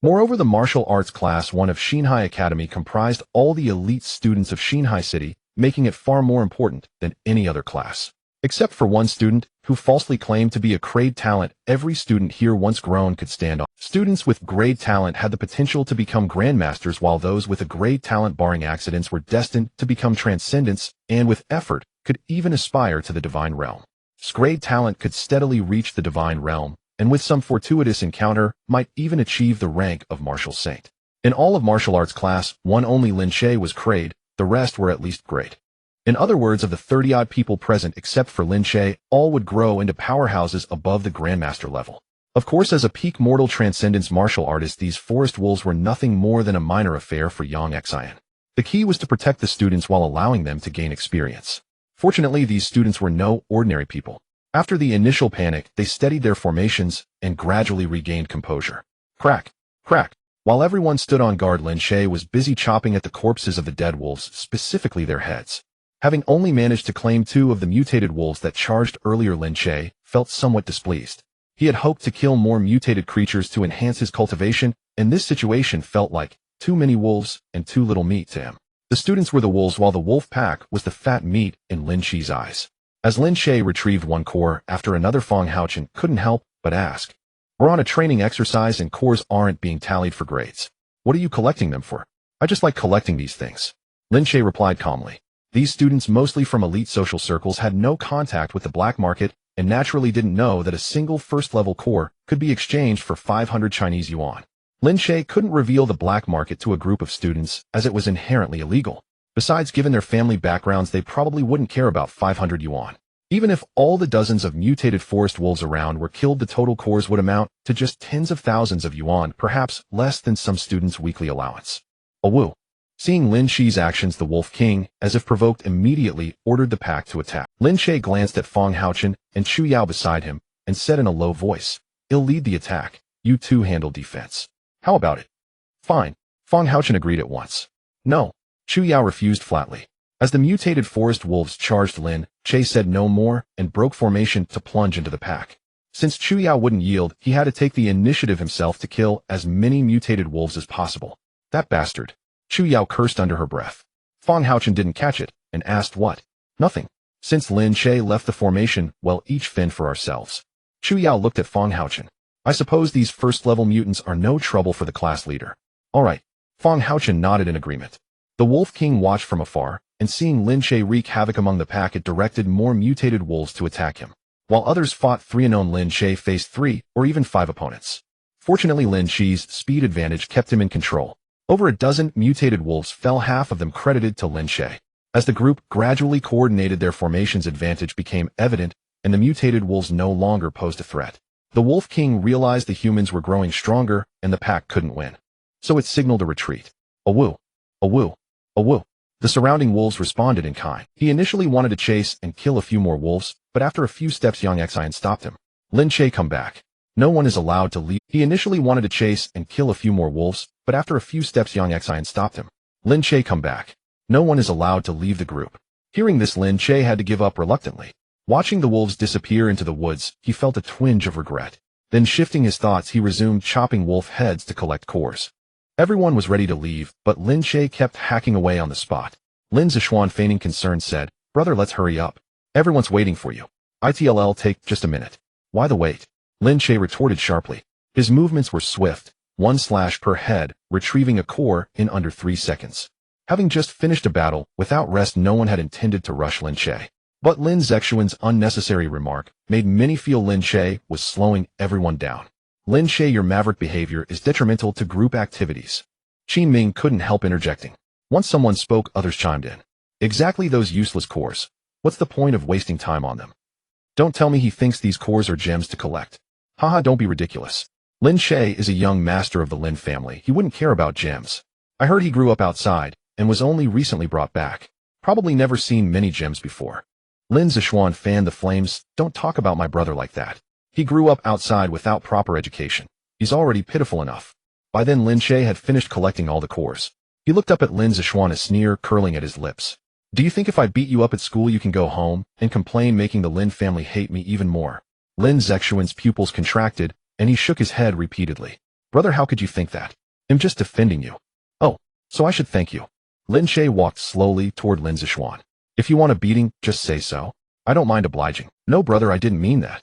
Moreover, the martial arts class 1 of Xinhai Academy comprised all the elite students of Xinhai City, making it far more important than any other class. Except for one student, who falsely claimed to be a grade talent, every student here once grown could stand on. Students with grade talent had the potential to become grandmasters, while those with a grade talent barring accidents were destined to become transcendents, and with effort, could even aspire to the divine realm. Grade talent could steadily reach the divine realm, and with some fortuitous encounter, might even achieve the rank of martial saint. In all of martial arts class 1 only Lin Che was grade, the rest were at least grade. In other words, of the 30-odd people present except for Lin Che, all would grow into powerhouses above the grandmaster level. Of course, as a peak mortal transcendence martial artist, these forest wolves were nothing more than a minor affair for Yang Xian. The key was to protect the students while allowing them to gain experience. Fortunately, these students were no ordinary people. After the initial panic, they steadied their formations and gradually regained composure. Crack, crack. While everyone stood on guard, Lin Che was busy chopping at the corpses of the dead wolves, specifically their heads. Having only managed to claim 2 of the mutated wolves that charged earlier, Lin Che felt somewhat displeased. He had hoped to kill more mutated creatures to enhance his cultivation, and this situation felt like too many wolves and too little meat to him. The students were the wolves, while the wolf pack was the fat meat in Lin Che's eyes. As Lin Che retrieved one core after another, Feng Haochen couldn't help but ask, "We're on a training exercise and cores aren't being tallied for grades. What are you collecting them for?" "I just like collecting these things," Lin Che replied calmly. These students, mostly from elite social circles, had no contact with the black market and naturally didn't know that a single first-level core could be exchanged for 500 Chinese yuan. Lin Che couldn't reveal the black market to a group of students as it was inherently illegal. Besides, given their family backgrounds, they probably wouldn't care about 500 yuan. Even if all the dozens of mutated forest wolves around were killed, the total cores would amount to just tens of thousands of yuan, perhaps less than some students' weekly allowance. Awoo. Seeing Lin Che's actions, the Wolf King, as if provoked, immediately ordered the pack to attack. Lin Che glanced at Feng Haochen and Chu Yao beside him and said in a low voice, "I'll lead the attack. You two handle defense. How about it?" "Fine." Feng Haochen agreed at once. "No." Chu Yao refused flatly. As the mutated forest wolves charged, Lin Che said no more and broke formation to plunge into the pack. Since Chu Yao wouldn't yield, he had to take the initiative himself to kill as many mutated wolves as possible. "That bastard." Chu Yao cursed under her breath. Feng Haochen didn't catch it and asked what. "Nothing." Since Lin Che left the formation, well, each fend for ourselves. Chu Yao looked at Feng Haochen. "I suppose these first-level mutants are no trouble for the class leader." "All right." Feng Haochen nodded in agreement. The Wolf King watched from afar, and seeing Lin Che wreak havoc among the pack, it directed more mutated wolves to attack him. While others fought 3 unknown, Lin Che faced 3 or even 5 opponents. Fortunately, Lin Che's speed advantage kept him in control. Over a dozen mutated wolves fell, half of them credited to Lin Che. As the group gradually coordinated their formations, advantage became evident, and the mutated wolves no longer posed a threat. The Wolf King realized the humans were growing stronger, and the pack couldn't win. So it signaled a retreat. "Awoo! Awoo! Awoo!" The surrounding wolves responded in kind. He initially wanted to chase and kill a few more wolves, but after a few steps, Yang Xian stopped him. "Lin Che, come back. No one is allowed to leave." He initially wanted to chase and kill a few more wolves, but after a few steps, Yang Xian stopped him. "Lin Che, come back. No one is allowed to leave the group." Hearing this, Lin Che had to give up reluctantly. Watching the wolves disappear into the woods, he felt a twinge of regret. Then, shifting his thoughts, he resumed chopping wolf heads to collect cores. Everyone was ready to leave, but Lin Che kept hacking away on the spot. Lin Zishuan, feigning concern, said, "Brother, let's hurry up. Everyone's waiting for you. It'll take just a minute." "Why the wait?" Lin Che retorted sharply. His movements were swift, 1 slash per head, retrieving a core in under 3 seconds. Having just finished a battle, without rest, no one had intended to rush Lin Che. But Lin Zexuan's unnecessary remark made many feel Lin Che was slowing everyone down. "Lin Che, your maverick behavior is detrimental to group activities." Qin Ming couldn't help interjecting. Once someone spoke, others chimed in. "Exactly, those useless cores. What's the point of wasting time on them? Don't tell me he thinks these cores are gems to collect. Haha, don't be ridiculous. Lin Che is a young master of the Lin family. He wouldn't care about gems. I heard he grew up outside and was only recently brought back. Probably never seen many gems before." Lin Zishuan fanned the flames. "Don't talk about my brother like that. He grew up outside without proper education. He's already pitiful enough." By then, Lin Che had finished collecting all the cores. He looked up at Lin Zishuan, a sneer curling at his lips. "Do you think if I beat you up at school you can go home and complain, making the Lin family hate me even more?" Lin Zexuan's pupils contracted, and he shook his head repeatedly. Brother, how could you think that? I'm just defending you. Oh, so I should thank you. Lin Che walked slowly toward Lin Zixuan. If you want a beating, just say so. I don't mind obliging. No, brother, I didn't mean that.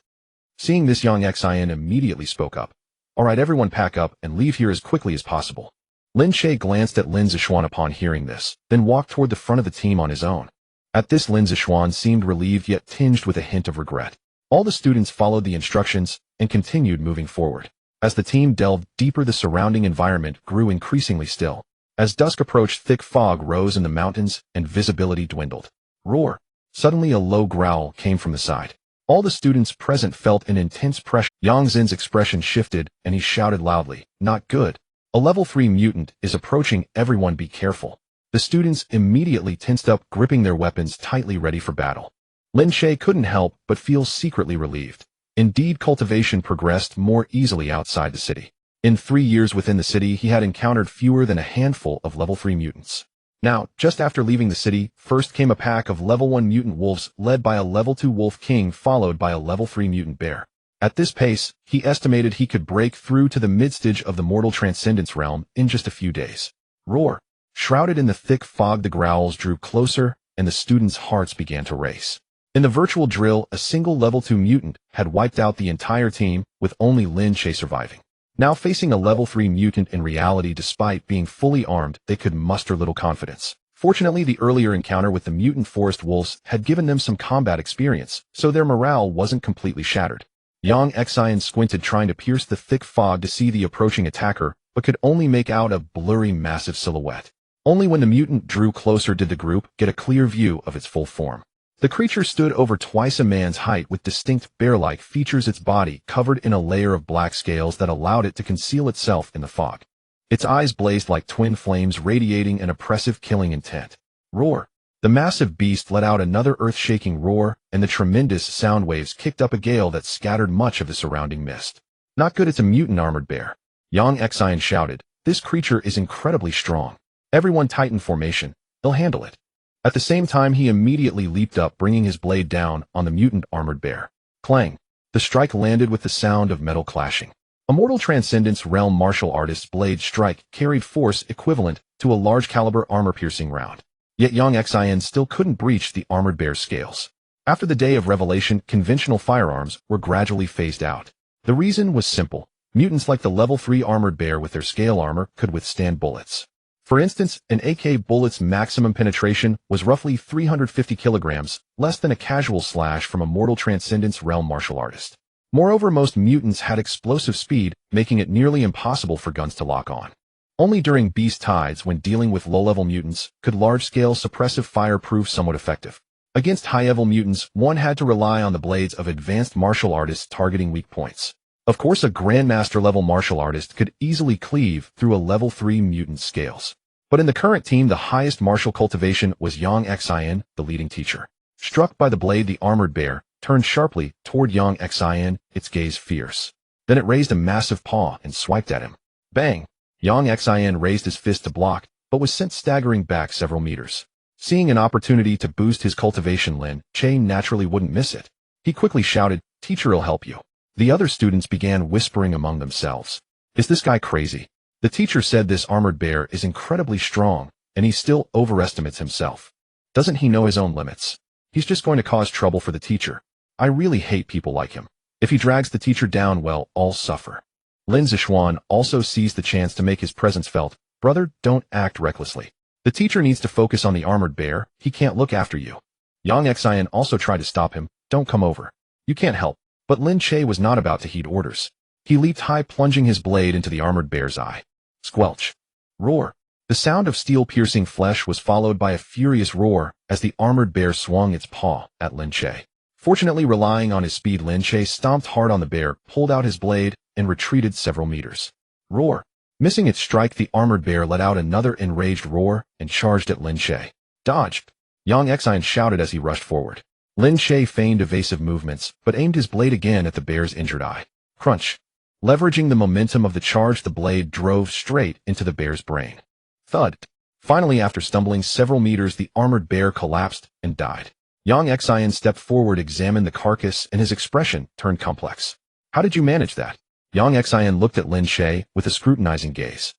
Seeing this, Yang Xian immediately spoke up. All right, everyone pack up and leave here as quickly as possible. Lin Che glanced at Lin Zixuan upon hearing this, then walked toward the front of the team on his own. At this, Lin Zixuan seemed relieved yet tinged with a hint of regret. All the students followed the instructions and continued moving forward. As the team delved deeper, the surrounding environment grew increasingly still. As dusk approached, thick fog rose in the mountains and visibility dwindled. Roar! Suddenly a low growl came from the side. All the students present felt an intense pressure. Yang Xin's expression shifted and he shouted loudly, "Not good. A level 3 mutant is approaching, everyone be careful." The students immediately tensed up, gripping their weapons tightly ready for battle. Lin Che couldn't help but feel secretly relieved. Indeed, cultivation progressed more easily outside the city. In 3 years within the city, he had encountered fewer than a handful of level 3 mutants. Now, just after leaving the city, first came a pack of level 1 mutant wolves led by a level 2 wolf king followed by a level 3 mutant bear. At this pace, he estimated he could break through to the mid-stage of the mortal transcendence realm in just a few days. Roar! Shrouded in the thick fog, the growls drew closer and the students' hearts began to race. In the virtual drill, a single level 2 mutant had wiped out the entire team, with only Lin Che surviving. Now facing a level 3 mutant in reality, despite being fully armed, they could muster little confidence. Fortunately, the earlier encounter with the mutant forest wolves had given them some combat experience, so their morale wasn't completely shattered. Yang Xian squinted, trying to pierce the thick fog to see the approaching attacker, but could only make out a blurry, massive silhouette. Only when the mutant drew closer did the group get a clear view of its full form. The creature stood over twice a man's height with distinct bear-like features, its body covered in a layer of black scales that allowed it to conceal itself in the fog. Its eyes blazed like twin flames, radiating an oppressive killing intent. Roar! The massive beast let out another earth-shaking roar, and the tremendous sound waves kicked up a gale that scattered much of the surrounding mist. Not good, it's a mutant armored bear. Yang Xian shouted. This creature is incredibly strong. Everyone tighten formation. He'll handle it. At the same time, he immediately leaped up, bringing his blade down on the mutant armored bear. Clang! The strike landed with the sound of metal clashing. A mortal transcendence realm martial artist's blade strike carried force equivalent to a large caliber armor-piercing round. Yet Yang Xian still couldn't breach the armored bear's scales. After the day of revelation, conventional firearms were gradually phased out. The reason was simple. Mutants like the level 3 armored bear with their scale armor could withstand bullets. For instance, an AK bullet's maximum penetration was roughly 350 kilograms, less than a casual slash from a mortal transcendence realm martial artist. Moreover, most mutants had explosive speed, making it nearly impossible for guns to lock on. Only during beast tides, when dealing with low-level mutants, could large-scale suppressive fire prove somewhat effective. Against high-level mutants, one had to rely on the blades of advanced martial artists targeting weak points. Of course, a Grandmaster-level martial artist could easily cleave through a level 3 mutant's scales. But in the current team, the highest martial cultivation was Yang Xian, the leading teacher. Struck by the blade, the armored bear turned sharply toward Yang Xian, its gaze fierce. Then it raised a massive paw and swiped at him. Bang! Yang Xian raised his fist to block, but was sent staggering back several meters. Seeing an opportunity to boost his cultivation, Lin Che naturally wouldn't miss it. He quickly shouted, "Teacher, I'll help you." The other students began whispering among themselves. Is this guy crazy? The teacher said this armored bear is incredibly strong, and he still overestimates himself. Doesn't he know his own limits? He's just going to cause trouble for the teacher. I really hate people like him. If he drags the teacher down, well, all suffer. Lin Zixuan also seized the chance to make his presence felt. Brother, don't act recklessly. The teacher needs to focus on the armored bear. He can't look after you. Yang Xian also tried to stop him. Don't come over. You can't help. But Lin Che was not about to heed orders. He leaped high, plunging his blade into the armored bear's eye. Squelch. Roar. The sound of steel piercing flesh was followed by a furious roar as the armored bear swung its paw at Lin Che. Fortunately, relying on his speed, Lin Che stomped hard on the bear, pulled out his blade, and retreated several meters. Roar. Missing its strike, the armored bear let out another enraged roar and charged at Lin Che. Dodge! Yang Xian shouted as he rushed forward. Lin Che feigned evasive movements, but aimed his blade again at the bear's injured eye. Crunch. Leveraging the momentum of the charge, the blade drove straight into the bear's brain. Thud. Finally, after stumbling several meters, the armored bear collapsed and died. Yang Xian stepped forward, examined the carcass, and his expression turned complex. How did you manage that? Yang Xian looked at Lin Che with a scrutinizing gaze.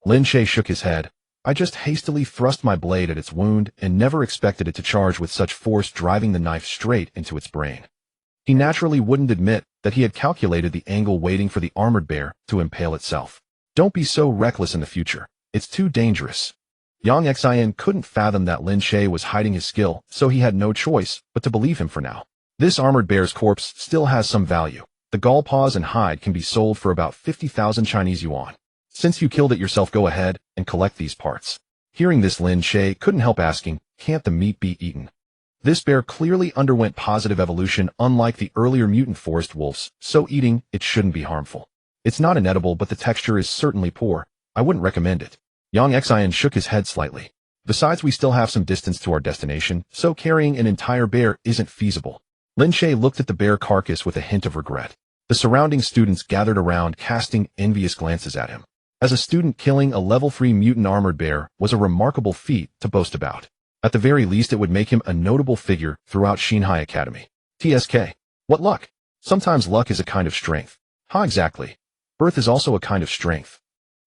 Lin Che shook his head. I just hastily thrust my blade at its wound and never expected it to charge with such force, driving the knife straight into its brain. He naturally wouldn't admit that he had calculated the angle waiting for the armored bear to impale itself. Don't be so reckless in the future. It's too dangerous. Yang Xian couldn't fathom that Lin Che was hiding his skill, so he had no choice but to believe him for now. This armored bear's corpse still has some value. The gall paws and hide can be sold for about 50,000 Chinese yuan. Since you killed it yourself, go ahead and collect these parts. Hearing this, Lin Che couldn't help asking, can't the meat be eaten? This bear clearly underwent positive evolution unlike the earlier mutant forest wolves, so eating it shouldn't be harmful. It's not inedible, but the texture is certainly poor. I wouldn't recommend it. Yang Xian shook his head slightly. Besides, we still have some distance to our destination, so carrying an entire bear isn't feasible. Lin Che looked at the bear carcass with a hint of regret. The surrounding students gathered around, casting envious glances at him. As a student, killing a level 3 mutant armored bear was a remarkable feat to boast about. At the very least, it would make him a notable figure throughout Xinhai Academy. TSK. What luck? Sometimes luck is a kind of strength. How exactly? Birth is also a kind of strength.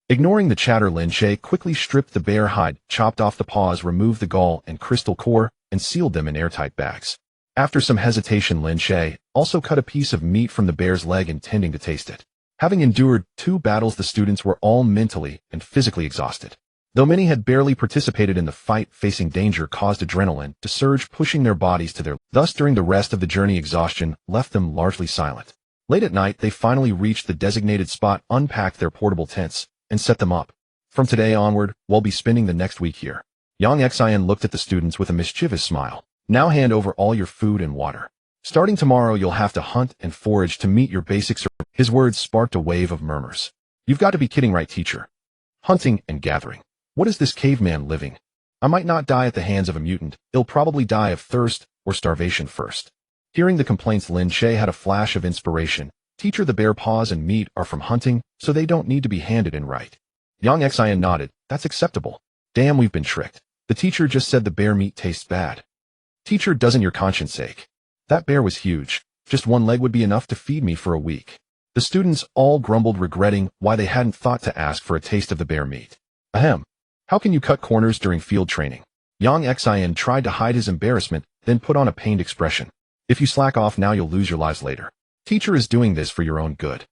Ignoring the chatter, Lin Che quickly stripped the bear hide, chopped off the paws, removed the gall and crystal core, and sealed them in airtight bags. After some hesitation, Lin Che also cut a piece of meat from the bear's leg, intending to taste it. Having endured 2 battles, the students were all mentally and physically exhausted. Though many had barely participated in the fight, facing danger caused adrenaline to surge, pushing their bodies to their thus during the rest of the journey, exhaustion left them largely silent. Late at night, they finally reached the designated spot, unpacked their portable tents, and set them up. From today onward, we'll be spending the next week here. Yang Xian looked at the students with a mischievous smile. Now hand over all your food and water. Starting tomorrow, you'll have to hunt and forage to meet your basics. His words sparked a wave of murmurs. You've got to be kidding, right, teacher? Hunting and gathering. What is this caveman living? I might not die at the hands of a mutant. He'll probably die of thirst or starvation first. Hearing the complaints, Lin Che had a flash of inspiration. Teacher, the bear paws and meat are from hunting, so they don't need to be handed in, right? Yang Xian nodded. That's acceptable. Damn, we've been tricked. The teacher just said the bear meat tastes bad. Teacher, doesn't your conscience ache? That bear was huge. Just one leg would be enough to feed me for a week. The students all grumbled, regretting why they hadn't thought to ask for a taste of the bear meat. Ahem. How can you cut corners during field training? Yang Xian tried to hide his embarrassment, then put on a pained expression. If you slack off now, you'll lose your lives later. Teacher is doing this for your own good.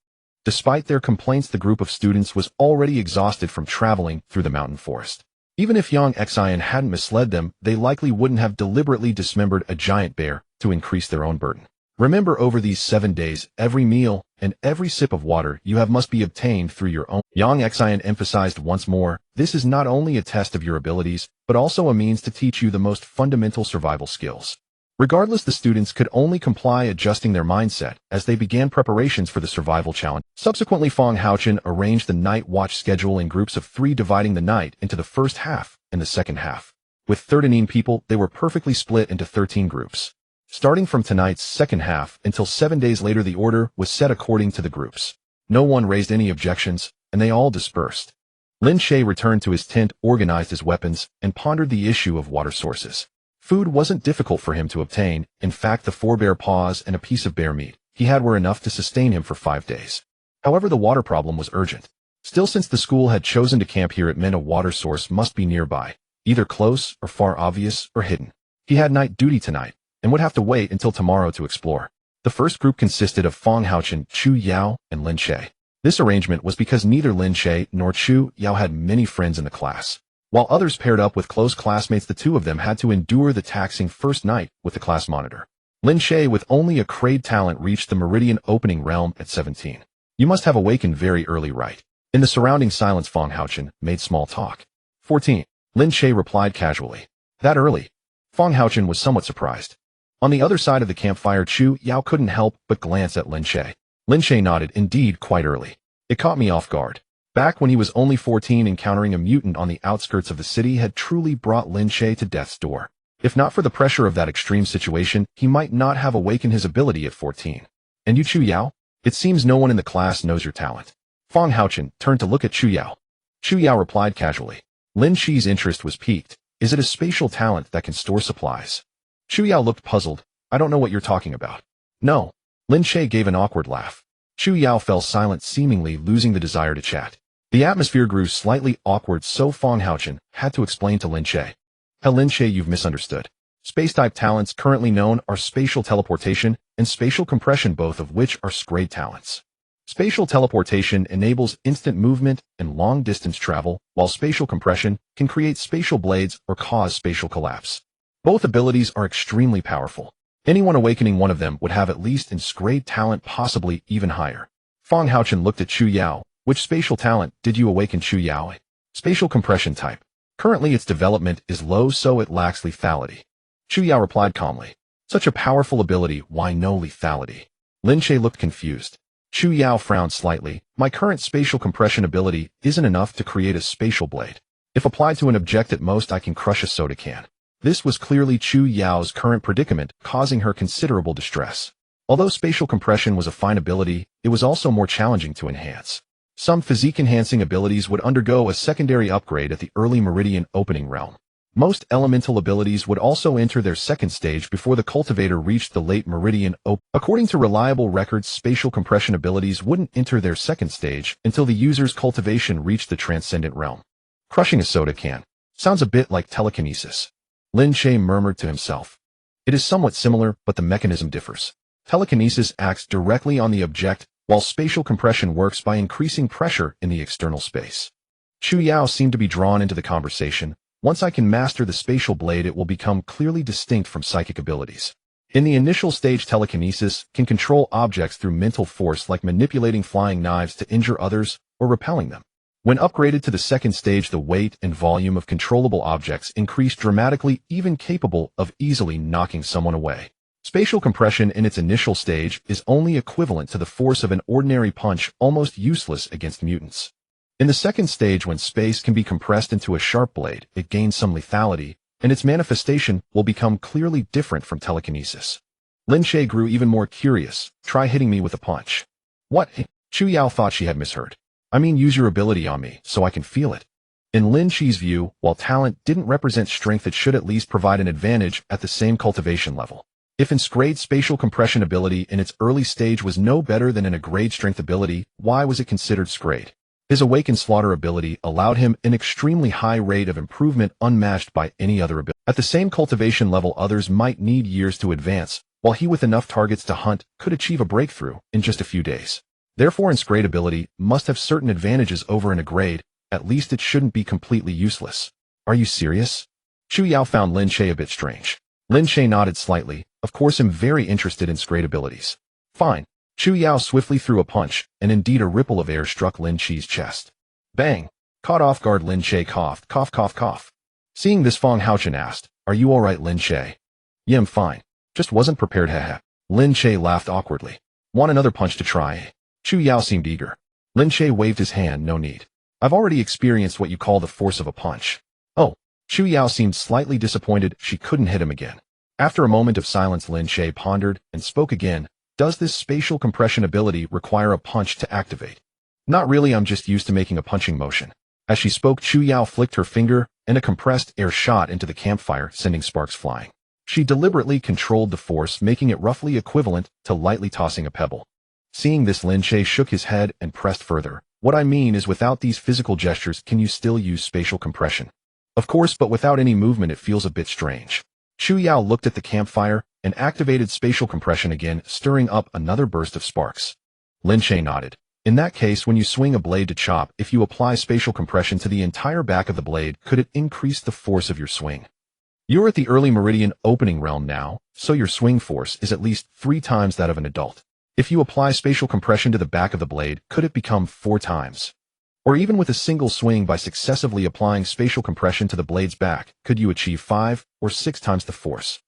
Despite their complaints, the group of students was already exhausted from traveling through the mountain forest. Even if Yang Xian hadn't misled them, they likely wouldn't have deliberately dismembered a giant bear to increase their own burden. Remember, over these 7 days, every meal and every sip of water you have must be obtained through your own. Yang Xian emphasized once more, this is not only a test of your abilities, but also a means to teach you the most fundamental survival skills. Regardless, the students could only comply, adjusting their mindset as they began preparations for the survival challenge. Subsequently, Feng Haochen arranged the night watch schedule in groups of 3, dividing the night into the first half and the second half. With 13 people, they were perfectly split into 13 groups. Starting from tonight's second half until 7 days later, the order was set according to the groups. No one raised any objections, and they all dispersed. Lin Che returned to his tent, organized his weapons, and pondered the issue of water sources. Food wasn't difficult for him to obtain. In fact, the 4 bear paws and a piece of bear meat he had were enough to sustain him for 5 days. However, the water problem was urgent. Still, since the school had chosen to camp here, it meant a water source must be nearby, either close or far, obvious or hidden. He had night duty tonight, and would have to wait until tomorrow to explore. The first group consisted of Feng Haochen, Chu Yao, and Lin Che. This arrangement was because neither Lin Che nor Chu Yao had many friends in the class. While others paired up with close classmates, the 2 of them had to endure the taxing first night with the class monitor. Lin Che, with only a crade talent, reached the meridian opening realm at 17. You must have awakened very early, right? In the surrounding silence, Feng Haochen made small talk. 14. Lin Che replied casually. That early? Feng Haochen was somewhat surprised. On the other side of the campfire, Chu Yao couldn't help but glance at Lin Che. Lin Che nodded. Indeed, quite early. It caught me off guard. Back when he was only 14, encountering a mutant on the outskirts of the city had truly brought Lin Che to death's door. If not for the pressure of that extreme situation, he might not have awakened his ability at 14. And you, Chu Yao? It seems no one in the class knows your talent. Feng Haochen turned to look at Chu Yao. Chu Yao replied casually. Lin Che's interest was piqued. Is it a spatial talent that can store supplies? Chu Yao looked puzzled. I don't know what you're talking about. No. Lin Che gave an awkward laugh. Chu Yao fell silent, seemingly losing the desire to chat. The atmosphere grew slightly awkward, so Feng Haochen had to explain to Lin Che. Lin Che, you've misunderstood. Space-type talents currently known are spatial teleportation and spatial compression, both of which are grade talents. Spatial teleportation enables instant movement and long-distance travel, while spatial compression can create spatial blades or cause spatial collapse. Both abilities are extremely powerful. Anyone awakening one of them would have at least in grade talent, possibly even higher. Feng Haochen looked at Chu Yao. Which spatial talent did you awaken, Chu Yao? Spatial compression type. Currently its development is low, so it lacks lethality. Chu Yao replied calmly. Such a powerful ability, why no lethality? Lin Che looked confused. Chu Yao frowned slightly. My current spatial compression ability isn't enough to create a spatial blade. If applied to an object, at most I can crush a soda can. This was clearly Chu Yao's current predicament, causing her considerable distress. Although spatial compression was a fine ability, it was also more challenging to enhance. Some physique-enhancing abilities would undergo a secondary upgrade at the early meridian opening realm. Most elemental abilities would also enter their second stage before the cultivator reached the late meridian opening. According to reliable records, spatial compression abilities wouldn't enter their second stage until the user's cultivation reached the transcendent realm. Crushing a soda can. Sounds a bit like telekinesis. Lin Che murmured to himself. It is somewhat similar, but the mechanism differs. Telekinesis acts directly on the object, while spatial compression works by increasing pressure in the external space. Chu Yao seemed to be drawn into the conversation. Once I can master the spatial blade, it will become clearly distinct from psychic abilities. In the initial stage, telekinesis can control objects through mental force, like manipulating flying knives to injure others or repelling them. When upgraded to the second stage, the weight and volume of controllable objects increase dramatically, even capable of easily knocking someone away. Spatial compression in its initial stage is only equivalent to the force of an ordinary punch, almost useless against mutants. In the second stage, when space can be compressed into a sharp blade, it gains some lethality, and its manifestation will become clearly different from telekinesis. Lin Che grew even more curious. Try hitting me with a punch. What? Chu Yao thought she had misheard. I mean, use your ability on me, so I can feel it. In Lin Che's view, while talent didn't represent strength, it should at least provide an advantage at the same cultivation level. If in grade spatial compression ability in its early stage was no better than in a grade strength ability, why was it considered grade? His awakened slaughter ability allowed him an extremely high rate of improvement unmatched by any other ability. At the same cultivation level, others might need years to advance, while he with enough targets to hunt could achieve a breakthrough in just a few days. Therefore, in grade ability must have certain advantages over in a grade. At least it shouldn't be completely useless. Are you serious? Chu Yao found Lin Che a bit strange. Lin Che nodded slightly. Of course, I'm very interested in grade abilities. Fine. Chu Yao swiftly threw a punch, and indeed a ripple of air struck Lin Che's chest. Bang! Caught off guard, Lin Che coughed. Cough, cough, cough. Seeing this, Feng Haochen asked, Are you alright, Lin Che? Yeah, I'm fine. Just wasn't prepared, haha. Lin Che laughed awkwardly. Want another punch to try? Chu Yao seemed eager. Lin Che waved his hand. No need. I've already experienced what you call the force of a punch. Oh. Chu Yao seemed slightly disappointed she couldn't hit him again. After a moment of silence, Lin Che pondered and spoke again. Does this spatial compression ability require a punch to activate? Not really, I'm just used to making a punching motion. As she spoke, Chu Yao flicked her finger, and a compressed air shot into the campfire, sending sparks flying. She deliberately controlled the force, making it roughly equivalent to lightly tossing a pebble. Seeing this, Lin Che shook his head and pressed further. What I mean is, without these physical gestures, can you still use spatial compression? Of course, but without any movement it feels a bit strange. Chu Yao looked at the campfire and activated spatial compression again, stirring up another burst of sparks. Lin Che nodded. In that case, when you swing a blade to chop, if you apply spatial compression to the entire back of the blade, could it increase the force of your swing? You're at the early meridian opening realm now, so your swing force is at least 3 times that of an adult. If you apply spatial compression to the back of the blade, could it become 4 times? Or even with a single swing, by successively applying spatial compression to the blade's back, could you achieve 5 or 6 times the force?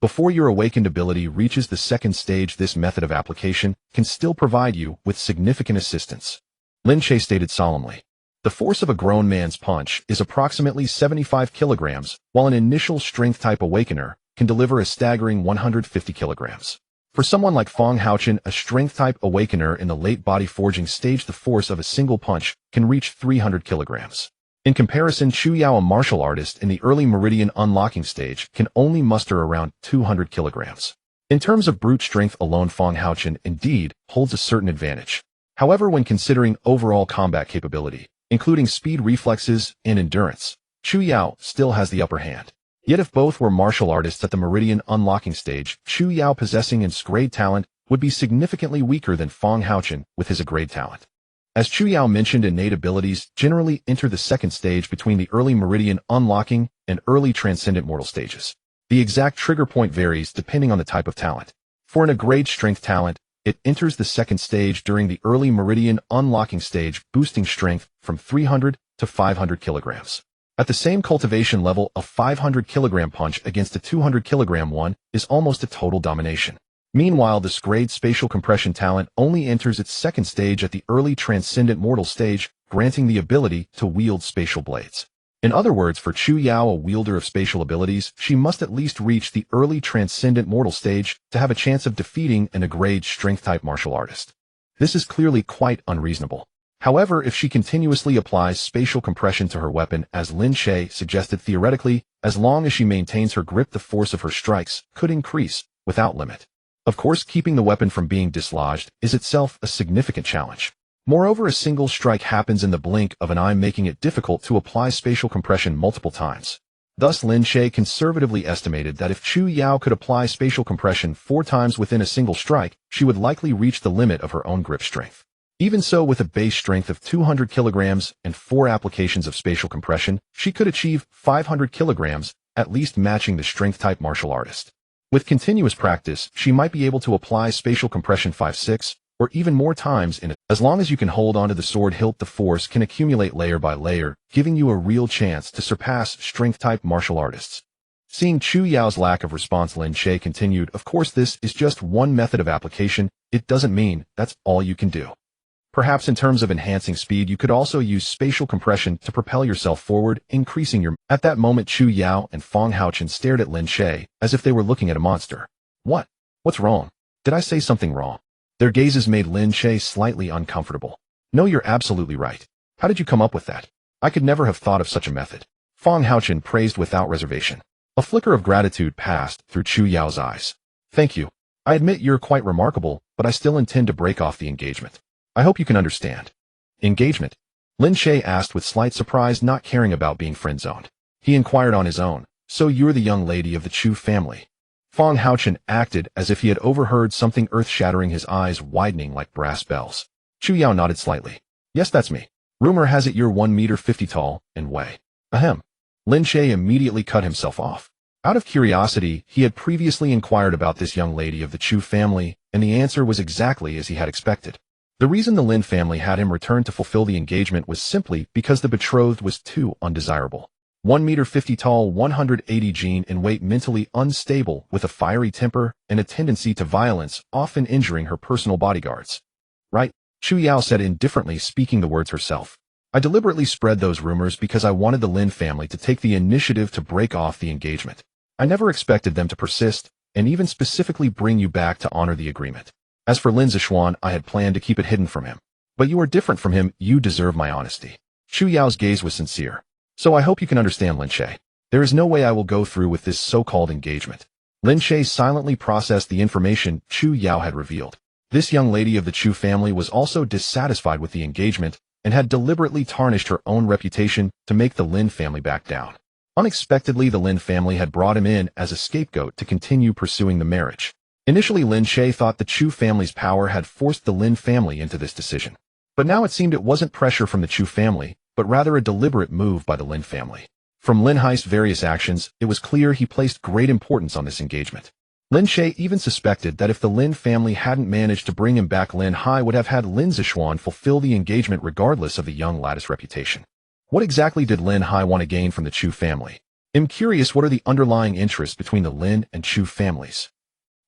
Before your awakened ability reaches the second stage, this method of application can still provide you with significant assistance. Lin Che stated solemnly. The force of a grown man's punch is approximately 75 kilograms, while an initial strength-type awakener can deliver a staggering 150 kilograms. For someone like Feng Haochen, a strength-type awakener in the late body forging stage, the force of a single punch can reach 300 kilograms. In comparison, Chu Yao, a martial artist in the early meridian unlocking stage, can only muster around 200 kilograms. In terms of brute strength alone, Feng Haochen indeed holds a certain advantage. However, when considering overall combat capability, including speed, reflexes, and endurance, Chu Yao still has the upper hand. Yet if both were martial artists at the Meridian unlocking stage, Chu Yao possessing his grade talent would be significantly weaker than Feng Haochen with his grade talent. As Chu Yao mentioned, innate abilities generally enter the second stage between the early Meridian unlocking and early transcendent mortal stages. The exact trigger point varies depending on the type of talent. For an grade strength talent, it enters the second stage during the early Meridian unlocking stage, boosting strength from 300 to 500 kilograms. At the same cultivation level, a 500 kilogram punch against a 200 kilogram one is almost a total domination. Meanwhile, this grade spatial compression talent only enters its second stage at the early transcendent mortal stage, granting the ability to wield spatial blades. In other words, for Chu Yao, a wielder of spatial abilities, she must at least reach the early transcendent mortal stage to have a chance of defeating an grade strength-type martial artist. This is clearly quite unreasonable. However, if she continuously applies spatial compression to her weapon, as Lin Che suggested, theoretically, as long as she maintains her grip, the force of her strikes could increase without limit. Of course, keeping the weapon from being dislodged is itself a significant challenge. Moreover, a single strike happens in the blink of an eye, making it difficult to apply spatial compression multiple times. Thus, Lin Che conservatively estimated that if Chu Yao could apply spatial compression 4 times within a single strike, she would likely reach the limit of her own grip strength. Even so, with a base strength of 200 kilograms and 4 applications of spatial compression, she could achieve 500 kilograms, at least matching the strength-type martial artist. With continuous practice, she might be able to apply spatial compression 5, 6, or even more times in it. As long as you can hold onto the sword hilt, the force can accumulate layer by layer, giving you a real chance to surpass strength-type martial artists. Seeing Chu Yao's lack of response, Lin Che continued, "Of course, this is just one method of application. It doesn't mean that's all you can do. Perhaps in terms of enhancing speed, you could also use spatial compression to propel yourself forward, increasing your..." At that moment, Chu Yao and Feng Haochen stared at Lin Che as if they were looking at a monster. "What? What's wrong? Did I say something wrong?" Their gazes made Lin Che slightly uncomfortable. "No, you're absolutely right. How did you come up with that? I could never have thought of such a method." Feng Haochen praised without reservation. A flicker of gratitude passed through Chu Yao's eyes. "Thank you. I admit you're quite remarkable, but I still intend to break off the engagement. I hope you can understand." "Engagement?" Lin Che asked with slight surprise, not caring about being friend-zoned. He inquired on his own, "So you're the young lady of the Chu family?" Feng Haochen acted as if he had overheard something earth-shattering, his eyes widening like brass bells. Chu Yao nodded slightly. "Yes, that's me. Rumor has it you're 1 meter 50 tall and weigh..." Ahem. Lin Che immediately cut himself off. Out of curiosity, he had previously inquired about this young lady of the Chu family, and the answer was exactly as he had expected. The reason the Lin family had him return to fulfill the engagement was simply because the betrothed was too undesirable. 1 meter 50 tall, 180 gene in weight, mentally unstable, with a fiery temper and a tendency to violence, often injuring her personal bodyguards. "Right," Chu Yao said indifferently, speaking the words herself. "I deliberately spread those rumors because I wanted the Lin family to take the initiative to break off the engagement. I never expected them to persist, and even specifically bring you back to honor the agreement. As for Lin Zishuan, I had planned to keep it hidden from him. But you are different from him, you deserve my honesty." Chu Yao's gaze was sincere. "So I hope you can understand, Lin Che. There is no way I will go through with this so-called engagement." Lin Che silently processed the information Chu Yao had revealed. This young lady of the Chu family was also dissatisfied with the engagement and had deliberately tarnished her own reputation to make the Lin family back down. Unexpectedly, the Lin family had brought him in as a scapegoat to continue pursuing the marriage. Initially, Lin Che thought the Chu family's power had forced the Lin family into this decision. But now it seemed it wasn't pressure from the Chu family, but rather a deliberate move by the Lin family. From Lin Hai's various actions, it was clear he placed great importance on this engagement. Lin Che even suspected that if the Lin family hadn't managed to bring him back, Lin Hai would have had Lin Zishuan fulfill the engagement regardless of the young lattice reputation. What exactly did Lin Hai want to gain from the Chu family? I'm curious, what are the underlying interests between the Lin and Chu families?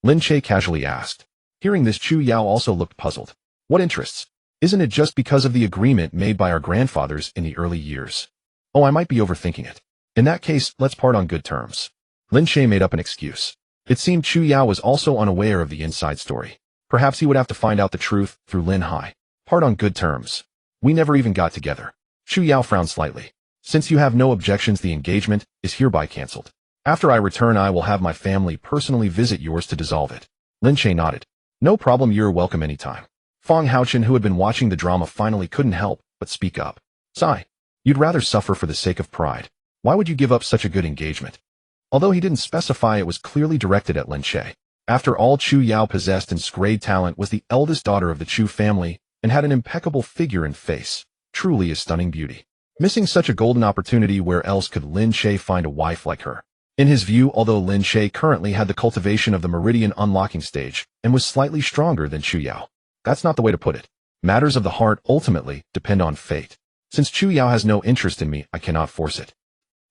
Lin Che casually asked. Hearing this, Chu Yao also looked puzzled. What interests? Isn't it just because of the agreement made by our grandfathers in the early years? Oh, I might be overthinking it. In that case, let's part on good terms. Lin Che made up an excuse. It seemed Chu Yao was also unaware of the inside story. Perhaps he would have to find out the truth through Lin Hai. Part on good terms. We never even got together. Chu Yao frowned slightly. Since you have no objections, the engagement is hereby cancelled. After I return, I will have my family personally visit yours to dissolve it. Lin Che nodded. No problem, you're welcome anytime. Fang Haochen, who had been watching the drama, finally couldn't help but speak up. Sigh. You'd rather suffer for the sake of pride. Why would you give up such a good engagement? Although he didn't specify, it was clearly directed at Lin Che. After all, Chu Yao possessed and great talent, was the eldest daughter of the Chu family, and had an impeccable figure and face. Truly a stunning beauty. Missing such a golden opportunity, where else could Lin Che find a wife like her? In his view, although Lin Che currently had the cultivation of the meridian unlocking stage, and was slightly stronger than Chu Yao, that's not the way to put it. Matters of the heart ultimately depend on fate. Since Chu Yao has no interest in me, I cannot force it.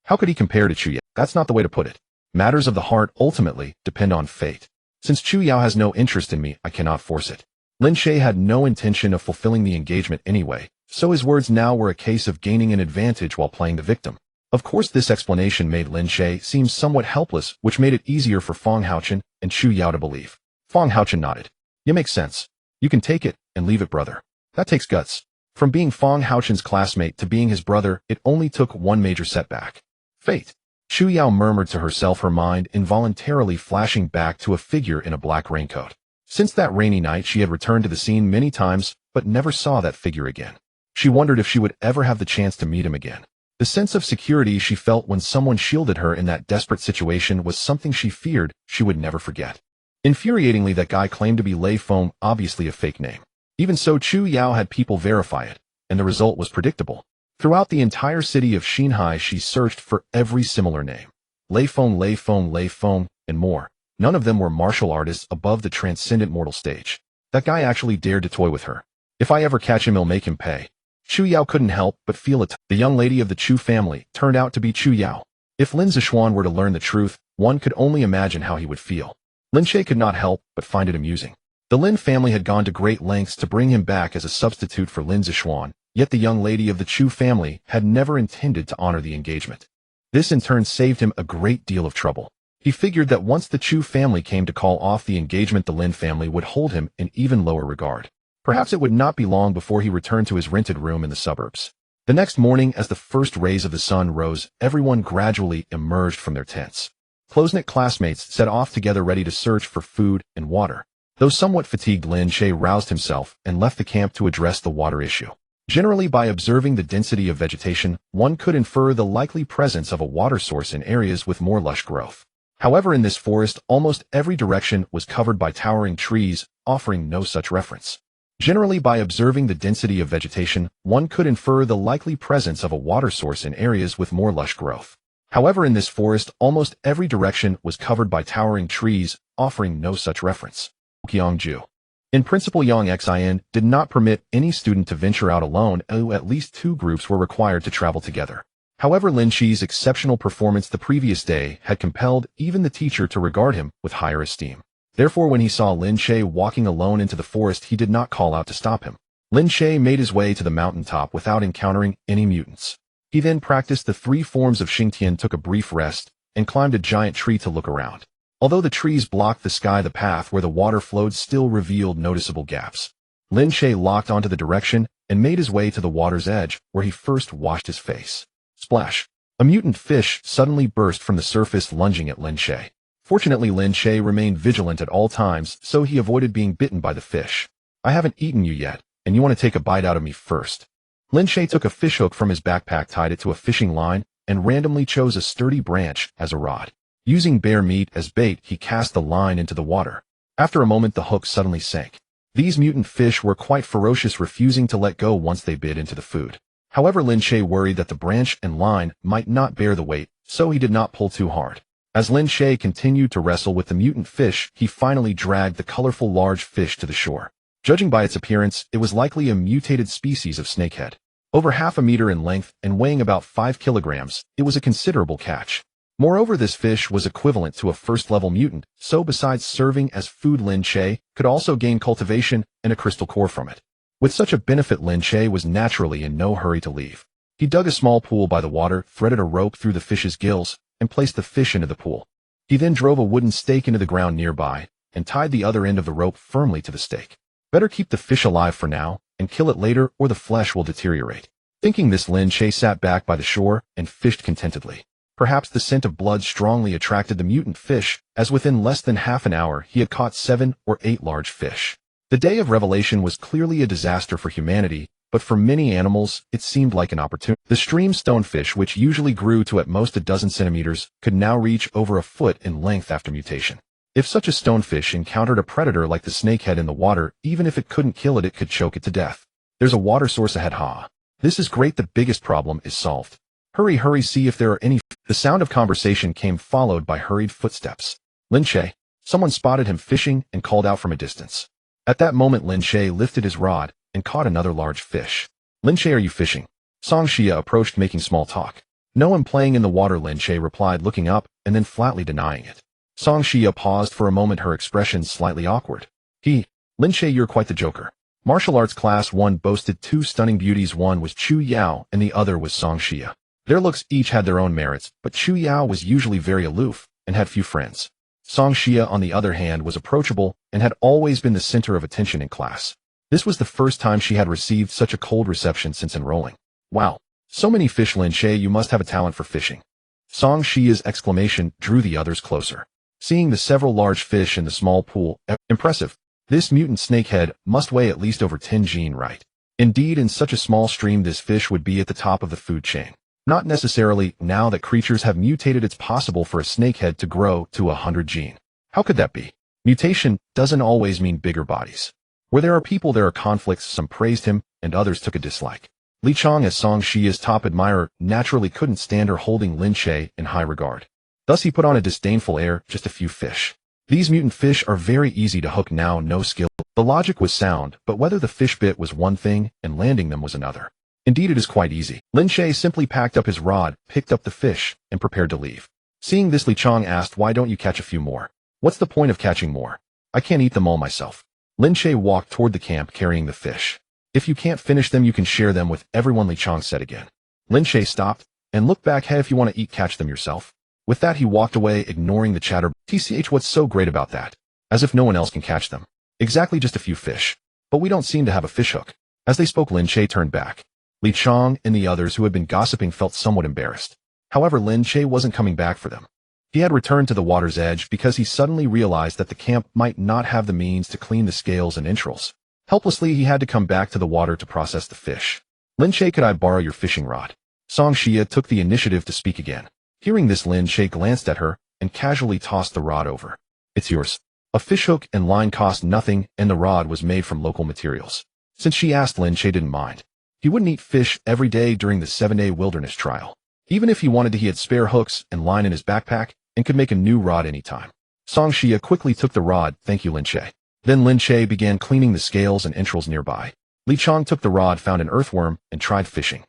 How could he compare to Chu Yao? That's not the way to put it. Matters of the heart ultimately depend on fate. Since Chu Yao has no interest in me, I cannot force it. Lin Che had no intention of fulfilling the engagement anyway, so his words now were a case of gaining an advantage while playing the victim. Of course, this explanation made Lin Che seem somewhat helpless, which made it easier for Fang Haochen and Chu Yao to believe. Fang Haochen nodded. You make sense. You can take it and leave it, brother. That takes guts. From being Fang Haochen's classmate to being his brother, it only took one major setback. Fate. Chu Yao murmured to herself, her mind involuntarily flashing back to a figure in a black raincoat. Since that rainy night, she had returned to the scene many times, but never saw that figure again. She wondered if she would ever have the chance to meet him again. The sense of security she felt when someone shielded her in that desperate situation was something she feared she would never forget. Infuriatingly, that guy claimed to be Lei Feng, obviously a fake name. Even so, Chu Yao had people verify it, and the result was predictable. Throughout the entire city of Xinhai, she searched for every similar name. Lei Feng, Lei Feng, Lei Feng, and more. None of them were martial artists above the transcendent mortal stage. That guy actually dared to toy with her. If I ever catch him, I'll make him pay. Chu Yao couldn't help but feel it. The young lady of the Chu family turned out to be Chu Yao. If Lin Zixuan were to learn the truth, one could only imagine how he would feel. Lin Che could not help but find it amusing. The Lin family had gone to great lengths to bring him back as a substitute for Lin Zixuan, yet the young lady of the Chu family had never intended to honor the engagement. This in turn saved him a great deal of trouble. He figured that once the Chu family came to call off the engagement, the Lin family would hold him in even lower regard. Perhaps it would not be long before he returned to his rented room in the suburbs. The next morning, as the first rays of the sun rose, everyone gradually emerged from their tents. Close-knit classmates set off together, ready to search for food and water. Though somewhat fatigued, Lin Che roused himself and left the camp to address the water issue. Generally, by observing the density of vegetation, one could infer the likely presence of a water source in areas with more lush growth. However, in this forest, almost every direction was covered by towering trees, offering no such reference. Generally, by observing the density of vegetation, one could infer the likely presence of a water source in areas with more lush growth. However, in this forest, almost every direction was covered by towering trees, offering no such reference. Jiu. In principle, Yang Xin did not permit any student to venture out alone, and at least two groups were required to travel together. However, Lin Che's exceptional performance the previous day had compelled even the teacher to regard him with higher esteem. Therefore, when he saw Lin Che walking alone into the forest, he did not call out to stop him. Lin Che made his way to the mountaintop without encountering any mutants. He then practiced the three forms of Xingtian, took a brief rest, and climbed a giant tree to look around. Although the trees blocked the sky, the path where the water flowed still revealed noticeable gaps. Lin Che locked onto the direction and made his way to the water's edge, where he first washed his face. Splash! A mutant fish suddenly burst from the surface, lunging at Lin Che. Fortunately, Lin Che remained vigilant at all times, so he avoided being bitten by the fish. I haven't eaten you yet, and you want to take a bite out of me first. Lin Che took a fishhook from his backpack, tied it to a fishing line, and randomly chose a sturdy branch as a rod. Using bear meat as bait, he cast the line into the water. After a moment, the hook suddenly sank. These mutant fish were quite ferocious, refusing to let go once they bit into the food. However, Lin Che worried that the branch and line might not bear the weight, so he did not pull too hard. As Lin Che continued to wrestle with the mutant fish, he finally dragged the colorful large fish to the shore. Judging by its appearance, it was likely a mutated species of snakehead. Over half a meter in length and weighing about 5 kilograms, it was a considerable catch. Moreover, this fish was equivalent to a first-level mutant, so besides serving as food, Lin Che could also gain cultivation and a crystal core from it. With such a benefit, Lin Che was naturally in no hurry to leave. He dug a small pool by the water, threaded a rope through the fish's gills, and placed the fish into the pool. He then drove a wooden stake into the ground nearby, and tied the other end of the rope firmly to the stake. Better keep the fish alive for now, and kill it later, or the flesh will deteriorate. Thinking this, Lin Che sat back by the shore and fished contentedly. Perhaps the scent of blood strongly attracted the mutant fish, as within less than half an hour he had caught 7 or 8 large fish. The day of revelation was clearly a disaster for humanity, but for many animals, it seemed like an opportunity. The stream stonefish, which usually grew to at most a dozen centimeters, could now reach over a foot in length after mutation. If such a stonefish encountered a predator like the snakehead in the water, even if it couldn't kill it, it could choke it to death. There's a water source ahead, ha. This is great, the biggest problem is solved. Hurry, hurry, see if there are any. The sound of conversation came followed by hurried footsteps. Lin Che. Someone spotted him fishing and called out from a distance. At that moment Lin Che lifted his rod and caught another large fish. Lin Che, are you fishing? Song Xia approached making small talk. No, I'm playing in the water, Lin Che replied, looking up and then flatly denying it. Song Xia paused for a moment, her expression slightly awkward. Lin Che, you're quite the joker. Martial Arts Class 1 boasted 2 stunning beauties, one was Chu Yao and the other was Song Xia. Their looks each had their own merits, but Chu Yao was usually very aloof and had few friends. Song Xia, on the other hand, was approachable and had always been the center of attention in class. This was the first time she had received such a cold reception since enrolling. Wow, so many fish, Lin Che, you must have a talent for fishing. Song Xia's exclamation drew the others closer. Seeing the several large fish in the small pool, impressive. This mutant snakehead must weigh at least over 10 gene, right? Indeed, in such a small stream this fish would be at the top of the food chain. Not necessarily. Now that creatures have mutated, it's possible for a snakehead to grow to 100 gene. How could that be? Mutation doesn't always mean bigger bodies. Where there are people, there are conflicts. Some praised him, and others took a dislike. Li Chong, as Song Xia's top admirer, naturally couldn't stand her holding Lin Che in high regard. Thus he put on a disdainful air, just a few fish. These mutant fish are very easy to hook now, no skill. The logic was sound, but whether the fish bit was one thing and landing them was another. Indeed, it is quite easy. Lin Che simply packed up his rod, picked up the fish, and prepared to leave. Seeing this, Li Chong asked, why don't you catch a few more? What's the point of catching more? I can't eat them all myself. Lin Che walked toward the camp carrying the fish. If you can't finish them, you can share them with everyone, Li Chong said again. Lin Che stopped and looked back. Hey, if you want to eat, catch them yourself. With that, he walked away, ignoring the chatter. TCH, what's so great about that? As if no one else can catch them. Exactly, just a few fish. But we don't seem to have a fish hook. As they spoke, Lin Che turned back. Li Chong and the others who had been gossiping felt somewhat embarrassed. However, Lin Che wasn't coming back for them. He had returned to the water's edge because he suddenly realized that the camp might not have the means to clean the scales and entrails. Helplessly, he had to come back to the water to process the fish. Lin Che, could I borrow your fishing rod? Song Xia took the initiative to speak again. Hearing this, Lin Che glanced at her and casually tossed the rod over. It's yours. A fishhook and line cost nothing, and the rod was made from local materials. Since she asked, Lin Che didn't mind. He wouldn't eat fish every day during the 7-day wilderness trial. Even if he wanted to, he had spare hooks and line in his backpack and could make a new rod anytime. Song Xia quickly took the rod. Thank you, Lin Che. Then Lin Che began cleaning the scales and entrails nearby. Li Chong took the rod, found an earthworm, and tried fishing.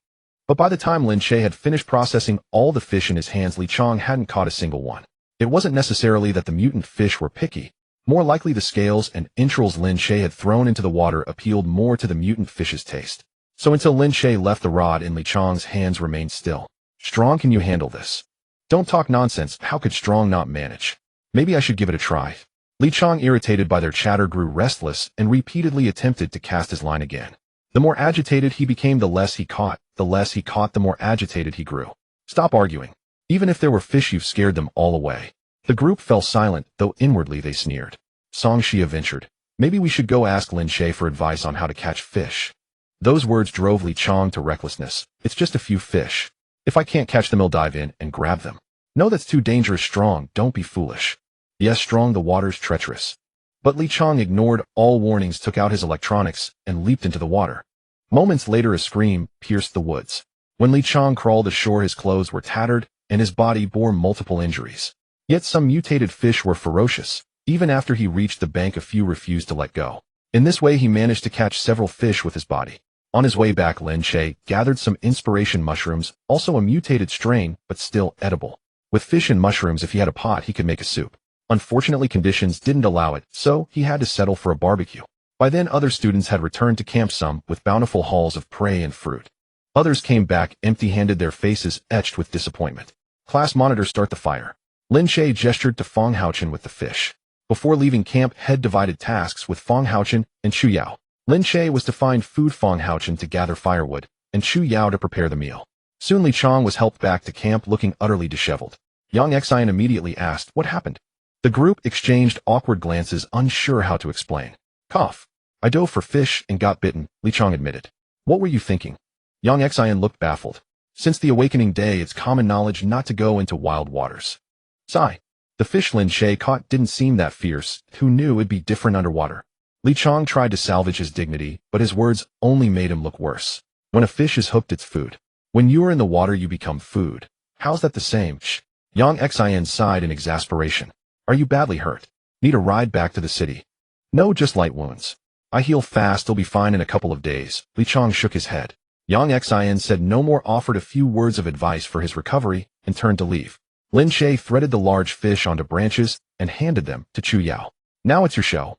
But by the time Lin Che had finished processing all the fish in his hands, Li Chong hadn't caught a single one. It wasn't necessarily that the mutant fish were picky. More likely the scales and entrails Lin Che had thrown into the water appealed more to the mutant fish's taste. So until Lin Che left the rod in Li Chong's hands, remained still. Strong, can you handle this? Don't talk nonsense. How could Strong not manage? Maybe I should give it a try. Li Chong, irritated by their chatter, grew restless and repeatedly attempted to cast his line again. The more agitated he became, the less he caught. The less he caught, the more agitated he grew. Stop arguing. Even if there were fish, you've scared them all away. The group fell silent, though inwardly they sneered. Song Xia ventured. Maybe we should go ask Lin Che for advice on how to catch fish. Those words drove Li Chong to recklessness. It's just a few fish. If I can't catch them, I'll dive in and grab them. No, that's too dangerous, Strong. Don't be foolish. Yes, Strong, the water's treacherous. But Li Chong ignored all warnings, took out his electronics, and leaped into the water. Moments later, a scream pierced the woods. When Li Chong crawled ashore, his clothes were tattered, and his body bore multiple injuries. Yet some mutated fish were ferocious. Even after he reached the bank, a few refused to let go. In this way, he managed to catch several fish with his body. On his way back, Lin Che gathered some inspiration mushrooms, also a mutated strain, but still edible. With fish and mushrooms, if he had a pot, he could make a soup. Unfortunately, conditions didn't allow it, so he had to settle for a barbecue. By then, other students had returned to camp, some with bountiful hauls of prey and fruit. Others came back empty-handed, their faces etched with disappointment. Class monitor, start the fire. Lin Che gestured to Fong Haochen with the fish. Before leaving camp, head divided tasks with Fong Haochen and Chu Yao. Lin Che was to find food, Fong Haochen to gather firewood, and Chu Yao to prepare the meal. Soon Li Chang was helped back to camp looking utterly disheveled. Yang Xian immediately asked what happened. The group exchanged awkward glances, unsure how to explain. Cough. I dove for fish and got bitten, Li Chang admitted. What were you thinking? Yang Xian looked baffled. Since the awakening day, it's common knowledge not to go into wild waters. Sigh. The fish Lin Che caught didn't seem that fierce. Who knew it'd be different underwater? Li Chang tried to salvage his dignity, but his words only made him look worse. When a fish is hooked, it's food. When you are in the water, you become food. How's that the same? Shh. Yang Xian sighed in exasperation. Are you badly hurt? Need a ride back to the city? No, just light wounds. I heal fast, I'll be fine in a couple of days. Li Chang shook his head. Yang Xian said no more, offered a few words of advice for his recovery, and turned to leave. Lin Che threaded the large fish onto branches and handed them to Chu Yao. Now it's your show.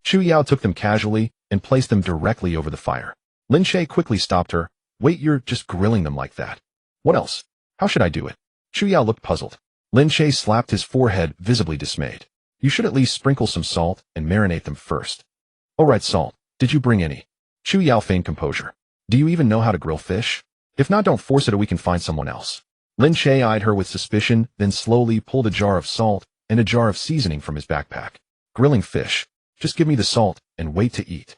Chu Yao took them casually and placed them directly over the fire. Lin Che quickly stopped her. Wait, you're just grilling them like that. What else? How should I do it? Chu Yao looked puzzled. Lin Che slapped his forehead, visibly dismayed. You should at least sprinkle some salt and marinate them first. All right, salt. Did you bring any? Chu Yao feigned composure. Do you even know how to grill fish? If not, don't force it or we can find someone else. Lin Che eyed her with suspicion, then slowly pulled a jar of salt and a jar of seasoning from his backpack. Grilling fish. Just give me the salt and wait to eat.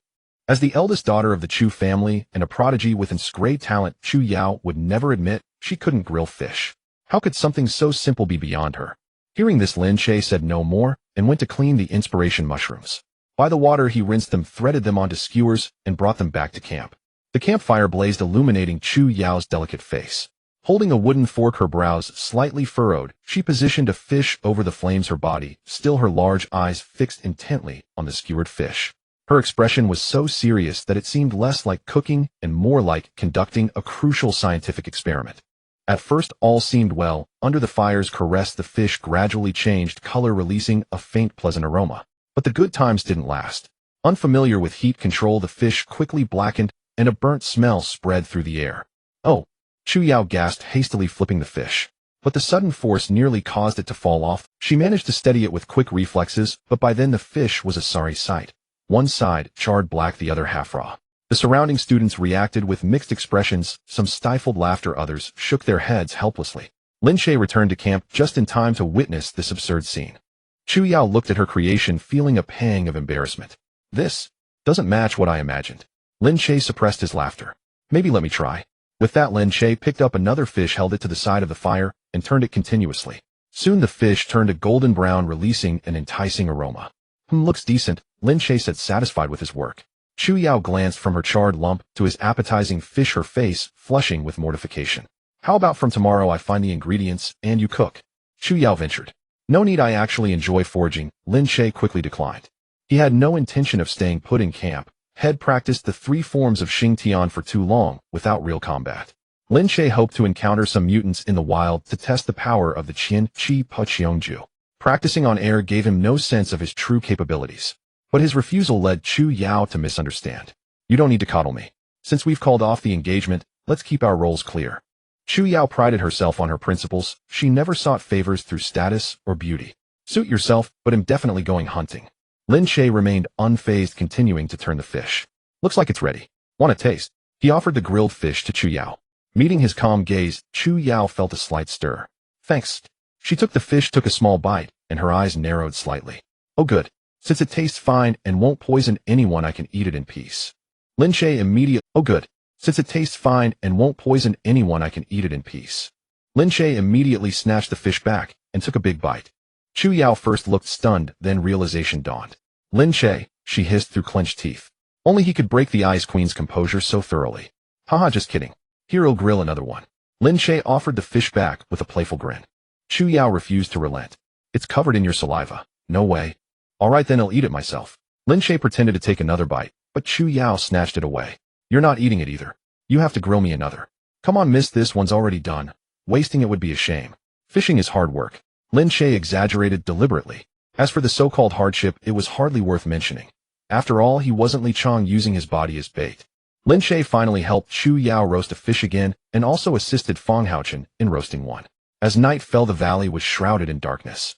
As the eldest daughter of the Chu family and a prodigy with great talent, Chu Yao would never admit she couldn't grill fish. How could something so simple be beyond her? Hearing this, Lin Che said no more and went to clean the inspiration mushrooms. By the water, he rinsed them, threaded them onto skewers, and brought them back to camp. The campfire blazed, illuminating Chu Yao's delicate face. Holding a wooden fork, her brows slightly furrowed, she positioned a fish over the flames, her body, still, her large eyes fixed intently on the skewered fish. Her expression was so serious that it seemed less like cooking and more like conducting a crucial scientific experiment. At first, all seemed well. Under the fire's caress, the fish gradually changed color, releasing a faint, pleasant aroma. But the good times didn't last. Unfamiliar with heat control, the fish quickly blackened, and a burnt smell spread through the air. Oh! Chu Yao gasped, hastily flipping the fish. But the sudden force nearly caused it to fall off. She managed to steady it with quick reflexes, but by then the fish was a sorry sight. One side, charred black, the other half raw. The surrounding students reacted with mixed expressions, some stifled laughter, others shook their heads helplessly. Lin Che returned to camp just in time to witness this absurd scene. Chu Yao looked at her creation, feeling a pang of embarrassment. This doesn't match what I imagined. Lin Che suppressed his laughter. Maybe let me try. With that, Lin Che picked up another fish, held it to the side of the fire, and turned it continuously. Soon the fish turned a golden brown, releasing an enticing aroma. Looks decent, Lin Che said, satisfied with his work. Chu Yao glanced from her charred lump to his appetizing fish, her face flushing with mortification. How about from tomorrow I find the ingredients and you cook? Chu Yao ventured. No need, I actually enjoy foraging, Lin Che quickly declined. He had no intention of staying put in camp. Had practiced the 3 forms of Xing Tian for too long without real combat. Lin Che hoped to encounter some mutants in the wild to test the power of the Qian Qi Pa Qiongju. Practicing on air gave him no sense of his true capabilities. But his refusal led Chu Yao to misunderstand. You don't need to coddle me. Since we've called off the engagement, let's keep our roles clear. Chu Yao prided herself on her principles. She never sought favors through status or beauty. Suit yourself, but I'm definitely going hunting. Lin Che remained unfazed, continuing to turn the fish. Looks like it's ready. Want a taste? He offered the grilled fish to Chu Yao. Meeting his calm gaze, Chu Yao felt a slight stir. Thanks. She took the fish, took a small bite, and her eyes narrowed slightly. Oh good. Since it tastes fine and won't poison anyone, I can eat it in peace. Lin Che immediately— Oh good. Since it tastes fine and won't poison anyone, I can eat it in peace. Lin Che immediately snatched the fish back and took a big bite. Chu Yao first looked stunned, then realization dawned. Lin Che, she hissed through clenched teeth. Only he could break the Ice Queen's composure so thoroughly. Haha, just kidding. Here, I'll grill another one. Lin Che offered the fish back with a playful grin. Chu Yao refused to relent. It's covered in your saliva. No way. All right, then I'll eat it myself. Lin Che pretended to take another bite, but Chu Yao snatched it away. You're not eating it either. You have to grill me another. Come on, miss, this one's already done. Wasting it would be a shame. Fishing is hard work. Lin Che exaggerated deliberately. As for the so-called hardship, it was hardly worth mentioning. After all, he wasn't Li Chang using his body as bait. Lin Che finally helped Chu Yao roast a fish again and also assisted Fang Haochen in roasting one. As night fell, the valley was shrouded in darkness.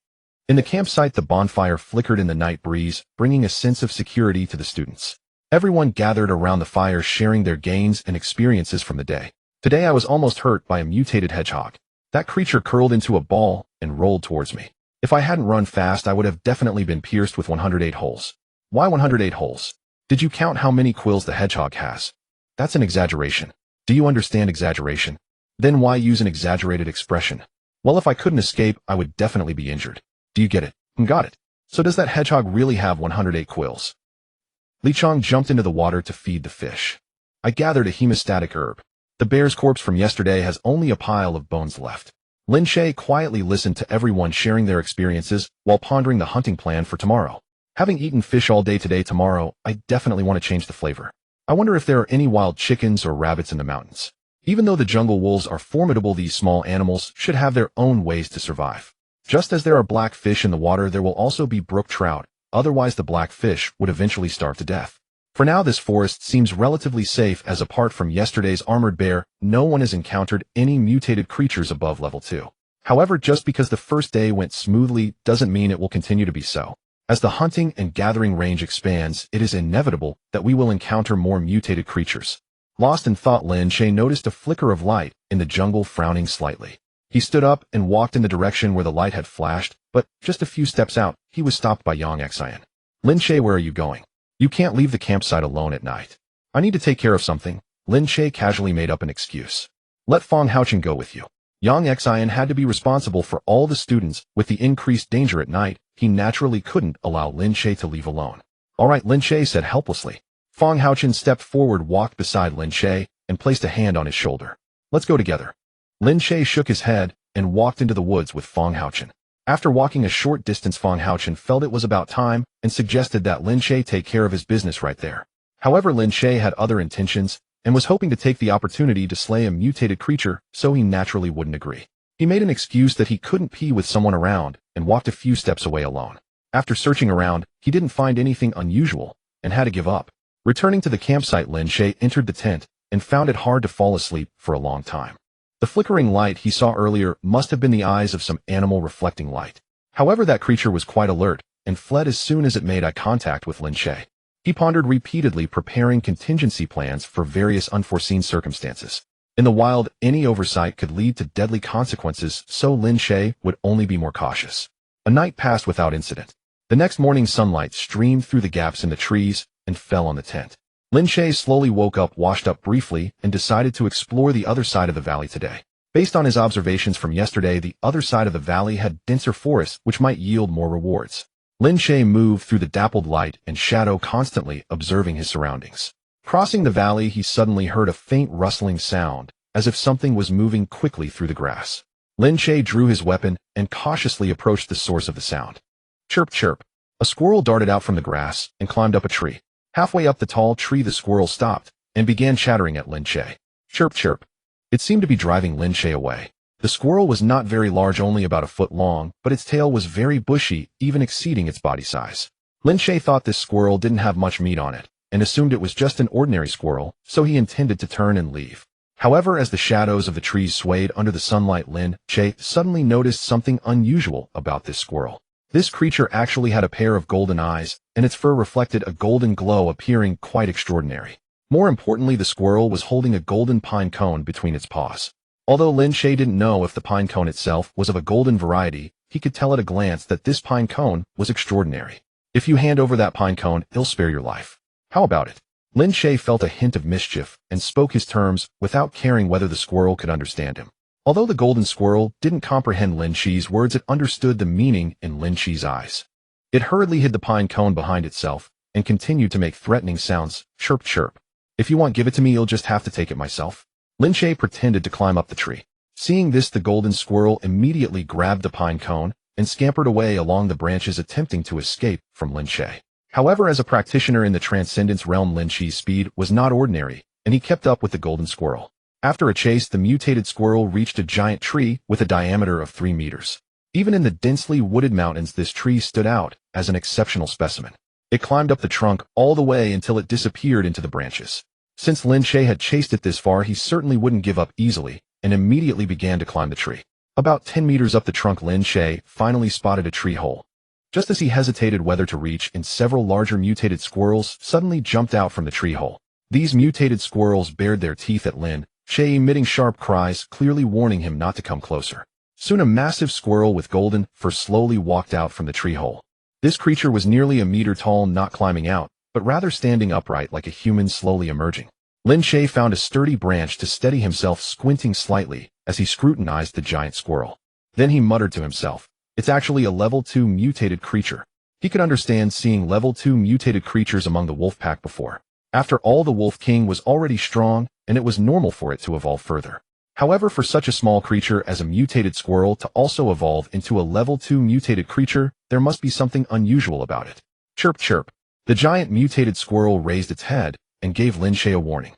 In the campsite, the bonfire flickered in the night breeze, bringing a sense of security to the students. Everyone gathered around the fire, sharing their gains and experiences from the day. Today I was almost hurt by a mutated hedgehog. That creature curled into a ball and rolled towards me. If I hadn't run fast, I would have definitely been pierced with 108 holes. Why 108 holes? Did you count how many quills the hedgehog has? That's an exaggeration. Do you understand exaggeration? Then why use an exaggerated expression? Well, if I couldn't escape, I would definitely be injured. Do you get it? Got it. So does that hedgehog really have 108 quills? Li Chong jumped into the water to feed the fish. I gathered a hemostatic herb. The bear's corpse from yesterday has only a pile of bones left. Lin Che quietly listened to everyone sharing their experiences while pondering the hunting plan for tomorrow. Having eaten fish all day today, tomorrow, I definitely want to change the flavor. I wonder if there are any wild chickens or rabbits in the mountains. Even though the jungle wolves are formidable, these small animals should have their own ways to survive. Just as there are black fish in the water, there will also be brook trout, otherwise the black fish would eventually starve to death. For now, this forest seems relatively safe, as apart from yesterday's armored bear, no one has encountered any mutated creatures above level 2. However, just because the first day went smoothly doesn't mean it will continue to be so. As the hunting and gathering range expands, it is inevitable that we will encounter more mutated creatures. Lost in thought, Lin Che noticed a flicker of light in the jungle, frowning slightly. He stood up and walked in the direction where the light had flashed, but just a few steps out, he was stopped by Yang Xian. Lin Che, where are you going? You can't leave the campsite alone at night. I need to take care of something. Lin Che casually made up an excuse. Let Feng Haochen go with you. Yang Xian had to be responsible for all the students. With the increased danger at night, he naturally couldn't allow Lin Che to leave alone. All right, Lin Che said helplessly. Feng Haochen stepped forward, walked beside Lin Che, and placed a hand on his shoulder. Let's go together. Lin Che shook his head and walked into the woods with Feng Haochen. After walking a short distance, Feng Haochen felt it was about time and suggested that Lin Che take care of his business right there. However, Lin Che had other intentions and was hoping to take the opportunity to slay a mutated creature, so he naturally wouldn't agree. He made an excuse that he couldn't pee with someone around and walked a few steps away alone. After searching around, he didn't find anything unusual and had to give up. Returning to the campsite, Lin Che entered the tent and found it hard to fall asleep for a long time. The flickering light he saw earlier must have been the eyes of some animal reflecting light. However, that creature was quite alert and fled as soon as it made eye contact with Lin Che. He pondered repeatedly, preparing contingency plans for various unforeseen circumstances. In the wild, any oversight could lead to deadly consequences, so Lin Che would only be more cautious. A night passed without incident. The next morning, sunlight streamed through the gaps in the trees and fell on the tent. Lin Che slowly woke up, washed up briefly, and decided to explore the other side of the valley today. Based on his observations from yesterday, the other side of the valley had denser forests, which might yield more rewards. Lin Che moved through the dappled light and shadow, constantly observing his surroundings. Crossing the valley, he suddenly heard a faint rustling sound, as if something was moving quickly through the grass. Lin Che drew his weapon and cautiously approached the source of the sound. Chirp, chirp. A squirrel darted out from the grass and climbed up a tree. Halfway up the tall tree, the squirrel stopped and began chattering at Lin Che. Chirp, chirp. It seemed to be driving Lin Che away. The squirrel was not very large, only about a foot long, but its tail was very bushy, even exceeding its body size. Lin Che thought this squirrel didn't have much meat on it, and assumed it was just an ordinary squirrel, so he intended to turn and leave. However, as the shadows of the trees swayed under the sunlight, Lin Che suddenly noticed something unusual about this squirrel. This creature actually had a pair of golden eyes, and its fur reflected a golden glow, appearing quite extraordinary. More importantly, the squirrel was holding a golden pine cone between its paws. Although Lin Che didn't know if the pine cone itself was of a golden variety, he could tell at a glance that this pine cone was extraordinary. If you hand over that pine cone, it'll spare your life. How about it? Lin Che felt a hint of mischief and spoke his terms without caring whether the squirrel could understand him. Although the golden squirrel didn't comprehend Lin Che's words, it understood the meaning in Lin Che's eyes. It hurriedly hid the pine cone behind itself and continued to make threatening sounds. Chirp, chirp. If you want, give it to me, you'll just have to take it myself. Lin Che pretended to climb up the tree. Seeing this, the golden squirrel immediately grabbed the pine cone and scampered away along the branches, attempting to escape from Lin Che. However, as a practitioner in the Transcendence realm, Lin Che's speed was not ordinary, and he kept up with the golden squirrel. After a chase, the mutated squirrel reached a giant tree with a diameter of 3 meters. Even in the densely wooded mountains, this tree stood out as an exceptional specimen. It climbed up the trunk all the way until it disappeared into the branches. Since Lin Che had chased it this far, he certainly wouldn't give up easily, and immediately began to climb the tree. About 10 meters up the trunk, Lin Che finally spotted a tree hole. Just as he hesitated whether to reach in, several larger mutated squirrels suddenly jumped out from the tree hole. These mutated squirrels bared their teeth at Lin Che emitting sharp cries, clearly warning him not to come closer. Soon a massive squirrel with golden fur slowly walked out from the tree hole. This creature was nearly a meter tall, not climbing out, but rather standing upright like a human slowly emerging. Lin Che found a sturdy branch to steady himself, squinting slightly as he scrutinized the giant squirrel. Then he muttered to himself, "It's actually a level 2 mutated creature." He could understand seeing level 2 mutated creatures among the wolf pack before. After all, the Wolf King was already strong, and it was normal for it to evolve further. However, for such a small creature as a mutated squirrel to also evolve into a level 2 mutated creature, there must be something unusual about it. Chirp chirp. The giant mutated squirrel raised its head and gave Lin Che a warning.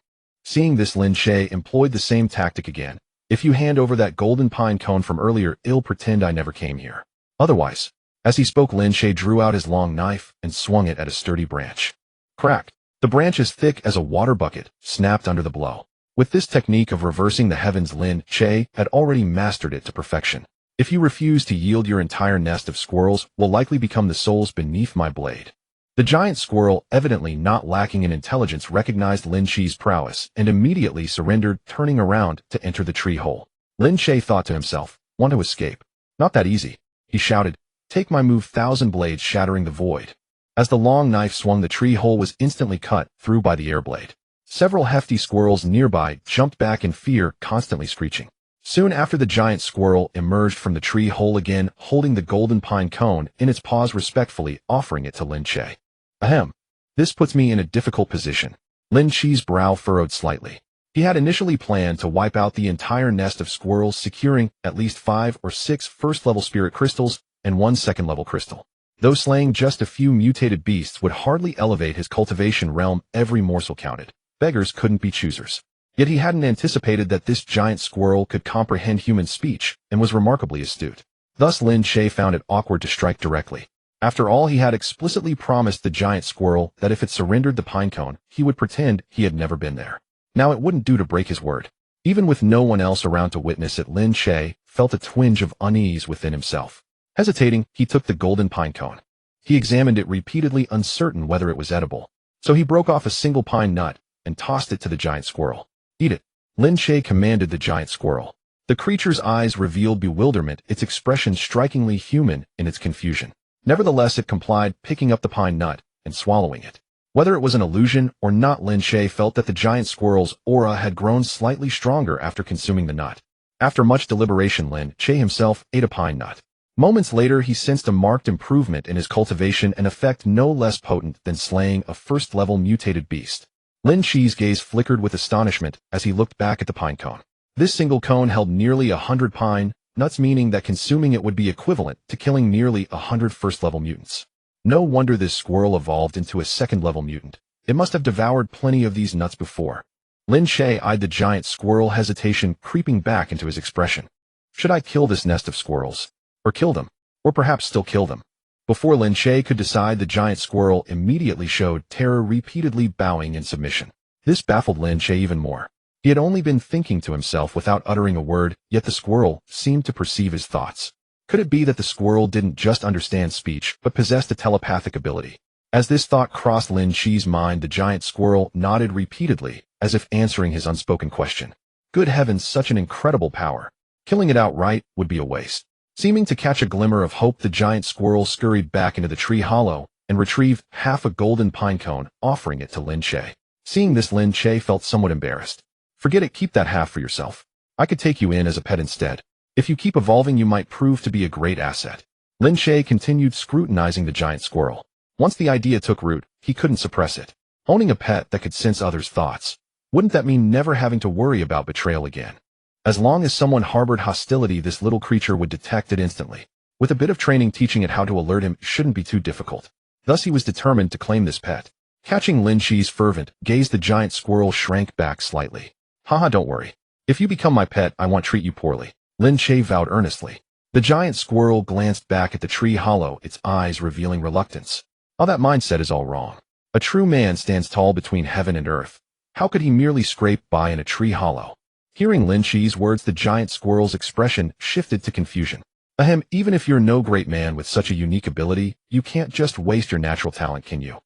Seeing this, Lin Che employed the same tactic again. "If you hand over that golden pine cone from earlier, I'll pretend I never came here. Otherwise." As he spoke, Lin Che drew out his long knife and swung it at a sturdy branch. Crack! The branch, as thick as a water bucket, snapped under the blow. With this technique of reversing the heavens, Lin Che had already mastered it to perfection. "If you refuse to yield, your entire nest of squirrels will likely become the souls beneath my blade." The giant squirrel, evidently not lacking in intelligence, recognized Lin Che's prowess and immediately surrendered, turning around to enter the tree hole. Lin Che thought to himself, "Want to escape? Not that easy." He shouted, "Take my move, thousand blades," shattering the void. As the long knife swung, the tree hole was instantly cut through by the air blade. Several hefty squirrels nearby jumped back in fear, constantly screeching. Soon after, the giant squirrel emerged from the tree hole again, holding the golden pine cone in its paws, respectfully offering it to Lin Che. "Ahem. This puts me in a difficult position." Lin Che's brow furrowed slightly. He had initially planned to wipe out the entire nest of squirrels, securing at least 5 or 6 first-level spirit crystals and 1 second-level crystal. Though slaying just a few mutated beasts would hardly elevate his cultivation realm, every morsel counted. Beggars couldn't be choosers. Yet he hadn't anticipated that this giant squirrel could comprehend human speech and was remarkably astute. Thus Lin Che found it awkward to strike directly. After all, he had explicitly promised the giant squirrel that if it surrendered the pine cone, he would pretend he had never been there. Now it wouldn't do to break his word. Even with no one else around to witness it, Lin Che felt a twinge of unease within himself. Hesitating, he took the golden pine cone. He examined it repeatedly, uncertain whether it was edible. So he broke off a single pine nut and tossed it to the giant squirrel. "Eat it," Lin Che commanded the giant squirrel. The creature's eyes revealed bewilderment, its expression strikingly human in its confusion. Nevertheless, it complied, picking up the pine nut and swallowing it. Whether it was an illusion or not, Lin Che felt that the giant squirrel's aura had grown slightly stronger after consuming the nut. After much deliberation, Lin Che himself ate a pine nut. Moments later, he sensed a marked improvement in his cultivation, an effect no less potent than slaying a first-level mutated beast. Lin Che's gaze flickered with astonishment as he looked back at the pine cone. This single cone held nearly 100 pine nuts, meaning that consuming it would be equivalent to killing nearly 100 first-level mutants. No wonder this squirrel evolved into a second-level mutant. It must have devoured plenty of these nuts before. Lin Che eyed the giant squirrel, hesitation creeping back into his expression. Should I kill this nest of squirrels? Or kill them? Or perhaps still kill them? Before Lin Che could decide, the giant squirrel immediately showed terror, repeatedly bowing in submission. This baffled Lin Che even more. He had only been thinking to himself without uttering a word, yet the squirrel seemed to perceive his thoughts. Could it be that the squirrel didn't just understand speech, but possessed a telepathic ability? As this thought crossed Lin Che's mind, the giant squirrel nodded repeatedly, as if answering his unspoken question. Good heavens, such an incredible power. Killing it outright would be a waste. Seeming to catch a glimmer of hope, the giant squirrel scurried back into the tree hollow and retrieved half a golden pine cone, offering it to Lin Che. Seeing this, Lin Che felt somewhat embarrassed. "Forget it, keep that half for yourself. I could take you in as a pet instead. If you keep evolving, you might prove to be a great asset." Lin Che continued scrutinizing the giant squirrel. Once the idea took root, he couldn't suppress it. Owning a pet that could sense others' thoughts. Wouldn't that mean never having to worry about betrayal again? As long as someone harbored hostility, this little creature would detect it instantly. With a bit of training teaching it how to alert him, shouldn't be too difficult. Thus he was determined to claim this pet. Catching Lin Che's fervent gaze, the giant squirrel shrank back slightly. "Haha, don't worry. If you become my pet, I won't treat you poorly," Lin Che vowed earnestly. The giant squirrel glanced back at the tree hollow, its eyes revealing reluctance. "Oh, that mindset is all wrong. A true man stands tall between heaven and earth. How could he merely scrape by in a tree hollow?" Hearing Lin Che's words, the giant squirrel's expression shifted to confusion. "Ahem, even if you're no great man with such a unique ability, you can't just waste your natural talent, can you?"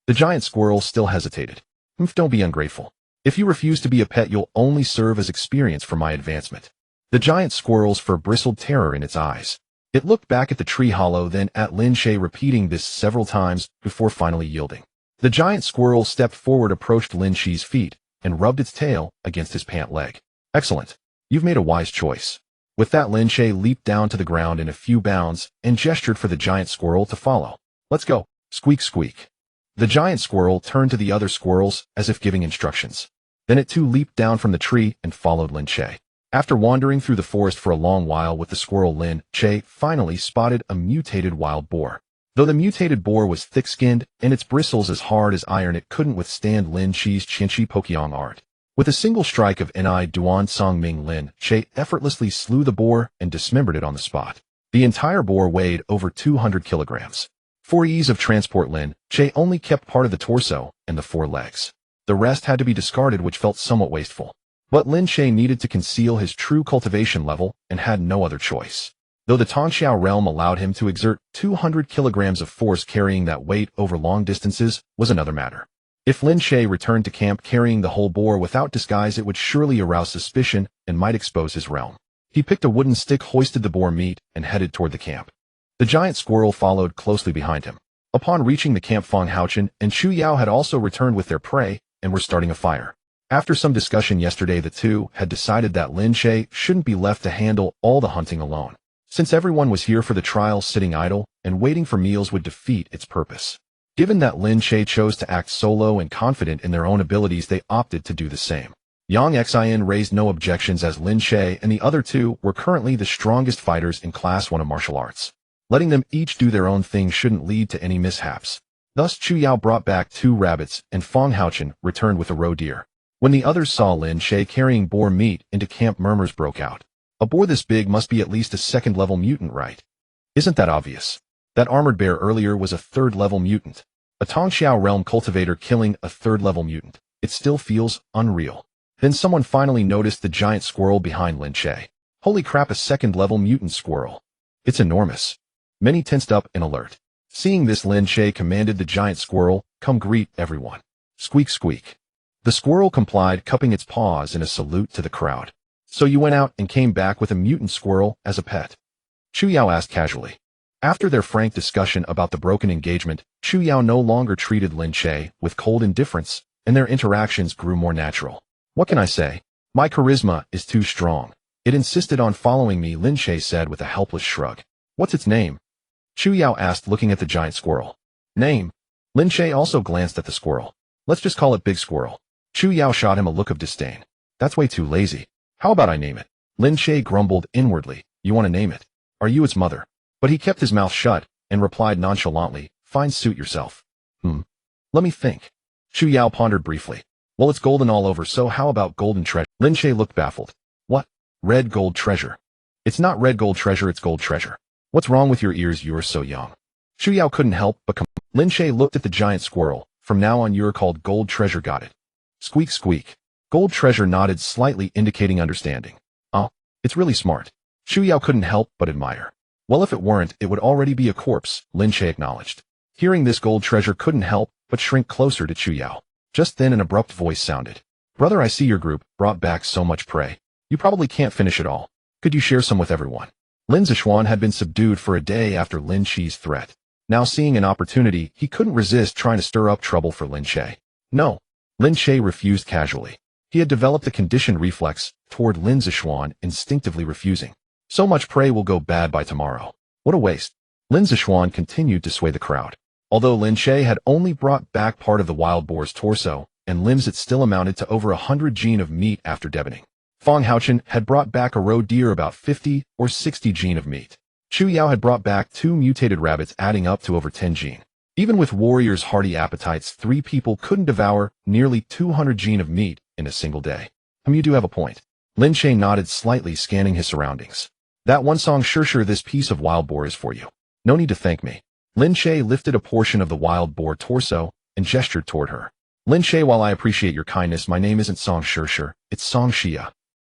The giant squirrel still hesitated. "Don't be ungrateful. If you refuse to be a pet, you'll only serve as experience for my advancement. The giant squirrel's fur bristled terror in its eyes. It looked back at the tree hollow, then at Lin Che, repeating this several times before finally yielding. The giant squirrel stepped forward, approached Lin Che's feet, and rubbed its tail against his pant leg. Excellent. You've made a wise choice. With that, Lin Che leaped down to the ground in a few bounds and gestured for the giant squirrel to follow. Let's go. Squeak, squeak. The giant squirrel turned to the other squirrels as if giving instructions. Then it too leaped down from the tree and followed Lin Che. After wandering through the forest for a long while with the squirrel, Lin Che finally spotted a mutated wild boar. Though the mutated boar was thick-skinned and its bristles as hard as iron, it couldn't withstand Lin Che's Chinchi Pokyong art. With a single strike of Ni Duan Song Ming, Lin Che effortlessly slew the boar and dismembered it on the spot. The entire boar weighed over 200 kilograms. For ease of transport, Lin Che only kept part of the torso and the 4 legs. The rest had to be discarded, which felt somewhat wasteful. But Lin Che needed to conceal his true cultivation level and had no other choice. Though the Tongxiao realm allowed him to exert 200 kilograms of force, carrying that weight over long distances was another matter. If Lin Che returned to camp carrying the whole boar without disguise, it would surely arouse suspicion and might expose his realm. He picked a wooden stick, hoisted the boar meat, and headed toward the camp. The giant squirrel followed closely behind him. Upon reaching the camp, Feng Haochen and Chu Yao had also returned with their prey and were starting a fire. After some discussion yesterday, the two had decided that Lin Che shouldn't be left to handle all the hunting alone. Since everyone was here for the trial, sitting idle and waiting for meals would defeat its purpose. Given that Lin Che chose to act solo and confident in their own abilities, they opted to do the same. Yang Xin raised no objections, as Lin Che and the other two were currently the strongest fighters in Class 1 of martial arts. Letting them each do their own thing shouldn't lead to any mishaps. Thus, Chu Yao brought back 2 rabbits, and Feng Haochen returned with a roe deer. When the others saw Lin Che carrying boar meat into camp, murmurs broke out. A boar this big must be at least a 2nd-level mutant, right? Isn't that obvious? That armored bear earlier was a 3rd-level mutant. A Tongxiao realm cultivator killing a 3rd-level mutant. It still feels unreal. Then someone finally noticed the giant squirrel behind Lin Che. Holy crap, a 2nd-level mutant squirrel. It's enormous. Many tensed up in alert. Seeing this, Lin Che commanded the giant squirrel, "Come greet everyone." Squeak, squeak. The squirrel complied, cupping its paws in a salute to the crowd. So you went out and came back with a mutant squirrel as a pet? Chu Yao asked casually. After their frank discussion about the broken engagement, Chu Yao no longer treated Lin Che with cold indifference, and their interactions grew more natural. What can I say? My charisma is too strong. It insisted on following me, Lin Che said with a helpless shrug. What's its name? Chu Yao asked, looking at the giant squirrel. Name? Lin Che also glanced at the squirrel. Let's just call it Big Squirrel. Chu Yao shot him a look of disdain. That's way too lazy. How about I name it? Lin Che grumbled inwardly. You want to name it? Are you its mother? But he kept his mouth shut and replied nonchalantly, fine, suit yourself. Let me think. Chu Yao pondered briefly. Well, it's golden all over, so how about golden treasure? Lin Che looked baffled. What? Red gold treasure? It's not red gold treasure, it's gold treasure. What's wrong with your ears? You're so young. Chu Yao couldn't help but Lin Che looked at the giant squirrel. From now on you're called Gold Treasure, got it? Squeak, squeak. Gold Treasure nodded slightly, indicating understanding. Oh, it's really smart. Chu Yao couldn't help but admire. Well, if it weren't, it would already be a corpse, Lin Che acknowledged. Hearing this, Gold Treasure couldn't help but shrink closer to Chu Yao. Just then an abrupt voice sounded. Brother, I see your group brought back so much prey. You probably can't finish it all. Could you share some with everyone? Lin Zixuan had been subdued for a day after Lin Che's threat. Now seeing an opportunity, he couldn't resist trying to stir up trouble for Lin Che. No. Lin Che refused casually. He had developed a conditioned reflex toward Lin Zixuan, instinctively refusing. So much prey will go bad by tomorrow. What a waste. Lin Zixuan continued to sway the crowd. Although Lin Che had only brought back part of the wild boar's torso and limbs, it still amounted to over 100 gene of meat after deboning. Feng Haochen had brought back a roe deer, about 50 or 60 gene of meat. Chu Yao had brought back 2 mutated rabbits, adding up to over 10 gene. Even with warriors' hearty appetites, 3 people couldn't devour nearly 200 gene of meat in a single day. You do have a point. Lin Che nodded slightly, scanning his surroundings. That one song, sure, this piece of wild boar is for you. No need to thank me. Lin Che lifted a portion of the wild boar torso and gestured toward her. Lin Che, while I appreciate your kindness, my name isn't Song Sure, it's Song Xia.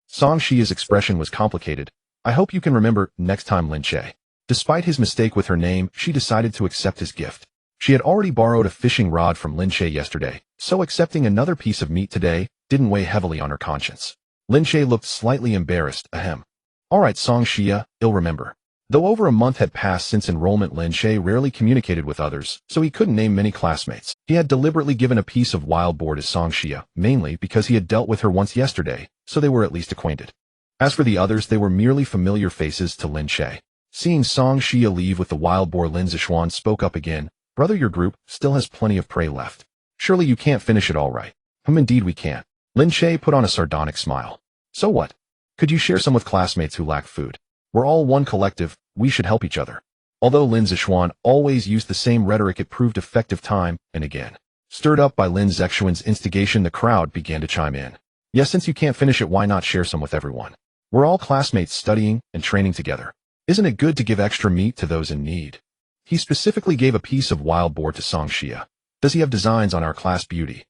Song Xia's expression was complicated. I hope you can remember next time, Lin Che. Despite his mistake with her name, she decided to accept his gift. She had already borrowed a fishing rod from Lin Che yesterday, so accepting another piece of meat today didn't weigh heavily on her conscience. Lin Che looked slightly embarrassed. Ahem. All right, Song Xia, I'll remember. Though over a month had passed since enrollment, Lin Che rarely communicated with others, so he couldn't name many classmates. He had deliberately given a piece of wild boar to Song Xia, mainly because he had dealt with her once yesterday, so they were at least acquainted. As for the others, they were merely familiar faces to Lin Che. Seeing Song Xia leave with the wild boar, Lin Zixuan spoke up again. Brother, your group still has plenty of prey left. Surely you can't finish it all right. Indeed we can't. Lin Che put on a sardonic smile. So what? Could you share some with classmates who lack food? We're all one collective, we should help each other. Although Lin Zixuan always used the same rhetoric, it proved effective time and again. Stirred up by Lin Zixuan's instigation, the crowd began to chime in. Yes, since you can't finish it, why not share some with everyone? We're all classmates studying and training together. Isn't it good to give extra meat to those in need? He specifically gave a piece of wild boar to Song Xia. Does he have designs on our class beauty?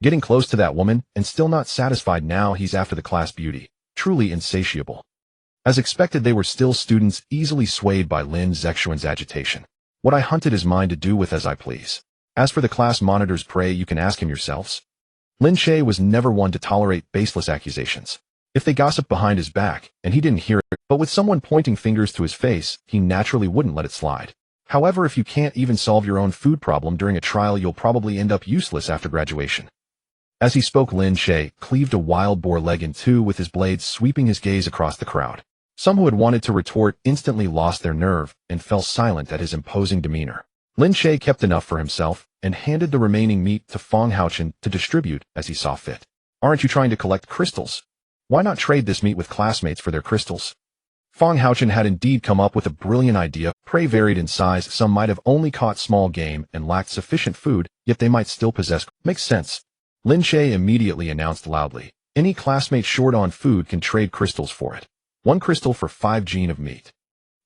Getting close to that woman, and still not satisfied, now he's after the class beauty. Truly insatiable. As expected, they were still students, easily swayed by Lin Zixuan's agitation. What I hunted is mine to do with as I please. As for the class monitor's prey, you can ask him yourselves. Lin Che was never one to tolerate baseless accusations. If they gossiped behind his back, and he didn't hear it, but with someone pointing fingers to his face, he naturally wouldn't let it slide. However, if you can't even solve your own food problem during a trial, you'll probably end up useless after graduation. As he spoke, Lin Che cleaved a wild boar leg in two with his blades, sweeping his gaze across the crowd. Some who had wanted to retort instantly lost their nerve and fell silent at his imposing demeanor. Lin Che kept enough for himself and handed the remaining meat to Feng Haochen to distribute as he saw fit. Aren't you trying to collect crystals? Why not trade this meat with classmates for their crystals? Feng Haochen had indeed come up with a brilliant idea. Prey varied in size, some might have only caught small game and lacked sufficient food, yet they might still possess. Makes sense. Lin Che immediately announced loudly. Any classmate short on food can trade crystals for it. 1 crystal for 5 gene of meat.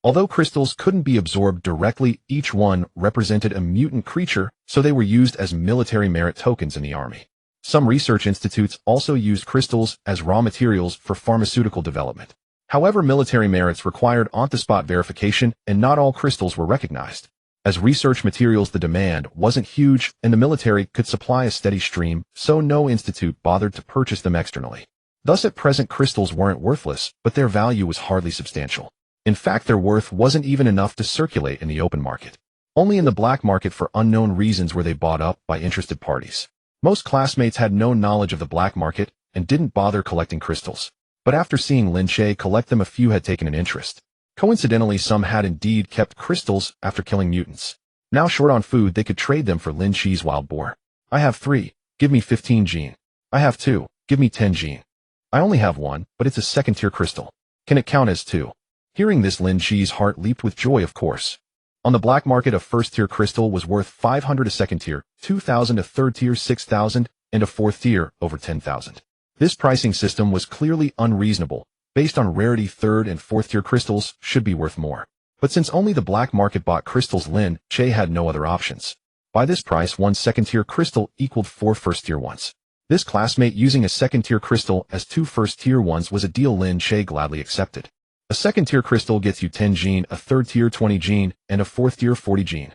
Although crystals couldn't be absorbed directly, each one represented a mutant creature, so they were used as military merit tokens in the army. Some research institutes also used crystals as raw materials for pharmaceutical development. However, military merits required on-the-spot verification, and not all crystals were recognized. As research materials, the demand wasn't huge, and the military could supply a steady stream, so no institute bothered to purchase them externally. Thus, at present, crystals weren't worthless, but their value was hardly substantial. In fact, their worth wasn't even enough to circulate in the open market. Only in the black market for unknown reasons were they bought up by interested parties. Most classmates had no knowledge of the black market and didn't bother collecting crystals. But after seeing Lin Che collect them, a few had taken an interest. Coincidentally, some had indeed kept crystals after killing mutants. Now short on food, they could trade them for Lin Che's wild boar. I have 3, give me 15 gene. I have 2, give me 10 gene. I only have 1, but it's a second-tier crystal. Can it count as 2? Hearing this, Lin Che's heart leaped with joy, of course. On the black market, a first-tier crystal was worth 500, a second-tier, 2,000, a third-tier, 6,000, and a fourth-tier, over 10,000. This pricing system was clearly unreasonable. Based on rarity, third and fourth-tier crystals should be worth more. But since only the black market bought crystals, Lin Che had no other options. By this price, 1 second-tier crystal equaled 4 first-tier ones. This classmate using a second-tier crystal as 2 first-tier ones was a deal Lin Che gladly accepted. A second-tier crystal gets you 10 gene, a third-tier 20 gene, and a fourth-tier 40 gene.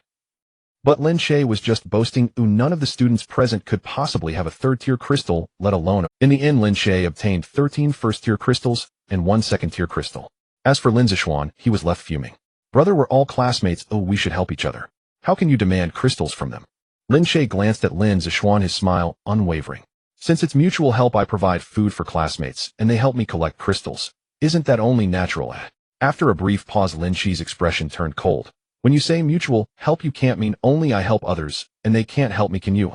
But Lin Che was just boasting. None of the students present could possibly have a third-tier crystal, let alone. In the end, Lin Che obtained 13 first-tier crystals and 1 second-tier crystal. As for Lin Zixuan, he was left fuming. Brother, we're all classmates. Oh, we should help each other. How can you demand crystals from them? Lin Che glanced at Lin Zixuan, his smile unwavering. Since it's mutual help, I provide food for classmates, and they help me collect crystals. Isn't that only natural? After a brief pause, Lin Che's expression turned cold. When you say mutual help, you can't mean only I help others, and they can't help me, can you?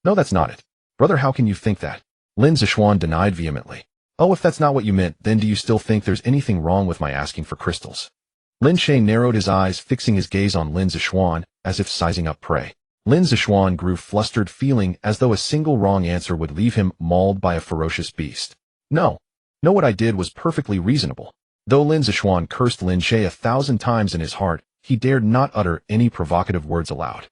No, that's not it. Brother, how can you think that? Lin Zixuan denied vehemently. Oh, if that's not what you meant, then do you still think there's anything wrong with my asking for crystals? Lin Che narrowed his eyes, fixing his gaze on Lin Zixuan, as if sizing up prey. Lin Zixuan grew flustered, feeling as though a single wrong answer would leave him mauled by a ferocious beast. No, what I did was perfectly reasonable. Though Lin Zixuan cursed Lin Che 1,000 times in his heart, he dared not utter any provocative words aloud.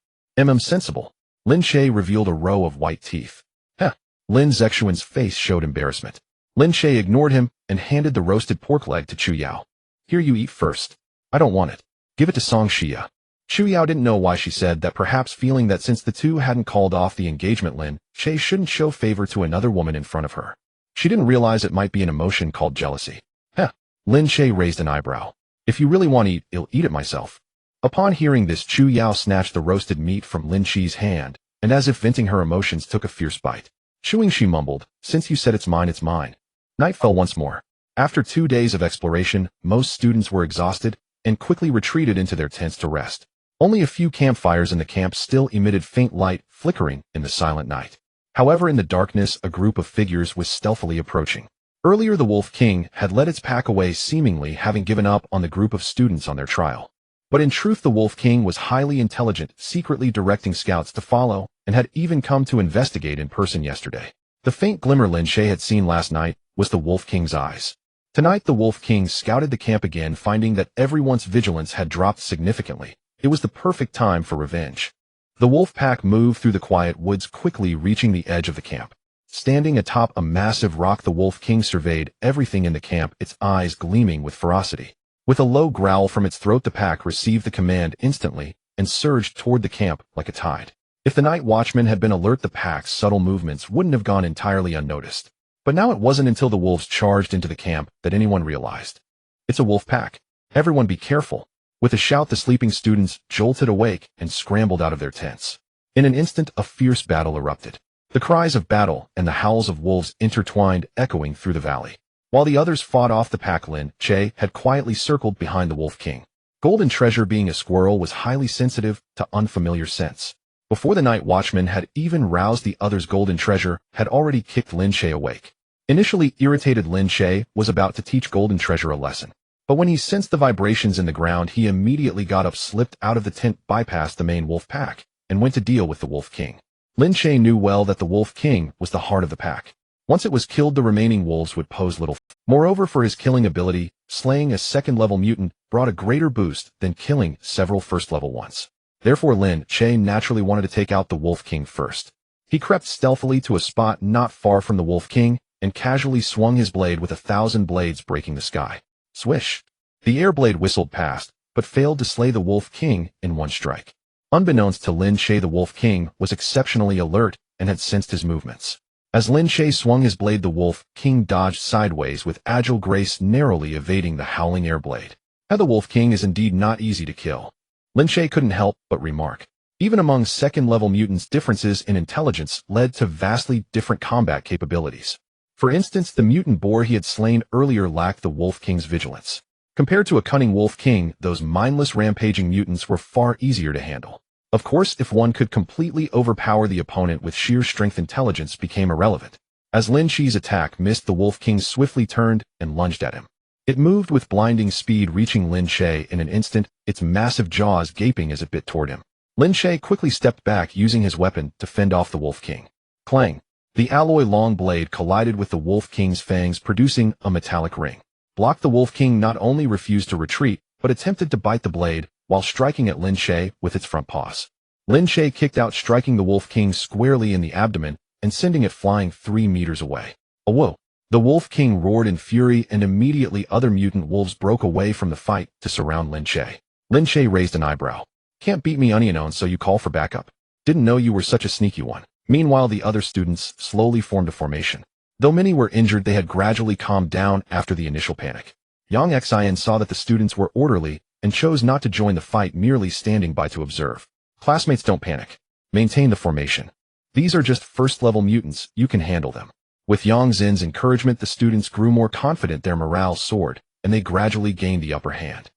Sensible. Lin Che revealed a row of white teeth. Heh. Lin Zixuan's face showed embarrassment. Lin Che ignored him and handed the roasted pork leg to Chu Yao. Here, you eat first. I don't want it. Give it to Song Xia. Shu Yao didn't know why she said that, perhaps feeling that since the two hadn't called off the engagement, Lin Che shouldn't show favor to another woman in front of her. She didn't realize it might be an emotion called jealousy. Heh. Lin Che raised an eyebrow. If you really want to eat, I'll eat it myself. Upon hearing this, Shu Yao snatched the roasted meat from Lin Che's hand, and as if venting her emotions, took a fierce bite. Chewing, she mumbled, "Since you said it's mine, it's mine." Night fell once more. After 2 days of exploration, most students were exhausted and quickly retreated into their tents to rest. Only a few campfires in the camp still emitted faint light, flickering in the silent night. However, in the darkness, a group of figures was stealthily approaching. Earlier, the Wolf King had led its pack away, seemingly having given up on the group of students on their trial. But in truth, the Wolf King was highly intelligent, secretly directing scouts to follow, and had even come to investigate in person yesterday. The faint glimmer Lin Che had seen last night was the Wolf King's eyes. Tonight, the Wolf King scouted the camp again, finding that everyone's vigilance had dropped significantly. It was the perfect time for revenge. The wolf pack moved through the quiet woods, quickly reaching the edge of the camp. Standing atop a massive rock, the Wolf King surveyed everything in the camp, its eyes gleaming with ferocity. With a low growl from its throat, the pack received the command instantly and surged toward the camp like a tide. If the night watchman had been alert, the pack's subtle movements wouldn't have gone entirely unnoticed. But now it wasn't until the wolves charged into the camp that anyone realized. It's a wolf pack. Everyone be careful. With a shout, the sleeping students jolted awake and scrambled out of their tents. In an instant, a fierce battle erupted. The cries of battle and the howls of wolves intertwined, echoing through the valley. While the others fought off the pack, Lin Che had quietly circled behind the Wolf King. Golden Treasure, being a squirrel, was highly sensitive to unfamiliar scents. Before the night watchman had even roused the others, Golden Treasure had already kicked Lin Che awake. Initially irritated, Lin Che was about to teach Golden Treasure a lesson. But when he sensed the vibrations in the ground, he immediately got up, slipped out of the tent, bypassed the main wolf pack, and went to deal with the Wolf King. Lin Che knew well that the Wolf King was the heart of the pack. Once it was killed, the remaining wolves would pose little. Moreover, for his killing ability, slaying a second-level mutant brought a greater boost than killing several first-level ones. Therefore, Lin Che naturally wanted to take out the Wolf King first. He crept stealthily to a spot not far from the Wolf King and casually swung his blade, with 1,000 blades breaking the sky. Swish! The air blade whistled past, but failed to slay the Wolf King in one strike. Unbeknownst to Lin Che, the Wolf King was exceptionally alert and had sensed his movements. As Lin Che swung his blade, the Wolf King dodged sideways with agile grace, narrowly evading the howling air blade. Now, the Wolf King is indeed not easy to kill. Lin Che couldn't help but remark. Even among second-level mutants, differences in intelligence led to vastly different combat capabilities. For instance, the mutant boar he had slain earlier lacked the Wolf King's vigilance. Compared to a cunning Wolf King, those mindless rampaging mutants were far easier to handle. Of course, if one could completely overpower the opponent with sheer strength, intelligence became irrelevant. As Lin Che's attack missed, the Wolf King swiftly turned and lunged at him. It moved with blinding speed, reaching Lin Che in an instant, its massive jaws gaping as it bit toward him. Lin Che quickly stepped back, using his weapon to fend off the Wolf King. Clang! The alloy-long blade collided with the Wolf King's fangs, producing a metallic ring. Blocked, the Wolf King not only refused to retreat, but attempted to bite the blade while striking at Lin Che with its front paws. Lin Che kicked out, striking the Wolf King squarely in the abdomen and sending it flying 3 meters away. Whoa! The Wolf King roared in fury, and immediately other mutant wolves broke away from the fight to surround Lin Che. Lin Che raised an eyebrow. Can't beat me unknown, so you call for backup? Didn't know you were such a sneaky one. Meanwhile, the other students slowly formed a formation. Though many were injured, they had gradually calmed down after the initial panic. Yang Xin saw that the students were orderly and chose not to join the fight, merely standing by to observe. Classmates, don't panic. Maintain the formation. These are just first-level mutants, you can handle them. With Yang Xin's encouragement, the students grew more confident, their morale soared, and they gradually gained the upper hand.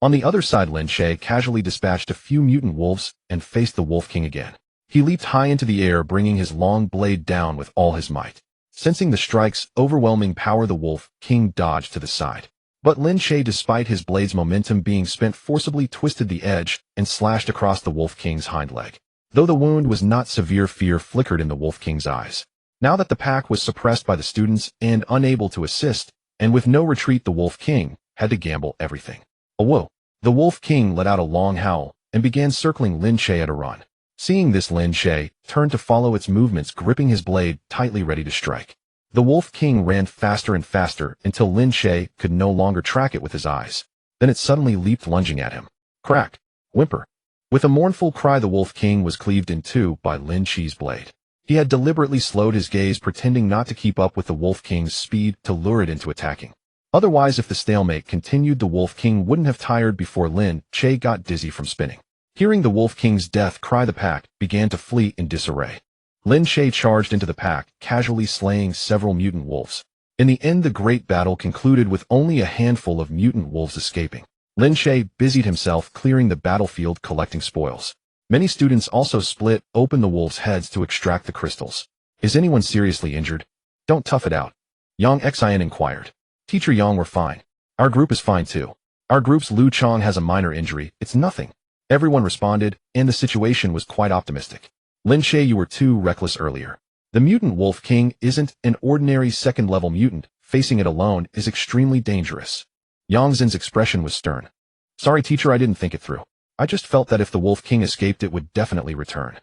On the other side, Lin Che casually dispatched a few mutant wolves and faced the Wolf King again. He leaped high into the air, bringing his long blade down with all his might. Sensing the strike's overwhelming power, the Wolf King dodged to the side. But Lin Che, despite his blade's momentum being spent, forcibly twisted the edge and slashed across the Wolf King's hind leg. Though the wound was not severe, fear flickered in the Wolf King's eyes. Now that the pack was suppressed by the students and unable to assist, and with no retreat, the Wolf King had to gamble everything. Whoa! The Wolf King let out a long howl and began circling Lin Che at a run. Seeing this, Lin Che turned to follow its movements, gripping his blade tightly, ready to strike. The Wolf King ran faster and faster until Lin Che could no longer track it with his eyes. Then it suddenly leaped, lunging at him. Crack! Whimper! With a mournful cry, the Wolf King was cleaved in two by Lin Che's blade. He had deliberately slowed his gaze, pretending not to keep up with the Wolf King's speed to lure it into attacking. Otherwise, if the stalemate continued, the Wolf King wouldn't have tired before Lin Che got dizzy from spinning. Hearing the Wolf King's death cry, the pack began to flee in disarray. Lin Che charged into the pack, casually slaying several mutant wolves. In the end, the great battle concluded with only a handful of mutant wolves escaping. Lin Che busied himself clearing the battlefield, collecting spoils. Many students also split open the wolves' heads to extract the crystals. Is anyone seriously injured? Don't tough it out. Yang Xian inquired. Teacher Yang, we're fine. Our group is fine too. Our group's Lu Chong has a minor injury, it's nothing. Everyone responded, and the situation was quite optimistic. Lin Che, you were too reckless earlier. The mutant Wolf King isn't an ordinary second-level mutant. Facing it alone is extremely dangerous. Yang Zin's expression was stern. Sorry teacher, I didn't think it through. I just felt that if the Wolf King escaped, it would definitely return.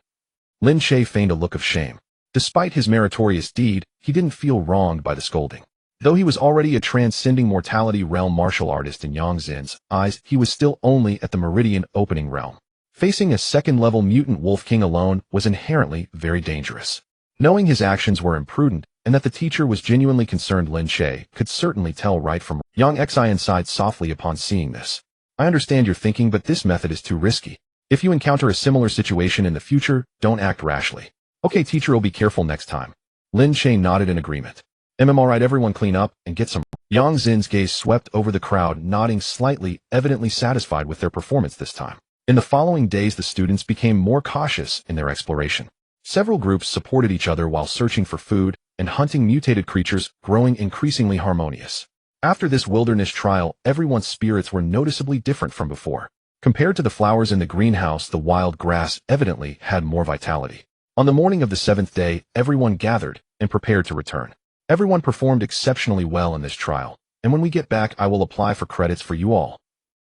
Lin Che feigned a look of shame. Despite his meritorious deed, he didn't feel wronged by the scolding. Though he was already a transcending mortality realm martial artist in Yang Zin's eyes, he was still only at the Meridian opening realm. Facing a second-level mutant Wolf King alone was inherently very dangerous. Knowing his actions were imprudent, and that the teacher was genuinely concerned, Lin Che could certainly tell right from wrong. Yang Xian sighed softly upon seeing this. I understand your thinking, but this method is too risky. If you encounter a similar situation in the future, don't act rashly. Okay teacher, will be careful next time. Lin Che nodded in agreement. Alright, everyone clean up and get some. Yang Zin's gaze swept over the crowd, nodding slightly, evidently satisfied with their performance this time. In the following days, the students became more cautious in their exploration. Several groups supported each other while searching for food and hunting mutated creatures, growing increasingly harmonious. After this wilderness trial, everyone's spirits were noticeably different from before. Compared to the flowers in the greenhouse, the wild grass evidently had more vitality. On the morning of the 7th day, everyone gathered and prepared to return. Everyone performed exceptionally well in this trial, and when we get back, I will apply for credits for you all.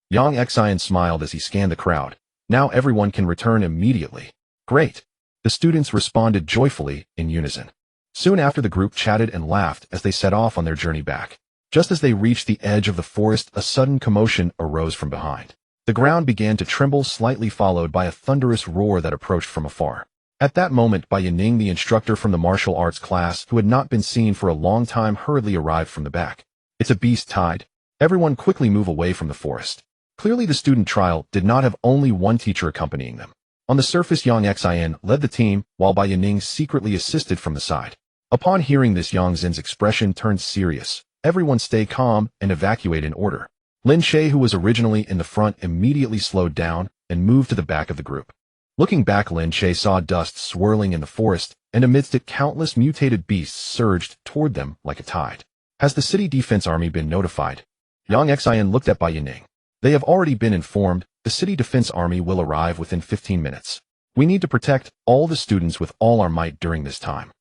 Yang Xian smiled as he scanned the crowd. Now everyone can return immediately. Great. The students responded joyfully in unison. Soon after, the group chatted and laughed as they set off on their journey back. Just as they reached the edge of the forest, a sudden commotion arose from behind. The ground began to tremble slightly, followed by a thunderous roar that approached from afar. At that moment, Bai Yining, the instructor from the martial arts class, who had not been seen for a long time, hurriedly arrived from the back. It's a beast tide. Everyone quickly move away from the forest. Clearly, the student trial did not have only one teacher accompanying them. On the surface, Yang Xian led the team, while Bai Yining secretly assisted from the side. Upon hearing this, Yang Zin's expression turned serious. Everyone stay calm and evacuate in order. Lin Che, who was originally in the front, immediately slowed down and moved to the back of the group. Looking back, Lin Che saw dust swirling in the forest, and amidst it countless mutated beasts surged toward them like a tide. Has the city defense army been notified? Yang Xian looked at Bai Yining. They have already been informed. The city defense army will arrive within 15 minutes. We need to protect all the students with all our might during this time.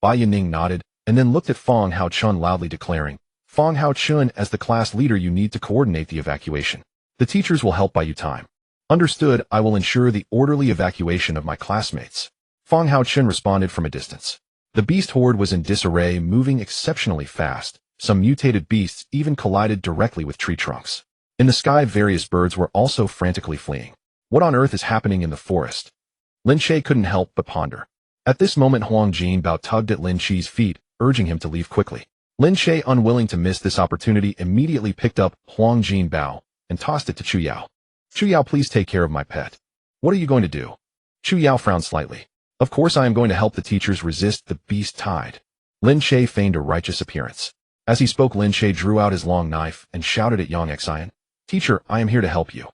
Bai Yining nodded, and then looked at Feng Hao Chun, loudly declaring, Feng Hao Chun, as the class leader, you need to coordinate the evacuation. The teachers will help buy you time. Understood, I will ensure the orderly evacuation of my classmates. Feng Hao Chun responded from a distance. The beast horde was in disarray, moving exceptionally fast. Some mutated beasts even collided directly with tree trunks. In the sky, various birds were also frantically fleeing. What on earth is happening in the forest? Lin Che couldn't help but ponder. At this moment, Huang Jinbao tugged at Lin Che's feet, urging him to leave quickly. Lin Che, unwilling to miss this opportunity, immediately picked up Huang Jinbao and tossed it to Chu Yao. Chu Yao, please take care of my pet. What are you going to do? Chu Yao frowned slightly. Of course I am going to help the teachers resist the beast tide. Lin Che feigned a righteous appearance. As he spoke, Lin Che drew out his long knife and shouted at Yang Xian. Teacher, I am here to help you.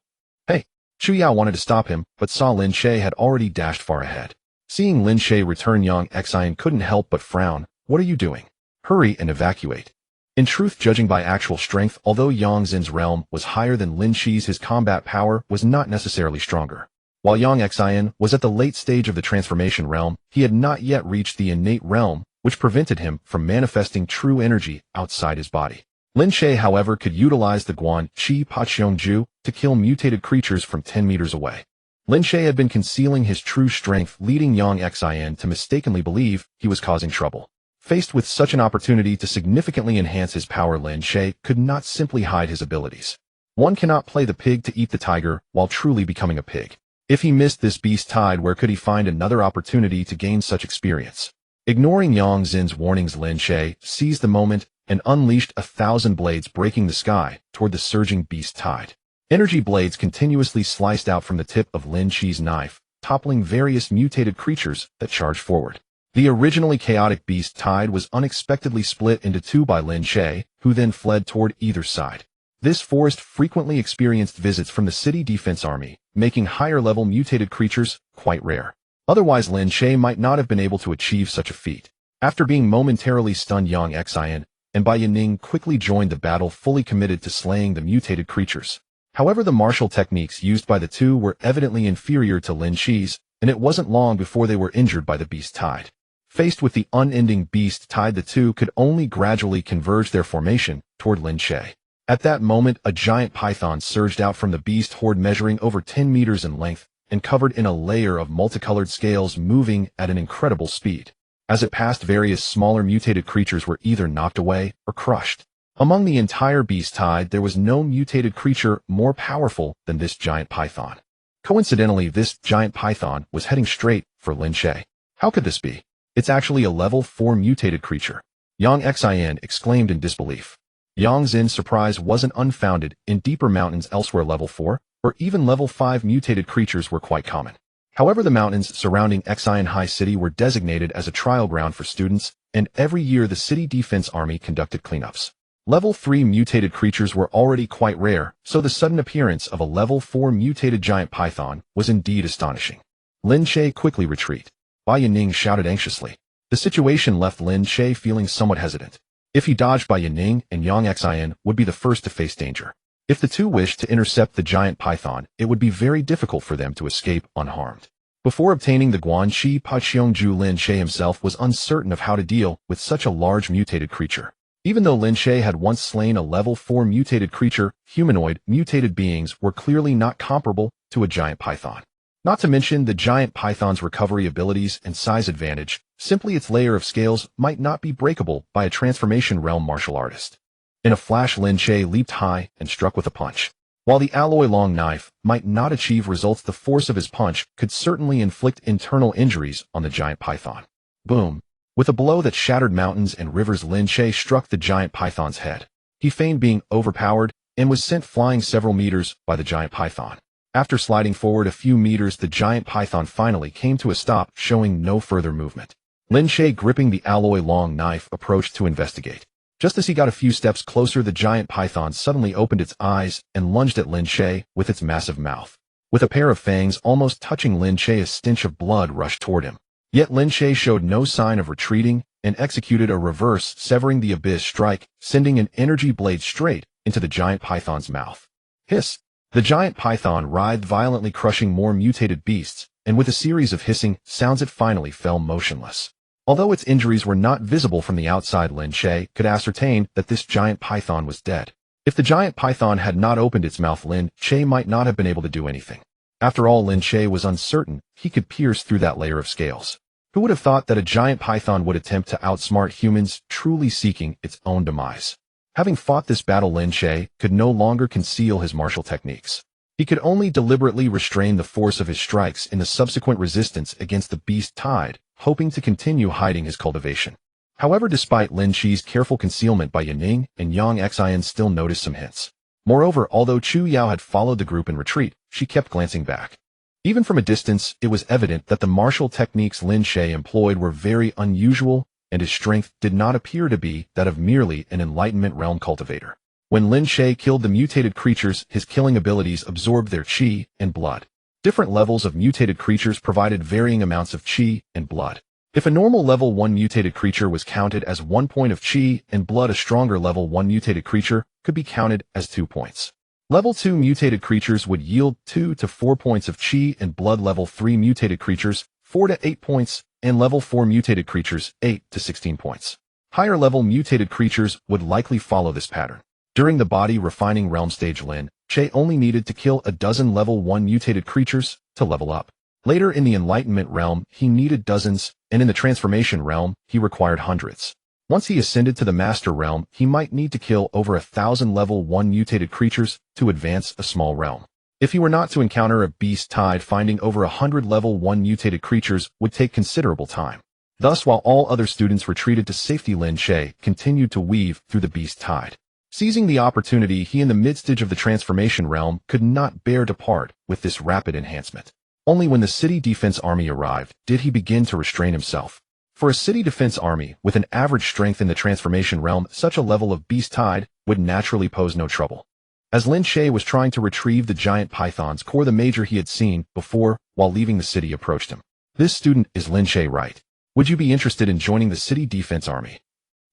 Hey! Chu Yao wanted to stop him, but saw Lin Che had already dashed far ahead. Seeing Lin Che return, Yang Xian couldn't help but frown. What are you doing? Hurry and evacuate. In truth, judging by actual strength, although Yang Zin's realm was higher than Lin Che's, his combat power was not necessarily stronger. While Yang Xian was at the late stage of the transformation realm, he had not yet reached the innate realm, which prevented him from manifesting true energy outside his body. Lin Che, however, could utilize the Guan Chi Paqiongju to kill mutated creatures from 10 meters away. Lin Che had been concealing his true strength, leading Yang Xian to mistakenly believe he was causing trouble. Faced with such an opportunity to significantly enhance his power, Lin Che could not simply hide his abilities. One cannot play the pig to eat the tiger while truly becoming a pig. If he missed this beast tide, where could he find another opportunity to gain such experience? Ignoring Yang Zin's warnings, Lin Che seized the moment and unleashed 1,000 blades, breaking the sky toward the surging beast tide. Energy blades continuously sliced out from the tip of Lin Che's knife, toppling various mutated creatures that charged forward. The originally chaotic beast tide was unexpectedly split into two by Lin Che, who then fled toward either side. This forest frequently experienced visits from the city defense army, making higher-level mutated creatures quite rare. Otherwise, Lin Che might not have been able to achieve such a feat. After being momentarily stunned, Yang Xian and Bai Yining quickly joined the battle, fully committed to slaying the mutated creatures. However, the martial techniques used by the two were evidently inferior to Lin Che's, and it wasn't long before they were injured by the beast tide. Faced with the unending beast tide, the two could only gradually converge their formation toward Lin Che. At that moment, a giant python surged out from the beast horde, measuring over 10 meters in length and covered in a layer of multicolored scales, moving at an incredible speed. As it passed, various smaller mutated creatures were either knocked away or crushed. Among the entire beast tide, there was no mutated creature more powerful than this giant python. Coincidentally, this giant python was heading straight for Lin Che. How could this be? It's actually a level 4 mutated creature. Yang Xian exclaimed in disbelief. Yang Zin's surprise wasn't unfounded. In deeper mountains elsewhere, level 4 or even level 5 mutated creatures were quite common. However, the mountains surrounding Xian High City were designated as a trial ground for students, and every year the city defense army conducted cleanups. Level 3 mutated creatures were already quite rare, so the sudden appearance of a level 4 mutated giant python was indeed astonishing. Lin Che quickly retreat. Bai Yining shouted anxiously. The situation left Lin Che feeling somewhat hesitant. If he dodged, Bai Yining and Yang Xian would be the first to face danger. If the two wished to intercept the giant python, it would be very difficult for them to escape unharmed. Before obtaining the Guanxi Paqiongju, Lin Che himself was uncertain of how to deal with such a large mutated creature. Even though Lin Che had once slain a level 4 mutated creature, humanoid mutated beings were clearly not comparable to a giant python. Not to mention the giant python's recovery abilities and size advantage. Simply its layer of scales might not be breakable by a transformation realm martial artist. In a flash, Lin Che leaped high and struck with a punch. While the alloy long knife might not achieve results, the force of his punch could certainly inflict internal injuries on the giant python. Boom! With a blow that shattered mountains and rivers, Lin Che struck the giant python's head. He feigned being overpowered and was sent flying several meters by the giant python. After sliding forward a few meters, the giant python finally came to a stop, showing no further movement. Lin Che, gripping the alloy long knife, approached to investigate. Just as he got a few steps closer, the giant python suddenly opened its eyes and lunged at Lin Che with its massive mouth. With a pair of fangs almost touching Lin Che, a stench of blood rushed toward him. Yet Lin Che showed no sign of retreating and executed a reverse, severing the abyss strike, sending an energy blade straight into the giant python's mouth. Hiss! The giant python writhed violently, crushing more mutated beasts, and with a series of hissing sounds it finally fell motionless. Although its injuries were not visible from the outside, Lin Che could ascertain that this giant python was dead. If the giant python had not opened its mouth, Lin Che might not have been able to do anything. After all, Lin Che was uncertain he could pierce through that layer of scales. Who would have thought that a giant python would attempt to outsmart humans, truly seeking its own demise? Having fought this battle, Lin Che could no longer conceal his martial techniques. He could only deliberately restrain the force of his strikes in the subsequent resistance against the beast tide, hoping to continue hiding his cultivation. However, despite Lin Che's careful concealment, Bai Yining and Yang Xian still noticed some hints. Moreover, although Chu Yao had followed the group in retreat, she kept glancing back. Even from a distance, it was evident that the martial techniques Lin Che employed were very unusual, and his strength did not appear to be that of merely an Enlightenment realm cultivator. When Lin Che killed the mutated creatures, his killing abilities absorbed their qi and blood. Different levels of mutated creatures provided varying amounts of qi and blood. If a normal level 1 mutated creature was counted as 1 point of qi and blood, a stronger level 1 mutated creature could be counted as 2 points. Level 2 mutated creatures would yield 2 to 4 points of qi and blood. Level 3 mutated creatures 4 to 8 points, and level 4 mutated creatures 8 to 16 points. Higher level mutated creatures would likely follow this pattern. During the body refining realm stage, Lin Che only needed to kill a dozen level 1 mutated creatures to level up. Later in the Enlightenment realm, he needed dozens, and in the Transformation realm, he required hundreds. Once he ascended to the Master realm, he might need to kill over 1,000 level 1 mutated creatures to advance a small realm. If he were not to encounter a beast tide, finding over 100 level 1 mutated creatures would take considerable time. Thus, while all other students retreated to safety, Lin Che continued to weave through the beast tide. Seizing the opportunity, he in the midst of the transformation realm could not bear to part with this rapid enhancement. Only when the city defense army arrived did he begin to restrain himself. For a city defense army with an average strength in the transformation realm, such a level of beast tide would naturally pose no trouble. As Lin Che was trying to retrieve the giant python's core, the major he had seen before while leaving the city approached him. "This student is Lin Che, right? Would you be interested in joining the city defense army?"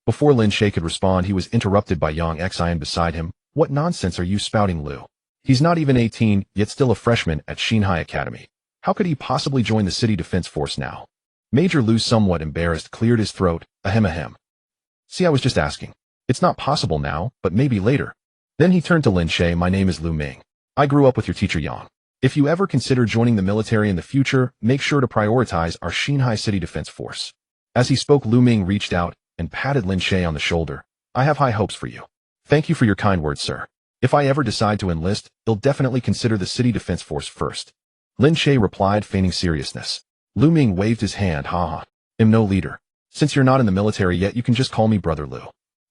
Before Lin Che could respond, he was interrupted by Yang Xian beside him. "What nonsense are you spouting, Lu? He's not even 18, yet still a freshman at Xinhai Academy. How could he possibly join the city defense force now?" Major Lu, somewhat embarrassed, cleared his throat. Ahem. "See, I was just asking. It's not possible now, but maybe later." Then he turned to Lin Che. "My name is Lu Ming. I grew up with your teacher Yang. If you ever consider joining the military in the future, make sure to prioritize our Xinhai City Defense Force." As he spoke, Lu Ming reached out and patted Lin Che on the shoulder. "I have high hopes for you. Thank you for your kind words, sir. If I ever decide to enlist, they'll definitely consider the City Defense Force first." Lin Che replied, feigning seriousness. Lu Ming waved his hand. "Haha. I'm no leader. Since you're not in the military yet, you can just call me Brother Lu."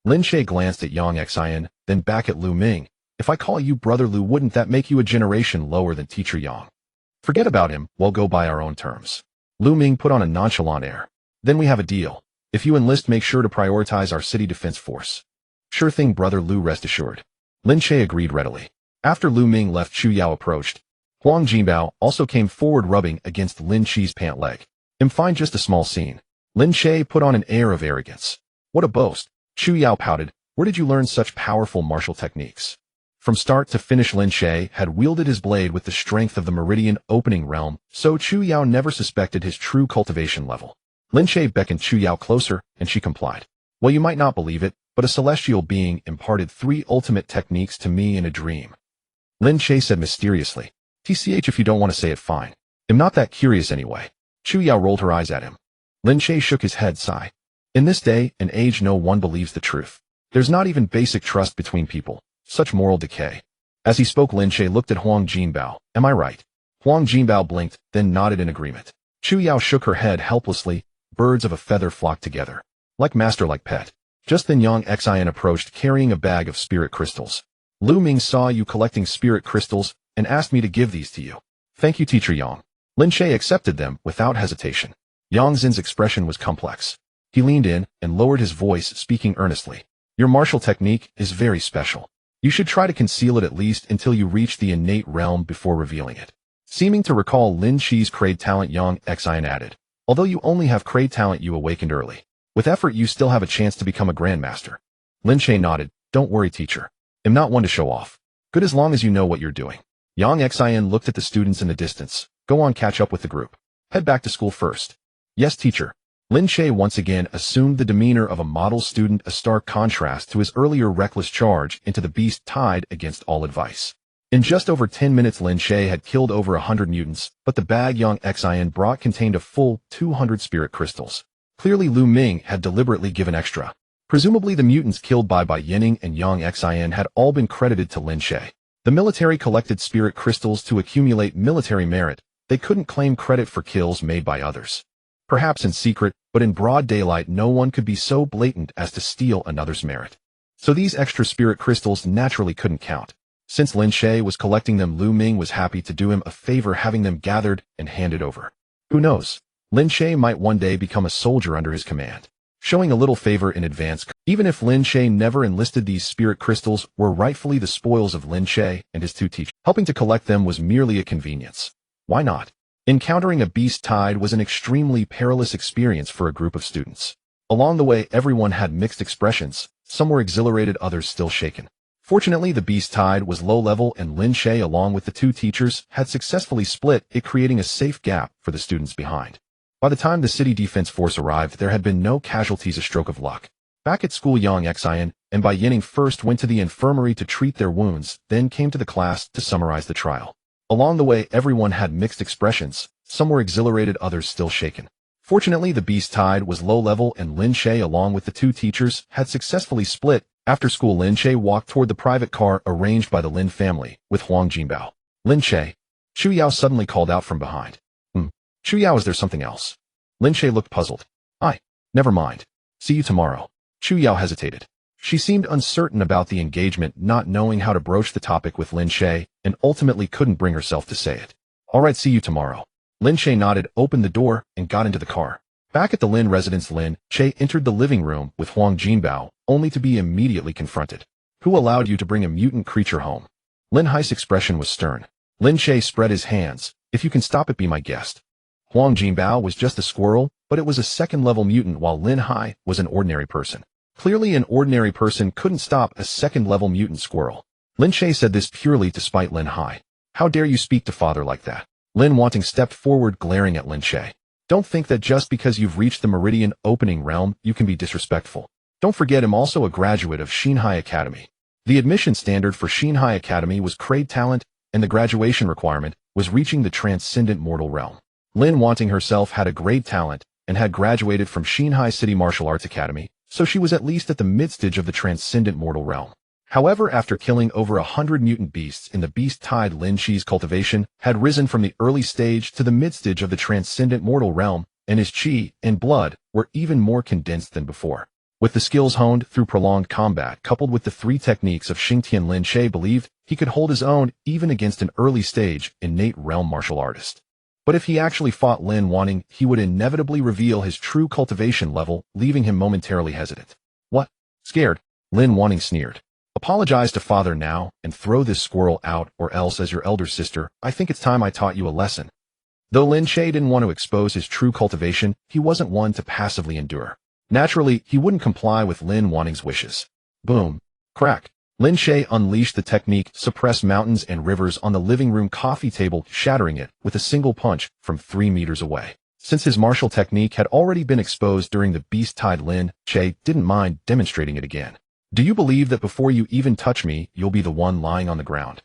Lin Che glanced at Yang Xian, then back at Lu Ming. "If I call you Brother Lu, wouldn't that make you a generation lower than Teacher Yang? Forget about him, we'll go by our own terms." Lu Ming put on a nonchalant air. "Then we have a deal. If you enlist, make sure to prioritize our city defense force." "Sure thing, Brother Lu, rest assured." Lin Che agreed readily. After Lu Ming left, Chu Yao approached. Huang Jinbao also came forward, rubbing against Lin Che's pant leg. "I'm fine, just a small scene." Lin Che put on an air of arrogance. "What a boast." Chu Yao pouted. "Where did you learn such powerful martial techniques?" From start to finish, Lin Che had wielded his blade with the strength of the Meridian opening realm, so Chu Yao never suspected his true cultivation level. Lin Che beckoned Chu Yao closer, and she complied. "Well, you might not believe it, but a celestial being imparted 3 ultimate techniques to me in a dream," Lin Che said mysteriously. "TCH, if you don't want to say it, fine. I'm not that curious anyway." Chu Yao rolled her eyes at him. Lin Che shook his head, sigh. "In this day and age, no one believes the truth. There's not even basic trust between people. Such moral decay." As he spoke, Lin Che looked at Huang Jinbao. "Am I right?" Huang Jinbao blinked, then nodded in agreement. Chu Yao shook her head helplessly. Birds of a feather flocked together. Like master, like pet. Just then Yang Xian approached, carrying a bag of spirit crystals. "Lu Ming saw you collecting spirit crystals and asked me to give these to you." "Thank you, Teacher Yang." Lin Che accepted them without hesitation. Yang Xin's expression was complex. He leaned in and lowered his voice, speaking earnestly. "Your martial technique is very special. You should try to conceal it at least until you reach the innate realm before revealing it." Seeming to recall Lin Che's Kraid talent, Yang Xian added, "Although you only have Kraid talent, you awakened early. With effort, you still have a chance to become a grandmaster." Lin Che nodded. "Don't worry, teacher. I'm not one to show off. Good as long as you know what you're doing." Yang Xian looked at the students in the distance. "Go on, catch up with the group. Head back to school first." "Yes, teacher." Lin Che once again assumed the demeanor of a model student, a stark contrast to his earlier reckless charge into the beast tide against all advice. In just over 10 minutes, Lin Che had killed over 100 mutants, but the bag Yang Xian brought contained a full 200 spirit crystals. Clearly, Lu Ming had deliberately given extra. Presumably, the mutants killed by Yining and Yang Xian had all been credited to Lin Che. The military collected spirit crystals to accumulate military merit. They couldn't claim credit for kills made by others. Perhaps in secret, but in broad daylight, no one could be so blatant as to steal another's merit. So these extra spirit crystals naturally couldn't count. Since Lin Che was collecting them, Lu Ming was happy to do him a favor, having them gathered and handed over. Who knows? Lin Che might one day become a soldier under his command. Showing a little favor in advance, even if Lin Che never enlisted, these spirit crystals were rightfully the spoils of Lin Che and his 2 teachers. Helping to collect them was merely a convenience. Why not? Encountering a beast tide was an extremely perilous experience for a group of students. Along the way, everyone had mixed expressions. Some were exhilarated, others still shaken. Fortunately, the beast tide was low level, and Lin Che, along with the 2 teachers, had successfully split it, creating a safe gap for the students behind. By the time the city defense force arrived, there had been no casualties, a stroke of luck. Back at school, Yang Xian and Yining first went to the infirmary to treat their wounds, then came to the class to summarize the trial. Along the way, everyone had mixed expressions. Some were exhilarated, others still shaken. Fortunately, the beast tide was low level, and Lin Che, along with the 2 teachers, had successfully split. After school, Lin Che walked toward the private car arranged by the Lin family with Huang Jinbao. Lin Che. Chu Yao suddenly called out from behind. Chu Yao, is there something else? Lin Che looked puzzled. Never mind. See you tomorrow. Chu Yao hesitated. She seemed uncertain about the engagement, not knowing how to broach the topic with Lin Che, and ultimately couldn't bring herself to say it. All right, see you tomorrow. Lin Che nodded, opened the door, and got into the car. Back at the Lin residence, Lin Che entered the living room with Huang Jinbao, only to be immediately confronted. Who allowed you to bring a mutant creature home? Lin Hai's expression was stern. Lin Che spread his hands. If you can stop it, be my guest. Huang Jinbao was just a squirrel, but it was a second-level mutant, while Lin Hai was an ordinary person. Clearly, an ordinary person couldn't stop a second-level mutant squirrel. Lin Che said this purely to spite Lin Hai. How dare you speak to father like that? Lin Wanting stepped forward, glaring at Lin Che. Don't think that just because you've reached the Meridian opening realm, you can be disrespectful. Don't forget, I'm also a graduate of Xinhai Academy. The admission standard for Xinhai Academy was grade talent, and the graduation requirement was reaching the transcendent mortal realm. Lin Wanting herself had a grade talent and had graduated from Xinhai City Martial Arts Academy, so she was at least at the mid-stage of the transcendent mortal realm. However, after killing over 100 mutant beasts in the beast tide, Lin Chi's cultivation had risen from the early stage to the mid-stage of the transcendent mortal realm, and his chi and blood were even more condensed than before. With the skills honed through prolonged combat coupled with the 3 techniques of Xingtian, Lin Che believed he could hold his own even against an early-stage innate realm martial artist. But if he actually fought Lin Wanting, he would inevitably reveal his true cultivation level, leaving him momentarily hesitant. What? Scared? Lin Wanting sneered. Apologize to father now, and throw this squirrel out, or else, as your elder sister, I think it's time I taught you a lesson. Though Lin Che didn't want to expose his true cultivation, he wasn't one to passively endure. Naturally, he wouldn't comply with Lin Wanting's wishes. Boom. Crack. Lin Che unleashed the technique Suppress Mountains and Rivers on the living room coffee table, shattering it with a single punch from 3 meters away. Since his martial technique had already been exposed during the beast tide, Lin Che didn't mind demonstrating it again. Do you believe that before you even touch me, you'll be the one lying on the ground?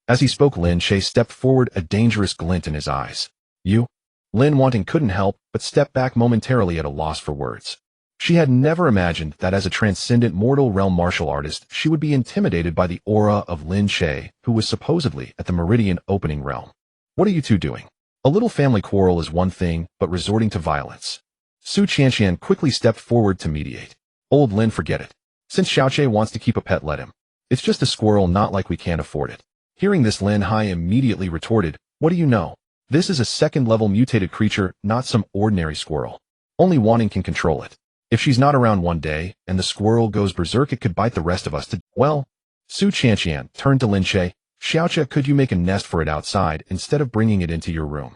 As he spoke, Lin Che stepped forward, a dangerous glint in his eyes. You? Lin Wanting couldn't help but step back momentarily at a loss for words. She had never imagined that as a transcendent mortal realm martial artist, she would be intimidated by the aura of Lin Che, who was supposedly at the Meridian opening realm. What are you two doing? A little family quarrel is one thing, but resorting to violence. Su Qianqian quickly stepped forward to mediate. Old Lin, forget it. Since Xiaoche wants to keep a pet, let him. It's just a squirrel, not like we can't afford it. Hearing this, Lin Hai immediately retorted, what do you know? This is a second-level mutated creature, not some ordinary squirrel. Only Wanting can control it. If she's not around one day, and the squirrel goes berserk, it could bite the rest of us to— Well, Su Qianqian turned to Lin Che. Xiaoche, could you make a nest for it outside instead of bringing it into your room?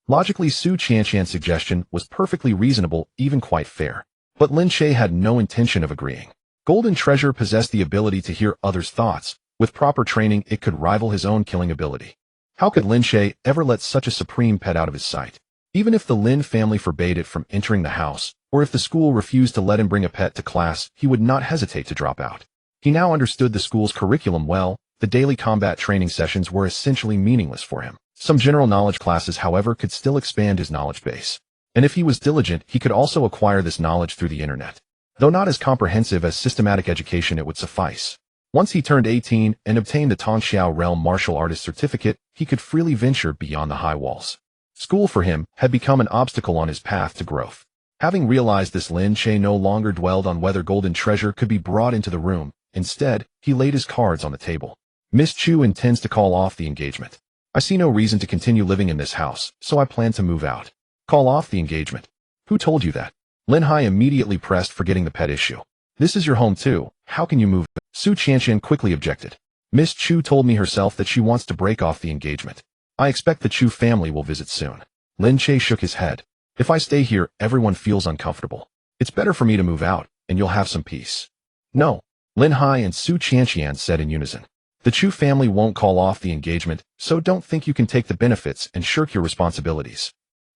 Logically, Su Qianqian's suggestion was perfectly reasonable, even quite fair. But Lin Che had no intention of agreeing. Golden Treasure possessed the ability to hear others' thoughts. With proper training, it could rival his own killing ability. How could Lin Che ever let such a supreme pet out of his sight? Even if the Lin family forbade it from entering the house, or if the school refused to let him bring a pet to class, he would not hesitate to drop out. He now understood the school's curriculum well. The daily combat training sessions were essentially meaningless for him. Some general knowledge classes, however, could still expand his knowledge base. And if he was diligent, he could also acquire this knowledge through the internet. Though not as comprehensive as systematic education, it would suffice. Once he turned 18 and obtained the Tongxiao Realm Martial Artist Certificate, he could freely venture beyond the high walls. School for him had become an obstacle on his path to growth. Having realized this, Lin Che no longer dwelled on whether Golden Treasure could be brought into the room. Instead, he laid his cards on the table. Miss Chu intends to call off the engagement. I see no reason to continue living in this house, so I plan to move out. Call off the engagement? Who told you that? Lin Hai immediately pressed, forgetting the pet issue. This is your home too. How can you move? Su Qianqian quickly objected. Miss Chu told me herself that she wants to break off the engagement. I expect the Chu family will visit soon. Lin Che shook his head. If I stay here, everyone feels uncomfortable. It's better for me to move out, and you'll have some peace. No. Lin Hai and Su Qianqian said in unison. The Chu family won't call off the engagement, so don't think you can take the benefits and shirk your responsibilities.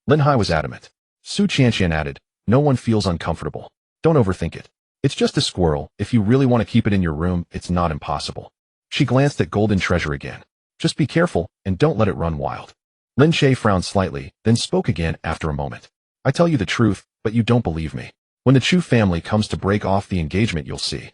Lin Hai was adamant. Su Qianqian added, no one feels uncomfortable. Don't overthink it. It's just a squirrel. If you really want to keep it in your room, it's not impossible. She glanced at Golden Treasure again. Just be careful, and don't let it run wild. Lin Che frowned slightly, then spoke again after a moment. I tell you the truth, but you don't believe me. When the Chu family comes to break off the engagement, you'll see.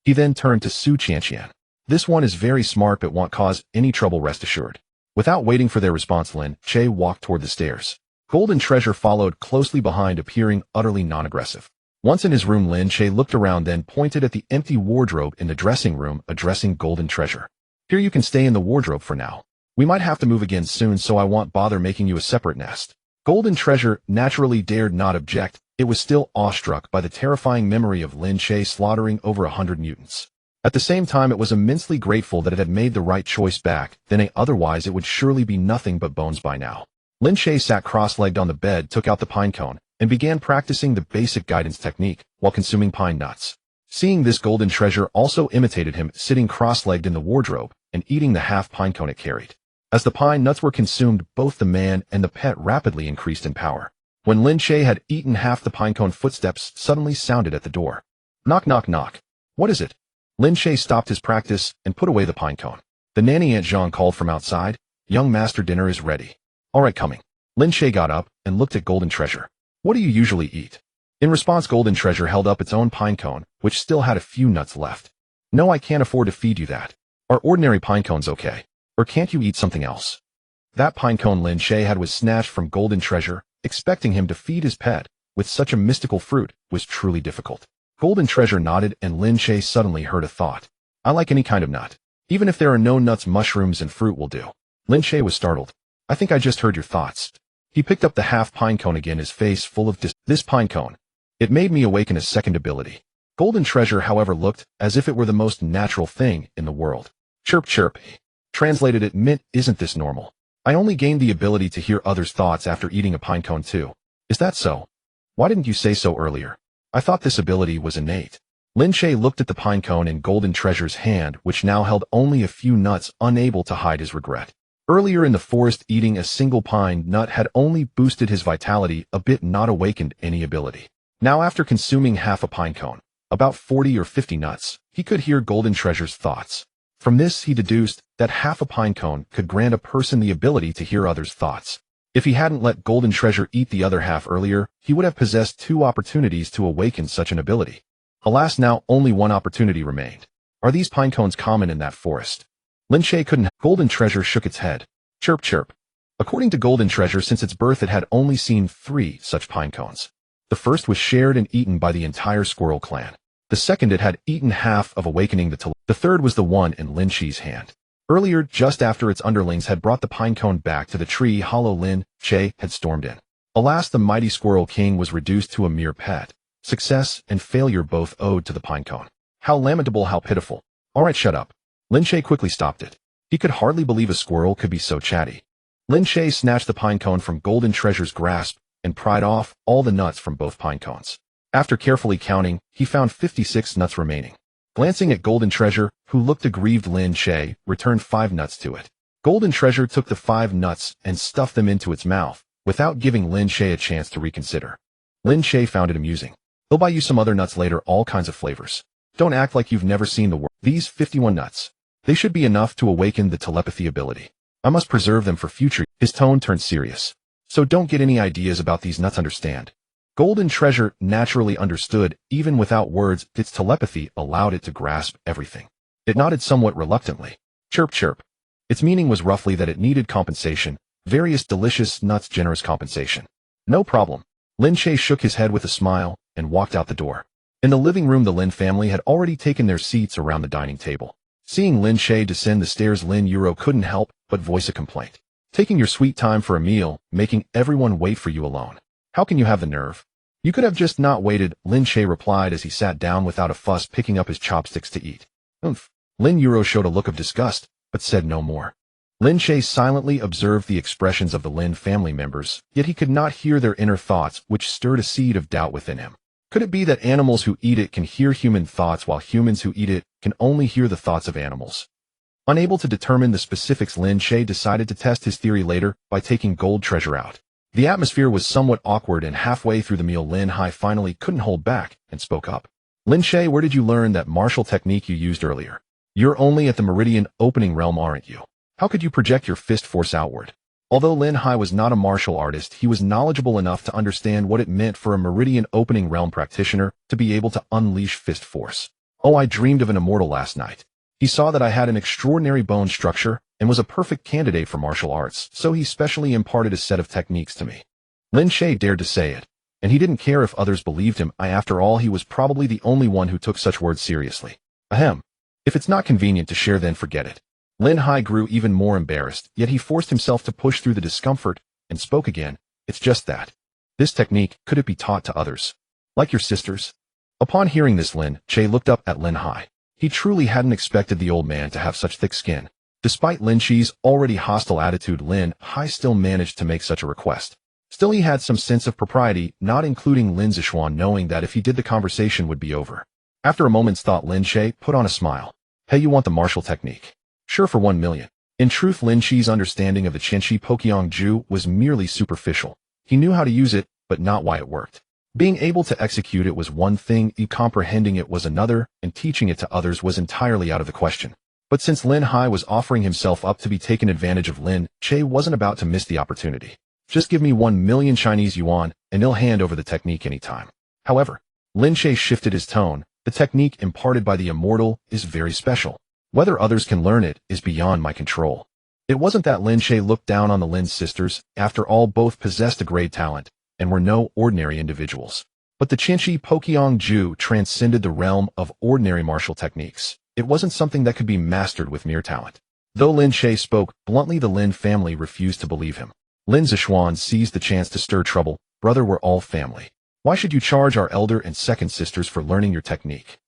He then turned to Su Qianqian. This one is very smart but won't cause any trouble, rest assured. Without waiting for their response, Lin Che walked toward the stairs. Golden Treasure followed closely behind, appearing utterly non-aggressive. Once in his room, Lin Che looked around, then pointed at the empty wardrobe in the dressing room, addressing Golden Treasure. Here, you can stay in the wardrobe for now. We might have to move again soon, so I won't bother making you a separate nest. Golden Treasure naturally dared not object. It was still awestruck by the terrifying memory of Lin Che slaughtering over 100 mutants. At the same time, it was immensely grateful that it had made the right choice back then, otherwise it would surely be nothing but bones by now. Lin Che sat cross-legged on the bed, took out the pine cone, and began practicing the basic guidance technique while consuming pine nuts. Seeing this, Golden Treasure also imitated him, sitting cross-legged in the wardrobe and eating the half pine cone it carried. As the pine nuts were consumed, both the man and the pet rapidly increased in power. When Lin Che had eaten half the pine cone, footsteps suddenly sounded at the door. Knock, knock, knock. What is it? Lin Che stopped his practice and put away the pine cone. The nanny Aunt Jean called from outside. Young master, dinner is ready. All right, coming. Lin Che got up and looked at Golden Treasure. What do you usually eat? In response, Golden Treasure held up its own pine cone, which still had a few nuts left. No, I can't afford to feed you that. Are ordinary pine cones okay? Or can't you eat something else? That pine cone Lin Che had was snatched from Golden Treasure. Expecting him to feed his pet with such a mystical fruit was truly difficult. Golden Treasure nodded, and Lin Che suddenly heard a thought. I like any kind of nut. Even if there are no nuts, mushrooms and fruit will do. Lin Che was startled. I think I just heard your thoughts. He picked up the half pine cone again, his face full of this pine cone. It made me awaken a second ability. Golden Treasure, however, looked as if it were the most natural thing in the world. Chirp, chirp. Translated, it meant, isn't this normal? I only gained the ability to hear others' thoughts after eating a pine cone too. Is that so? Why didn't you say so earlier? I thought this ability was innate. Lin Che looked at the pine cone in Golden Treasure's hand, which now held only a few nuts, unable to hide his regret. Earlier in the forest, eating a single pine nut had only boosted his vitality a bit, not awakened any ability. Now, after consuming half a pine cone, about 40 or 50 nuts, he could hear Golden Treasure's thoughts. From this, he deduced that half a pine cone could grant a person the ability to hear others' thoughts. If he hadn't let Golden Treasure eat the other half earlier, he would have possessed 2 opportunities to awaken such an ability. Alas, now only 1 opportunity remained. Are these pine cones common in that forest? Lin Che couldn't. Golden Treasure shook its head. Chirp, chirp. According to Golden Treasure, since its birth it had only seen 3 such pine cones. The first was shared and eaten by the entire squirrel clan. The second, it had eaten half of, awakening the third was the one in Lin Che's hand. Earlier, just after its underlings had brought the pine cone back to the tree hollow, Lin Che had stormed in. Alas, the mighty Squirrel King was reduced to a mere pet. Success and failure both owed to the pine cone. How lamentable, how pitiful. All right, shut up. Lin Che quickly stopped it. He could hardly believe a squirrel could be so chatty. Lin Che snatched the pine cone from Golden Treasure's grasp and pried off all the nuts from both pine cones. After carefully counting, he found 56 nuts remaining. Glancing at Golden Treasure, who looked aggrieved, Lin Che returned 5 nuts to it. Golden Treasure took the 5 nuts and stuffed them into its mouth, without giving Lin Che a chance to reconsider. Lin Che found it amusing. He'll buy you some other nuts later, all kinds of flavors. Don't act like you've never seen the world. These 51 nuts. They should be enough to awaken the telepathy ability. I must preserve them for future. His tone turned serious. So don't get any ideas about these nuts, understand? Golden Treasure naturally understood, even without words. Its telepathy allowed it to grasp everything. It nodded somewhat reluctantly. Chirp, chirp. Its meaning was roughly that it needed compensation, various delicious nuts, generous compensation. No problem. Lin Che shook his head with a smile and walked out the door. In the living room, the Lin family had already taken their seats around the dining table. Seeing Lin Che descend the stairs, Lin Euro couldn't help but voice a complaint. Taking your sweet time for a meal, making everyone wait for you alone. How can you have the nerve? You could have just not waited, Lin Che replied as he sat down without a fuss, picking up his chopsticks to eat. Oomph. Lin Euro showed a look of disgust, but said no more. Lin Che silently observed the expressions of the Lin family members, yet he could not hear their inner thoughts, which stirred a seed of doubt within him. Could it be that animals who eat it can hear human thoughts, while humans who eat it can only hear the thoughts of animals? Unable to determine the specifics, Lin Che decided to test his theory later by taking Gold Treasure out. The atmosphere was somewhat awkward, and halfway through the meal, Lin Hai finally couldn't hold back and spoke up. Lin Che, where did you learn that martial technique you used earlier? You're only at the meridian opening realm, aren't you? How could you project your fist force outward? Although Lin Hai was not a martial artist, he was knowledgeable enough to understand what it meant for a meridian opening realm practitioner to be able to unleash fist force. Oh, I dreamed of an immortal last night. He saw that I had an extraordinary bone structure, and was a perfect candidate for martial arts, so he specially imparted a set of techniques to me. Lin Che dared to say it, and he didn't care if others believed him. After all, he was probably the only one who took such words seriously. Ahem. If it's not convenient to share, then forget it. Lin Hai grew even more embarrassed, yet he forced himself to push through the discomfort and spoke again. It's just that. This technique, could it be taught to others? Like your sisters? Upon hearing this, Lin Che looked up at Lin Hai. He truly hadn't expected the old man to have such thick skin. Despite Lin Che's already hostile attitude, Lin Hai still managed to make such a request. Still, he had some sense of propriety, not including Lin Zixuan, knowing that if he did, the conversation would be over. After a moment's thought, Lin Che put on a smile. Hey, you want the martial technique? Sure, for 1 million. In truth, Lin Che's understanding of the Qianxi Pokyong Ju was merely superficial. He knew how to use it, but not why it worked. Being able to execute it was one thing, comprehending it was another, and teaching it to others was entirely out of the question. But since Lin Hai was offering himself up to be taken advantage of, Lin Che wasn't about to miss the opportunity. Just give me 1 million Chinese yuan, and he'll hand over the technique anytime. However, Lin Che shifted his tone. The technique imparted by the immortal is very special. Whether others can learn it is beyond my control. It wasn't that Lin Che looked down on the Lin sisters. After all, both possessed a great talent, and were no ordinary individuals. But the Qianxi Pokyong Ju transcended the realm of ordinary martial techniques. It wasn't something that could be mastered with mere talent. Though Lin Che spoke bluntly, the Lin family refused to believe him. Lin Zixuan seized the chance to stir trouble. Brother, we're all family. Why should you charge our elder and second sisters for learning your technique?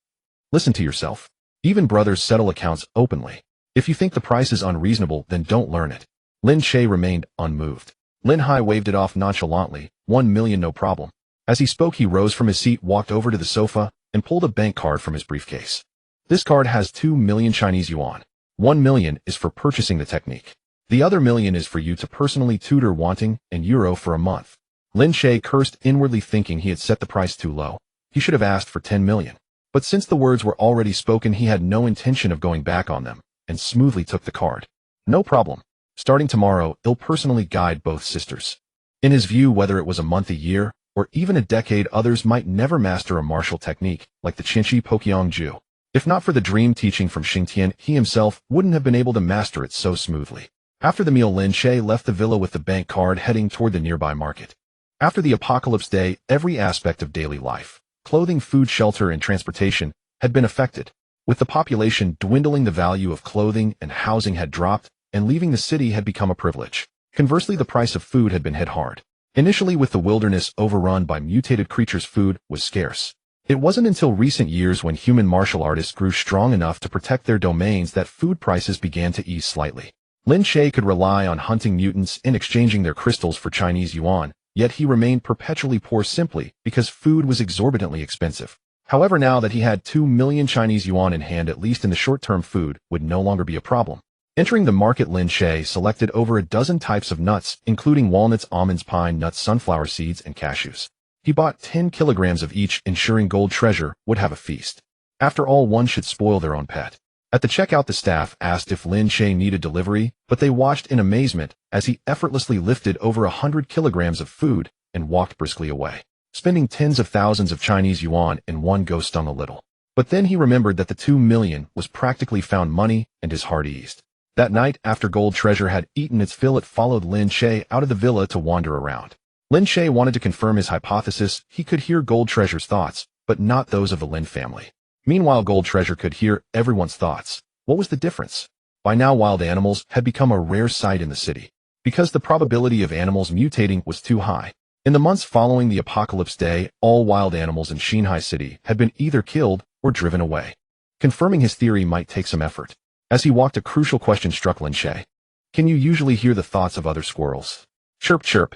Listen to yourself. Even brothers settle accounts openly. If you think the price is unreasonable, then don't learn it. Lin Che remained unmoved. Lin Hai waved it off nonchalantly. 1 million, no problem. As he spoke, he rose from his seat, walked over to the sofa, and pulled a bank card from his briefcase. This card has 2 million Chinese yuan. 1 million is for purchasing the technique. The other million is for you to personally tutor Wanting and Euro for a month. Lin Che cursed inwardly, thinking he had set the price too low. He should have asked for 10 million. But since the words were already spoken, he had no intention of going back on them, and smoothly took the card. No problem. Starting tomorrow, he'll personally guide both sisters. In his view, whether it was a month, a year, or even a decade, others might never master a martial technique like the Qianxi Pokyong Ju. If not for the dream teaching from Xingtian, he himself wouldn't have been able to master it so smoothly. After the meal, Lin Che left the villa with the bank card, heading toward the nearby market. After the apocalypse day, every aspect of daily life, clothing, food, shelter, and transportation, had been affected. With the population dwindling, the value of clothing and housing had dropped, and leaving the city had become a privilege. Conversely, the price of food had been hit hard. Initially, with the wilderness overrun by mutated creatures, food was scarce. It wasn't until recent years, when human martial artists grew strong enough to protect their domains, that food prices began to ease slightly. Lin Che could rely on hunting mutants and exchanging their crystals for Chinese yuan, yet he remained perpetually poor simply because food was exorbitantly expensive. However, now that he had 2 million Chinese yuan in hand, at least in the short term, food would no longer be a problem. Entering the market, Lin Che selected over a dozen types of nuts, including walnuts, almonds, pine nuts, sunflower seeds, and cashews. He bought 10 kilograms of each, ensuring Gold Treasure would have a feast. After all, one should spoil their own pet. At the checkout, the staff asked if Lin Che needed delivery, but they watched in amazement as he effortlessly lifted over 100 kilograms of food and walked briskly away. Spending tens of thousands of Chinese yuan in one go stung a little. But then he remembered that the 2 million was practically found money, and his heart eased. That night, after Gold Treasure had eaten its fill, it followed Lin Che out of the villa to wander around. Lin Che wanted to confirm his hypothesis. He could hear Gold Treasure's thoughts, but not those of the Lin family. Meanwhile, Gold Treasure could hear everyone's thoughts. What was the difference? By now, wild animals had become a rare sight in the city, because the probability of animals mutating was too high. In the months following the apocalypse day, all wild animals in Xinhai City had been either killed or driven away. Confirming his theory might take some effort. As he walked, a crucial question struck Lin Che. Can you usually hear the thoughts of other squirrels? Chirp, chirp.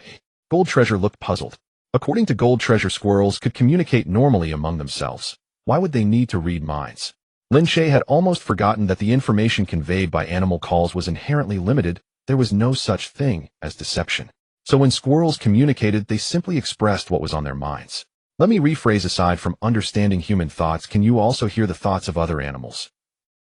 Gold Treasure looked puzzled. According to Gold Treasure, squirrels could communicate normally among themselves. Why would they need to read minds? Lin Che had almost forgotten that the information conveyed by animal calls was inherently limited. There was no such thing as deception. So when squirrels communicated, they simply expressed what was on their minds. Let me rephrase, aside from understanding human thoughts, can you also hear the thoughts of other animals?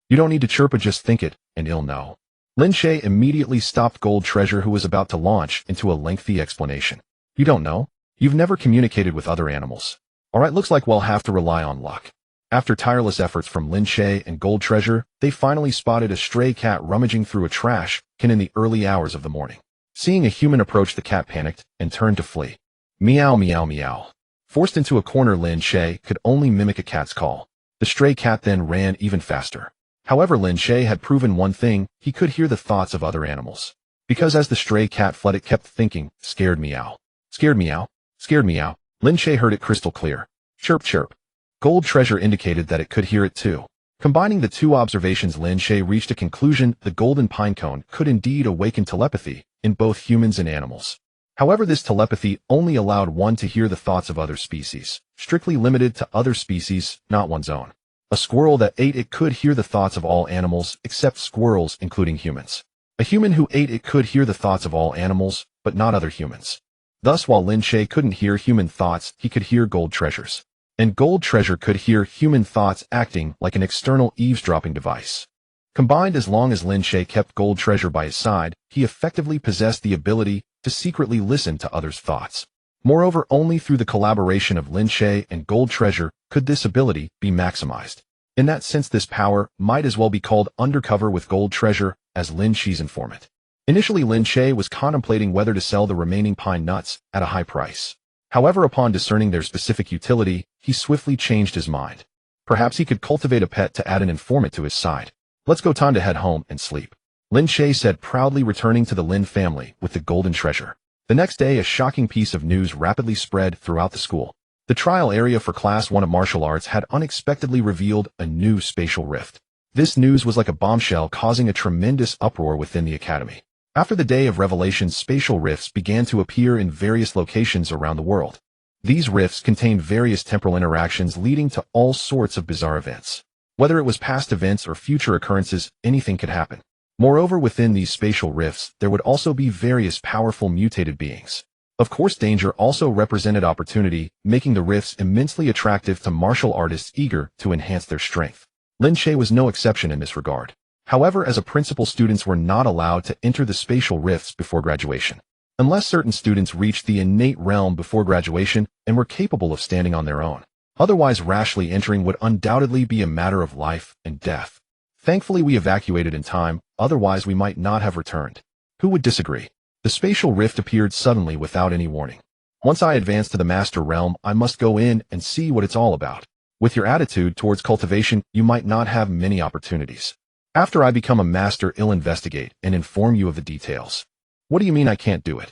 You don't need to chirp it, just think it, and you'll know. Lin Che immediately stopped Gold Treasure, who was about to launch into a lengthy explanation. You don't know? You've never communicated with other animals. Alright, looks like we'll have to rely on luck. After tireless efforts from Lin Che and Gold Treasure, they finally spotted a stray cat rummaging through a trash can in the early hours of the morning. Seeing a human approach, the cat panicked and turned to flee. Meow, meow, meow. Forced into a corner, Lin Che could only mimic a cat's call. The stray cat then ran even faster. However, Lin Che had proven one thing: he could hear the thoughts of other animals. Because as the stray cat fled, it kept thinking, scared meow. Scared meow. Scared meow. Lin Che heard it crystal clear. Chirp, chirp. Gold Treasure indicated that it could hear it too. Combining the two observations, Lin Che reached a conclusion: the golden pinecone could indeed awaken telepathy in both humans and animals. However, this telepathy only allowed one to hear the thoughts of other species, strictly limited to other species, not one's own. A squirrel that ate it could hear the thoughts of all animals except squirrels, including humans. A human who ate it could hear the thoughts of all animals, but not other humans. Thus, while Lin Che couldn't hear human thoughts, he could hear Gold Treasures. And Gold Treasure could hear human thoughts, acting like an external eavesdropping device. Combined, as long as Lin Che kept Gold Treasure by his side, he effectively possessed the ability to secretly listen to others' thoughts. Moreover, only through the collaboration of Lin Che and Gold Treasure could this ability be maximized. In that sense, this power might as well be called undercover with Gold Treasure as Lin Che's informant. Initially, Lin Che was contemplating whether to sell the remaining pine nuts at a high price. However, upon discerning their specific utility, he swiftly changed his mind. Perhaps he could cultivate a pet to add an informant to his side. Let's go, time to head home and sleep, Lin Che said, proudly returning to the Lin family with the golden treasure. The next day, a shocking piece of news rapidly spread throughout the school. The trial area for Class 1 of martial arts had unexpectedly revealed a new spatial rift. This news was like a bombshell, causing a tremendous uproar within the academy. After the day of revelations, spatial rifts began to appear in various locations around the world. These rifts contained various temporal interactions, leading to all sorts of bizarre events. Whether it was past events or future occurrences, anything could happen. Moreover, within these spatial rifts, there would also be various powerful mutated beings. Of course, danger also represented opportunity, making the rifts immensely attractive to martial artists eager to enhance their strength. Lin Che was no exception in this regard. However, as a principal, students were not allowed to enter the spatial rifts before graduation. Unless certain students reached the innate realm before graduation and were capable of standing on their own. Otherwise, rashly entering would undoubtedly be a matter of life and death. Thankfully, we evacuated in time, otherwise we might not have returned. Who would disagree? The spatial rift appeared suddenly without any warning. Once I advance to the master realm, I must go in and see what it's all about. With your attitude towards cultivation, you might not have many opportunities. After I become a master, I'll investigate and inform you of the details. What do you mean I can't do it?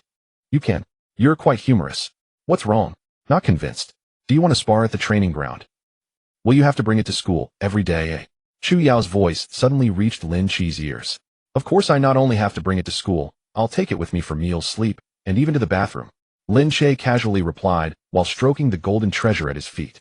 You can. You're quite humorous. What's wrong? Not convinced. Do you want to spar at the training ground? Will you have to bring it to school every day, eh? Chu Yao's voice suddenly reached Lin Che's ears. Of course, I not only have to bring it to school, I'll take it with me for meals, sleep, and even to the bathroom. Lin Che casually replied, while stroking the golden treasure at his feet.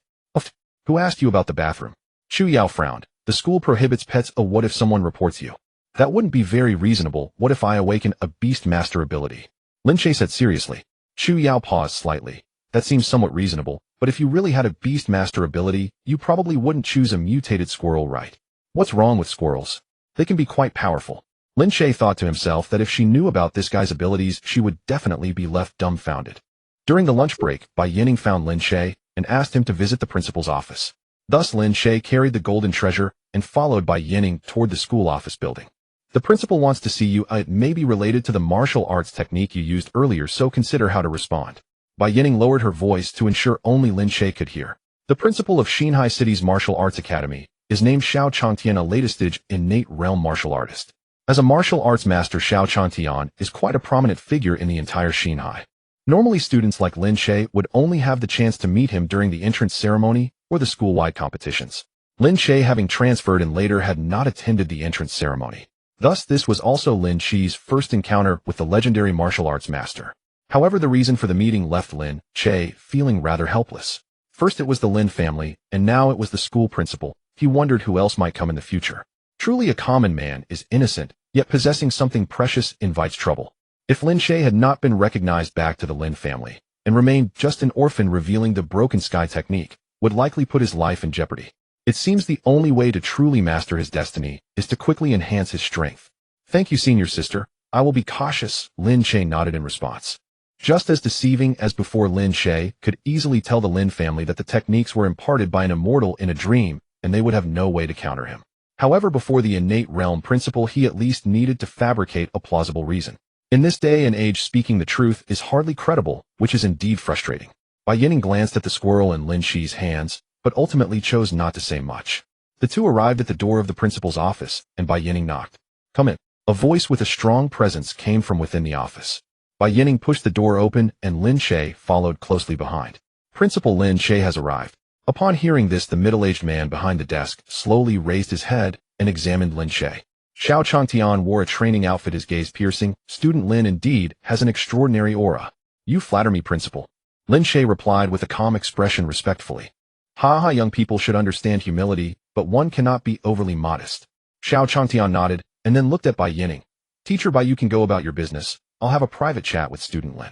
Who asked you about the bathroom? Chu Yao frowned. The school prohibits pets. What if someone reports you? That wouldn't be very reasonable. What if I awaken a beast master ability? Lin Che said seriously. Chu Yao paused slightly. That seems somewhat reasonable, but if you really had a beast master ability, you probably wouldn't choose a mutated squirrel, right? What's wrong with squirrels? They can be quite powerful. Lin Che thought to himself that if she knew about this guy's abilities, she would definitely be left dumbfounded. During the lunch break, Bai Yining found Lin Che and asked him to visit the principal's office. Thus, Lin Che carried the golden treasure and followed Bai Yining toward the school office building. The principal wants to see you. It may be related to the martial arts technique you used earlier, so consider how to respond. Bai Yining lowered her voice to ensure only Lin Che could hear. The principal of Xinhai City's martial arts academy is named Xiao Changtian, a latest-stage innate realm martial artist. As a martial arts master, Xiao Changtian is quite a prominent figure in the entire Xinhai. Normally, students like Lin Che would only have the chance to meet him during the entrance ceremony or the school-wide competitions. Lin Che, having transferred and later had not attended the entrance ceremony. Thus, this was also Lin Che's first encounter with the legendary martial arts master. However, the reason for the meeting left Lin Che feeling rather helpless. First it was the Lin family, and now it was the school principal. He wondered who else might come in the future. Truly, a common man is innocent, yet possessing something precious invites trouble. If Lin Che had not been recognized back to the Lin family, and remained just an orphan, revealing the broken sky technique would likely put his life in jeopardy. It seems the only way to truly master his destiny is to quickly enhance his strength. Thank you, senior sister. I will be cautious, Lin Che nodded in response. Just as deceiving as before, Lin Che could easily tell the Lin family that the techniques were imparted by an immortal in a dream, and they would have no way to counter him. However, before the innate realm principle, he at least needed to fabricate a plausible reason. In this day and age, speaking the truth is hardly credible, which is indeed frustrating. Bai Yining glanced at the squirrel in Lin Che's hands, but ultimately chose not to say much. The two arrived at the door of the principal's office, and Bai Yining knocked. "Come in." A voice with a strong presence came from within the office. Bai Yining pushed the door open, and Lin Che followed closely behind. "Principal Lin Che has arrived." Upon hearing this, the middle-aged man behind the desk slowly raised his head and examined Lin Che. Xiao Changtian wore a training outfit, his gaze piercing. "Student Lin indeed has an extraordinary aura." "You flatter me, Principal." Lin Che replied with a calm expression respectfully. "Ha, young people should understand humility, but one cannot be overly modest." Xiao Changtian nodded, and then looked at Bai Yining. "Teacher Bai, you can go about your business. I'll have a private chat with Student Lin."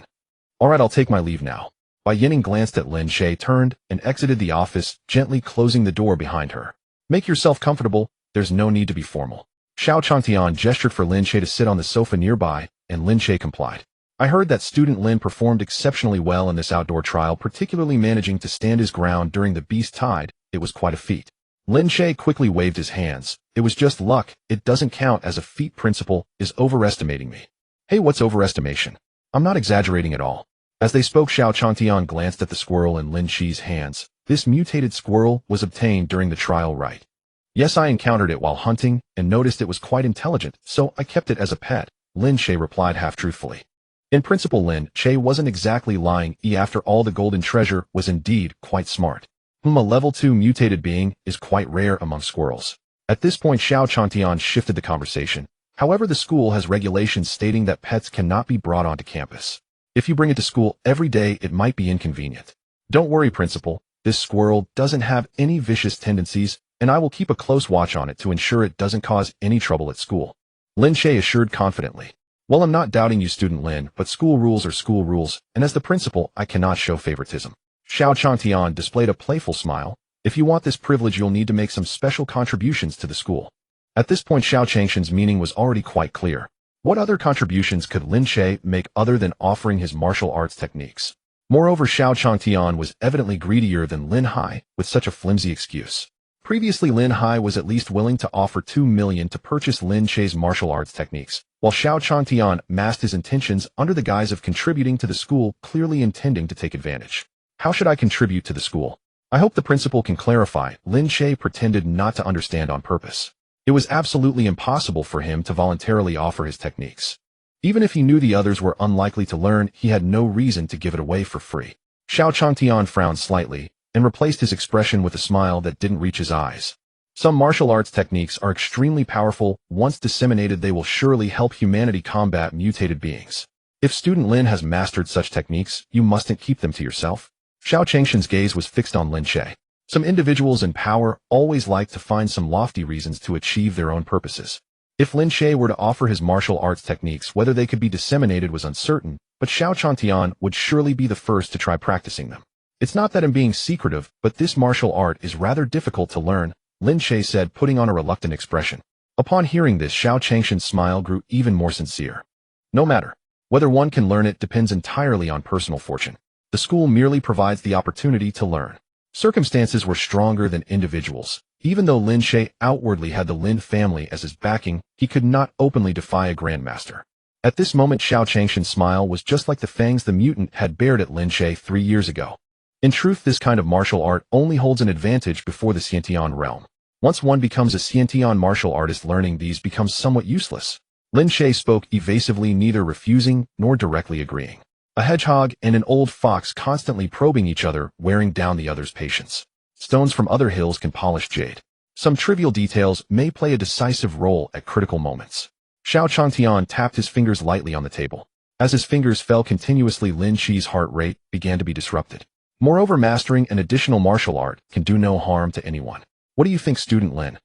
"All right, I'll take my leave now." Bai Yining glanced at Lin Che, turned, and exited the office, gently closing the door behind her. "Make yourself comfortable, there's no need to be formal." Xiao Changtian gestured for Lin Che to sit on the sofa nearby, and Lin Che complied. "I heard that Student Lin performed exceptionally well in this outdoor trial, particularly managing to stand his ground during the beast tide. It was quite a feat." Lin Che quickly waved his hands. "It was just luck, it doesn't count as a feat. Principal is overestimating me." "Hey, what's overestimation? I'm not exaggerating at all." As they spoke, Xiao Changtian glanced at the squirrel in Lin Che's hands. "This mutated squirrel was obtained during the trial, right?" "Yes, I encountered it while hunting and noticed it was quite intelligent, so I kept it as a pet," Lin Che replied half-truthfully. In principle, Lin Che wasn't exactly lying. After all, the golden treasure was indeed quite smart. A level 2 mutated being is quite rare among squirrels. At this point, Xiao Changtian shifted the conversation. "However, the school has regulations stating that pets cannot be brought onto campus. If you bring it to school every day, it might be inconvenient." "Don't worry, Principal. This squirrel doesn't have any vicious tendencies, and I will keep a close watch on it to ensure it doesn't cause any trouble at school," Lin Che assured confidently. "Well, I'm not doubting you, Student Lin, but school rules are school rules, and as the principal, I cannot show favoritism." Xiao Changtian displayed a playful smile. "If you want this privilege, you'll need to make some special contributions to the school." At this point, Xiao Changshan's meaning was already quite clear. What other contributions could Lin Che make other than offering his martial arts techniques? Moreover, Xiao Changtian was evidently greedier than Lin Hai with such a flimsy excuse. Previously, Lin Hai was at least willing to offer 2 million to purchase Lin Che's martial arts techniques, while Xiao Changtian masked his intentions under the guise of contributing to the school, clearly intending to take advantage. "How should I contribute to the school? I hope the principal can clarify." Lin Che pretended not to understand on purpose. It was absolutely impossible for him to voluntarily offer his techniques. Even if he knew the others were unlikely to learn, he had no reason to give it away for free. Xiao Changtian frowned slightly, and replaced his expression with a smile that didn't reach his eyes. "Some martial arts techniques are extremely powerful. Once disseminated, they will surely help humanity combat mutated beings. If Student Lin has mastered such techniques, you mustn't keep them to yourself." Xiao Changshan's gaze was fixed on Lin Che. Some individuals in power always like to find some lofty reasons to achieve their own purposes. If Lin Che were to offer his martial arts techniques, whether they could be disseminated was uncertain, but Xiao Changtian would surely be the first to try practicing them. "It's not that I'm being secretive, but this martial art is rather difficult to learn," Lin Che said, putting on a reluctant expression. Upon hearing this, Xiao Changshan's smile grew even more sincere. "No matter. Whether one can learn it depends entirely on personal fortune. The school merely provides the opportunity to learn." Circumstances were stronger than individuals. Even though Lin Che outwardly had the Lin family as his backing, he could not openly defy a grandmaster. At this moment, Xiao Changshan's smile was just like the fangs the mutant had bared at Lin Che 3 years ago. In truth, this kind of martial art only holds an advantage before the Xiantian realm. Once one becomes a Xiantian martial artist, learning these becomes somewhat useless. Lin Che spoke evasively, neither refusing nor directly agreeing. A hedgehog and an old fox constantly probing each other, wearing down the other's patience. Stones from other hills can polish jade. Some trivial details may play a decisive role at critical moments. Xiao Changtian tapped his fingers lightly on the table. As his fingers fell continuously, Lin Che's heart rate began to be disrupted. Moreover, mastering an additional martial art can do no harm to anyone. "What do you think, Student Lin?"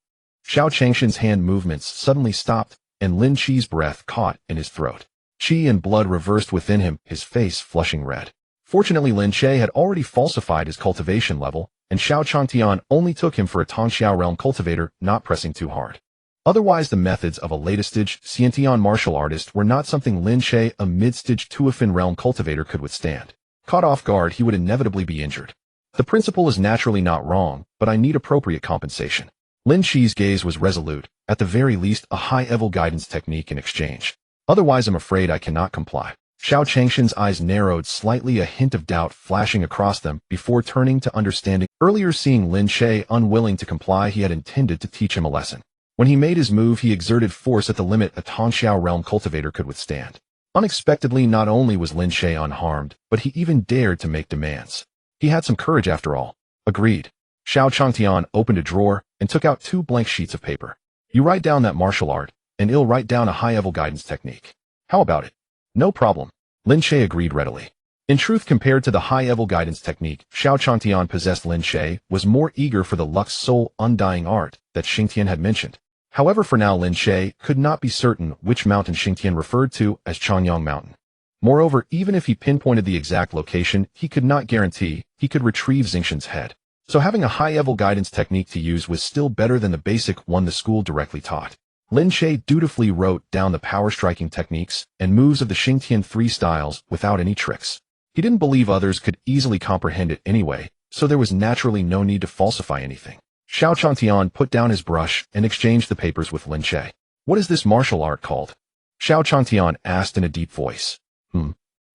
Xiao Changshan's hand movements suddenly stopped, and Lin Che's breath caught in his throat. Qi and blood reversed within him, his face flushing red. Fortunately, Lin Che had already falsified his cultivation level, and Xiao Changtian only took him for a Tongxiao realm cultivator, not pressing too hard. Otherwise, the methods of a latest-stage Xiantian martial artist were not something Lin Che, a mid-stage Tuifan realm cultivator, could withstand. Caught off guard, he would inevitably be injured. The principle is naturally not wrong, but I need appropriate compensation. Lin Che's gaze was resolute, at the very least a high-level guidance technique in exchange. Otherwise I'm afraid I cannot comply. Xiao Changshan's eyes narrowed slightly, a hint of doubt flashing across them before turning to understanding. Earlier, seeing Lin Che unwilling to comply, he had intended to teach him a lesson. When he made his move, he exerted force at the limit a Tongxiao realm cultivator could withstand. Unexpectedly, not only was Lin Che unharmed, but he even dared to make demands. He had some courage after all. Agreed. Xiao Changtian opened a drawer and took out 2 blank sheets of paper. You write down that martial art, and I'll write down a high-level guidance technique. How about it? No problem. Lin Che agreed readily. In truth, compared to the high-level guidance technique Xiao Changtian possessed, Lin Che was more eager for the Lux Soul undying art that Xingtian had mentioned. However, for now Lin Che could not be certain which mountain Xingtian referred to as Changyang Mountain. Moreover, even if he pinpointed the exact location, he could not guarantee he could retrieve Xingtian's head. So having a high-level guidance technique to use was still better than the basic one the school directly taught. Lin Che dutifully wrote down the power-striking techniques and moves of the Xingtian 3 styles without any tricks. He didn't believe others could easily comprehend it anyway, so there was naturally no need to falsify anything. Xiao Changtian put down his brush and exchanged the papers with Lin Che. What is this martial art called? Xiao Changtian asked in a deep voice.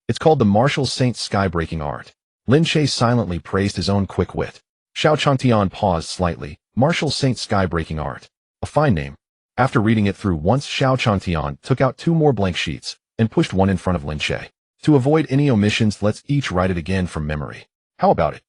It's called the martial saint sky-breaking art. Lin Che silently praised his own quick wit. Xiao Changtian paused slightly. Martial saint sky-breaking art. A fine name. After reading it through once, Xiao Changtian took out 2 more blank sheets and pushed one in front of Lin Che. To avoid any omissions, let's each write it again from memory. How about it?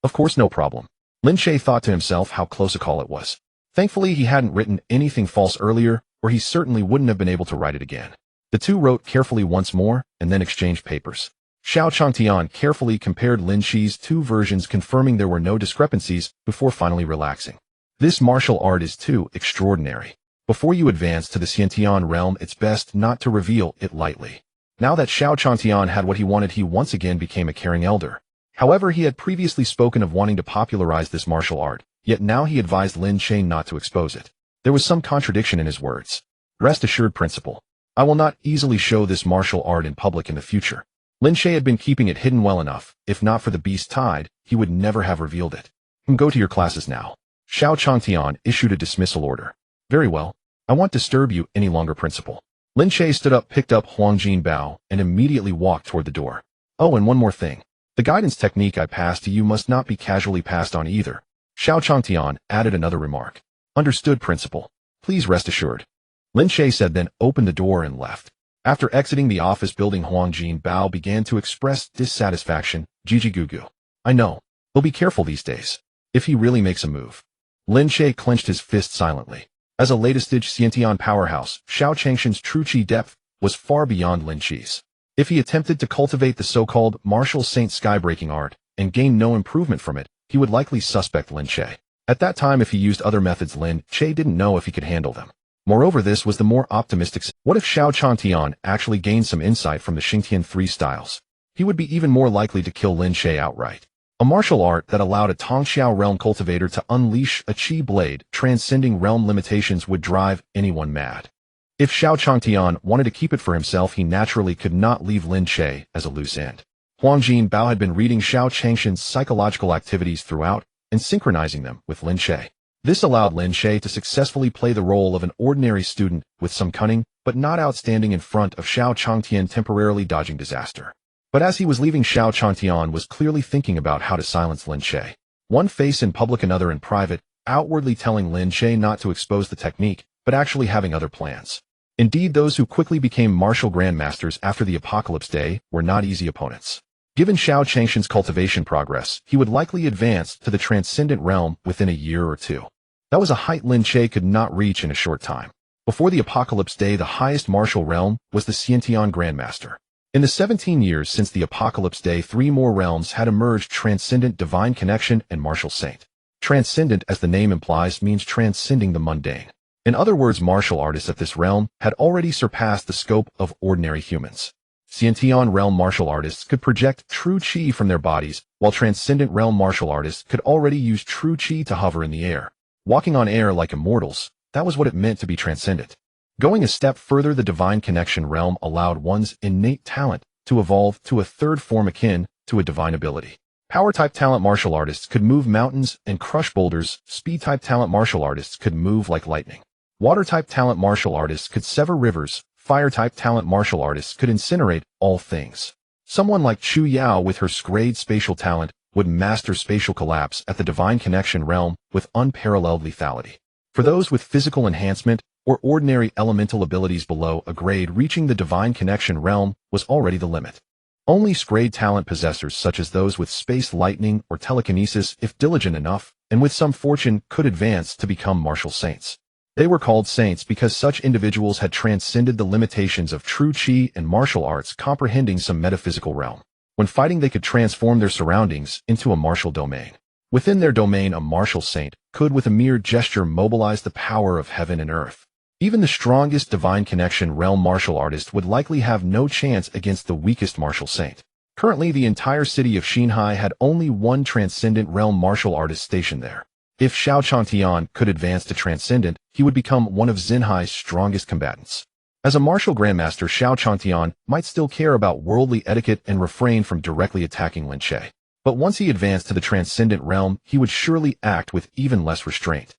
Of course, no problem. Lin Che thought to himself how close a call it was. Thankfully, he hadn't written anything false earlier, or he certainly wouldn't have been able to write it again. The two wrote carefully once more, and then exchanged papers. Xiao Changtian carefully compared Lin Che's 2 versions, confirming there were no discrepancies, before finally relaxing. This martial art is too extraordinary. Before you advance to the Xiantian realm, it's best not to reveal it lightly. Now that Xiao Changtian had what he wanted, he once again became a caring elder. However, he had previously spoken of wanting to popularize this martial art, yet now he advised Lin Che not to expose it. There was some contradiction in his words. Rest assured, Principal. I will not easily show this martial art in public in the future. Lin Che had been keeping it hidden well enough. If not for the beast tide, he would never have revealed it. Go to your classes now. Xiao Changtian issued a dismissal order. Very well. I won't disturb you any longer, Principal. Lin Che stood up, picked up Huang Jin Bao, and immediately walked toward the door. Oh, and one more thing. The guidance technique I passed to you must not be casually passed on either. Xiao Changtian added another remark. Understood, Principal. Please rest assured. Lin Che said, then opened the door and left. After exiting the office building, Huang Jin Bao began to express dissatisfaction. Gigi Gugu. I know. He'll be careful these days. If he really makes a move. Lin Che clenched his fist silently. As a latest-stage Xiantian powerhouse, Xiao Changshan's true chi depth was far beyond Lin Che's. If he attempted to cultivate the so-called martial saint sky-breaking art and gain no improvement from it, he would likely suspect Lin Che. At that time, if he used other methods, Lin Che didn't know if he could handle them. Moreover, this was the more optimistic. What if Xiao Changtian actually gained some insight from the Xingtian 3 styles? He would be even more likely to kill Lin Che outright. A martial art that allowed a Tongxiao realm cultivator to unleash a chi blade transcending realm limitations would drive anyone mad. If Xiao Changtian wanted to keep it for himself, he naturally could not leave Lin Che as a loose end. Huang Jin Bao had been reading Xiao Changshan's psychological activities throughout and synchronizing them with Lin Che. This allowed Lin Che to successfully play the role of an ordinary student with some cunning, but not outstanding in front of Xiao Changtian, temporarily dodging disaster. But as he was leaving, Xiao Changtian was clearly thinking about how to silence Lin Che. One face in public, another in private, outwardly telling Lin Che not to expose the technique, but actually having other plans. Indeed, those who quickly became martial grandmasters after the Apocalypse Day were not easy opponents. Given Xiao Changshan's cultivation progress, he would likely advance to the transcendent realm within a year or 2. That was a height Lin Che could not reach in a short time. Before the Apocalypse Day, the highest martial realm was the Xiantian Grandmaster. In the 17 years since the Apocalypse Day, 3 more realms had emerged: Transcendent, Divine Connection, and Martial Saint. Transcendent, as the name implies, means transcending the mundane. In other words, martial artists at this realm had already surpassed the scope of ordinary humans. Xiantian realm martial artists could project true chi from their bodies, while Transcendent realm martial artists could already use true chi to hover in the air. Walking on air like immortals, that was what it meant to be transcendent. Going a step further, the Divine Connection realm allowed one's innate talent to evolve to a third form akin to a divine ability. Power-type talent martial artists could move mountains and crush boulders. Speed-type talent martial artists could move like lightning. Water-type talent martial artists could sever rivers. Fire-type talent martial artists could incinerate all things. Someone like Chu Yao with her grade spatial talent would master spatial collapse at the divine connection realm with unparalleled lethality. For those with physical enhancement or ordinary elemental abilities below a grade, reaching the divine connection realm was already the limit. Only grade talent possessors such as those with space lightning or telekinesis, if diligent enough, and with some fortune, could advance to become martial saints. They were called saints because such individuals had transcended the limitations of true chi and martial arts, comprehending some metaphysical realm. When fighting, they could transform their surroundings into a martial domain. Within their domain, a martial saint could with a mere gesture mobilize the power of heaven and earth. Even the strongest divine connection realm martial artist would likely have no chance against the weakest martial saint. Currently, the entire city of Xinhai had only one transcendent realm martial artist stationed there. If Xiao Changtian could advance to transcendent, he would become one of Xinhai's strongest combatants. As a martial grandmaster, Xiao Changtian might still care about worldly etiquette and refrain from directly attacking Lin Che. But once he advanced to the transcendent realm, he would surely act with even less restraint.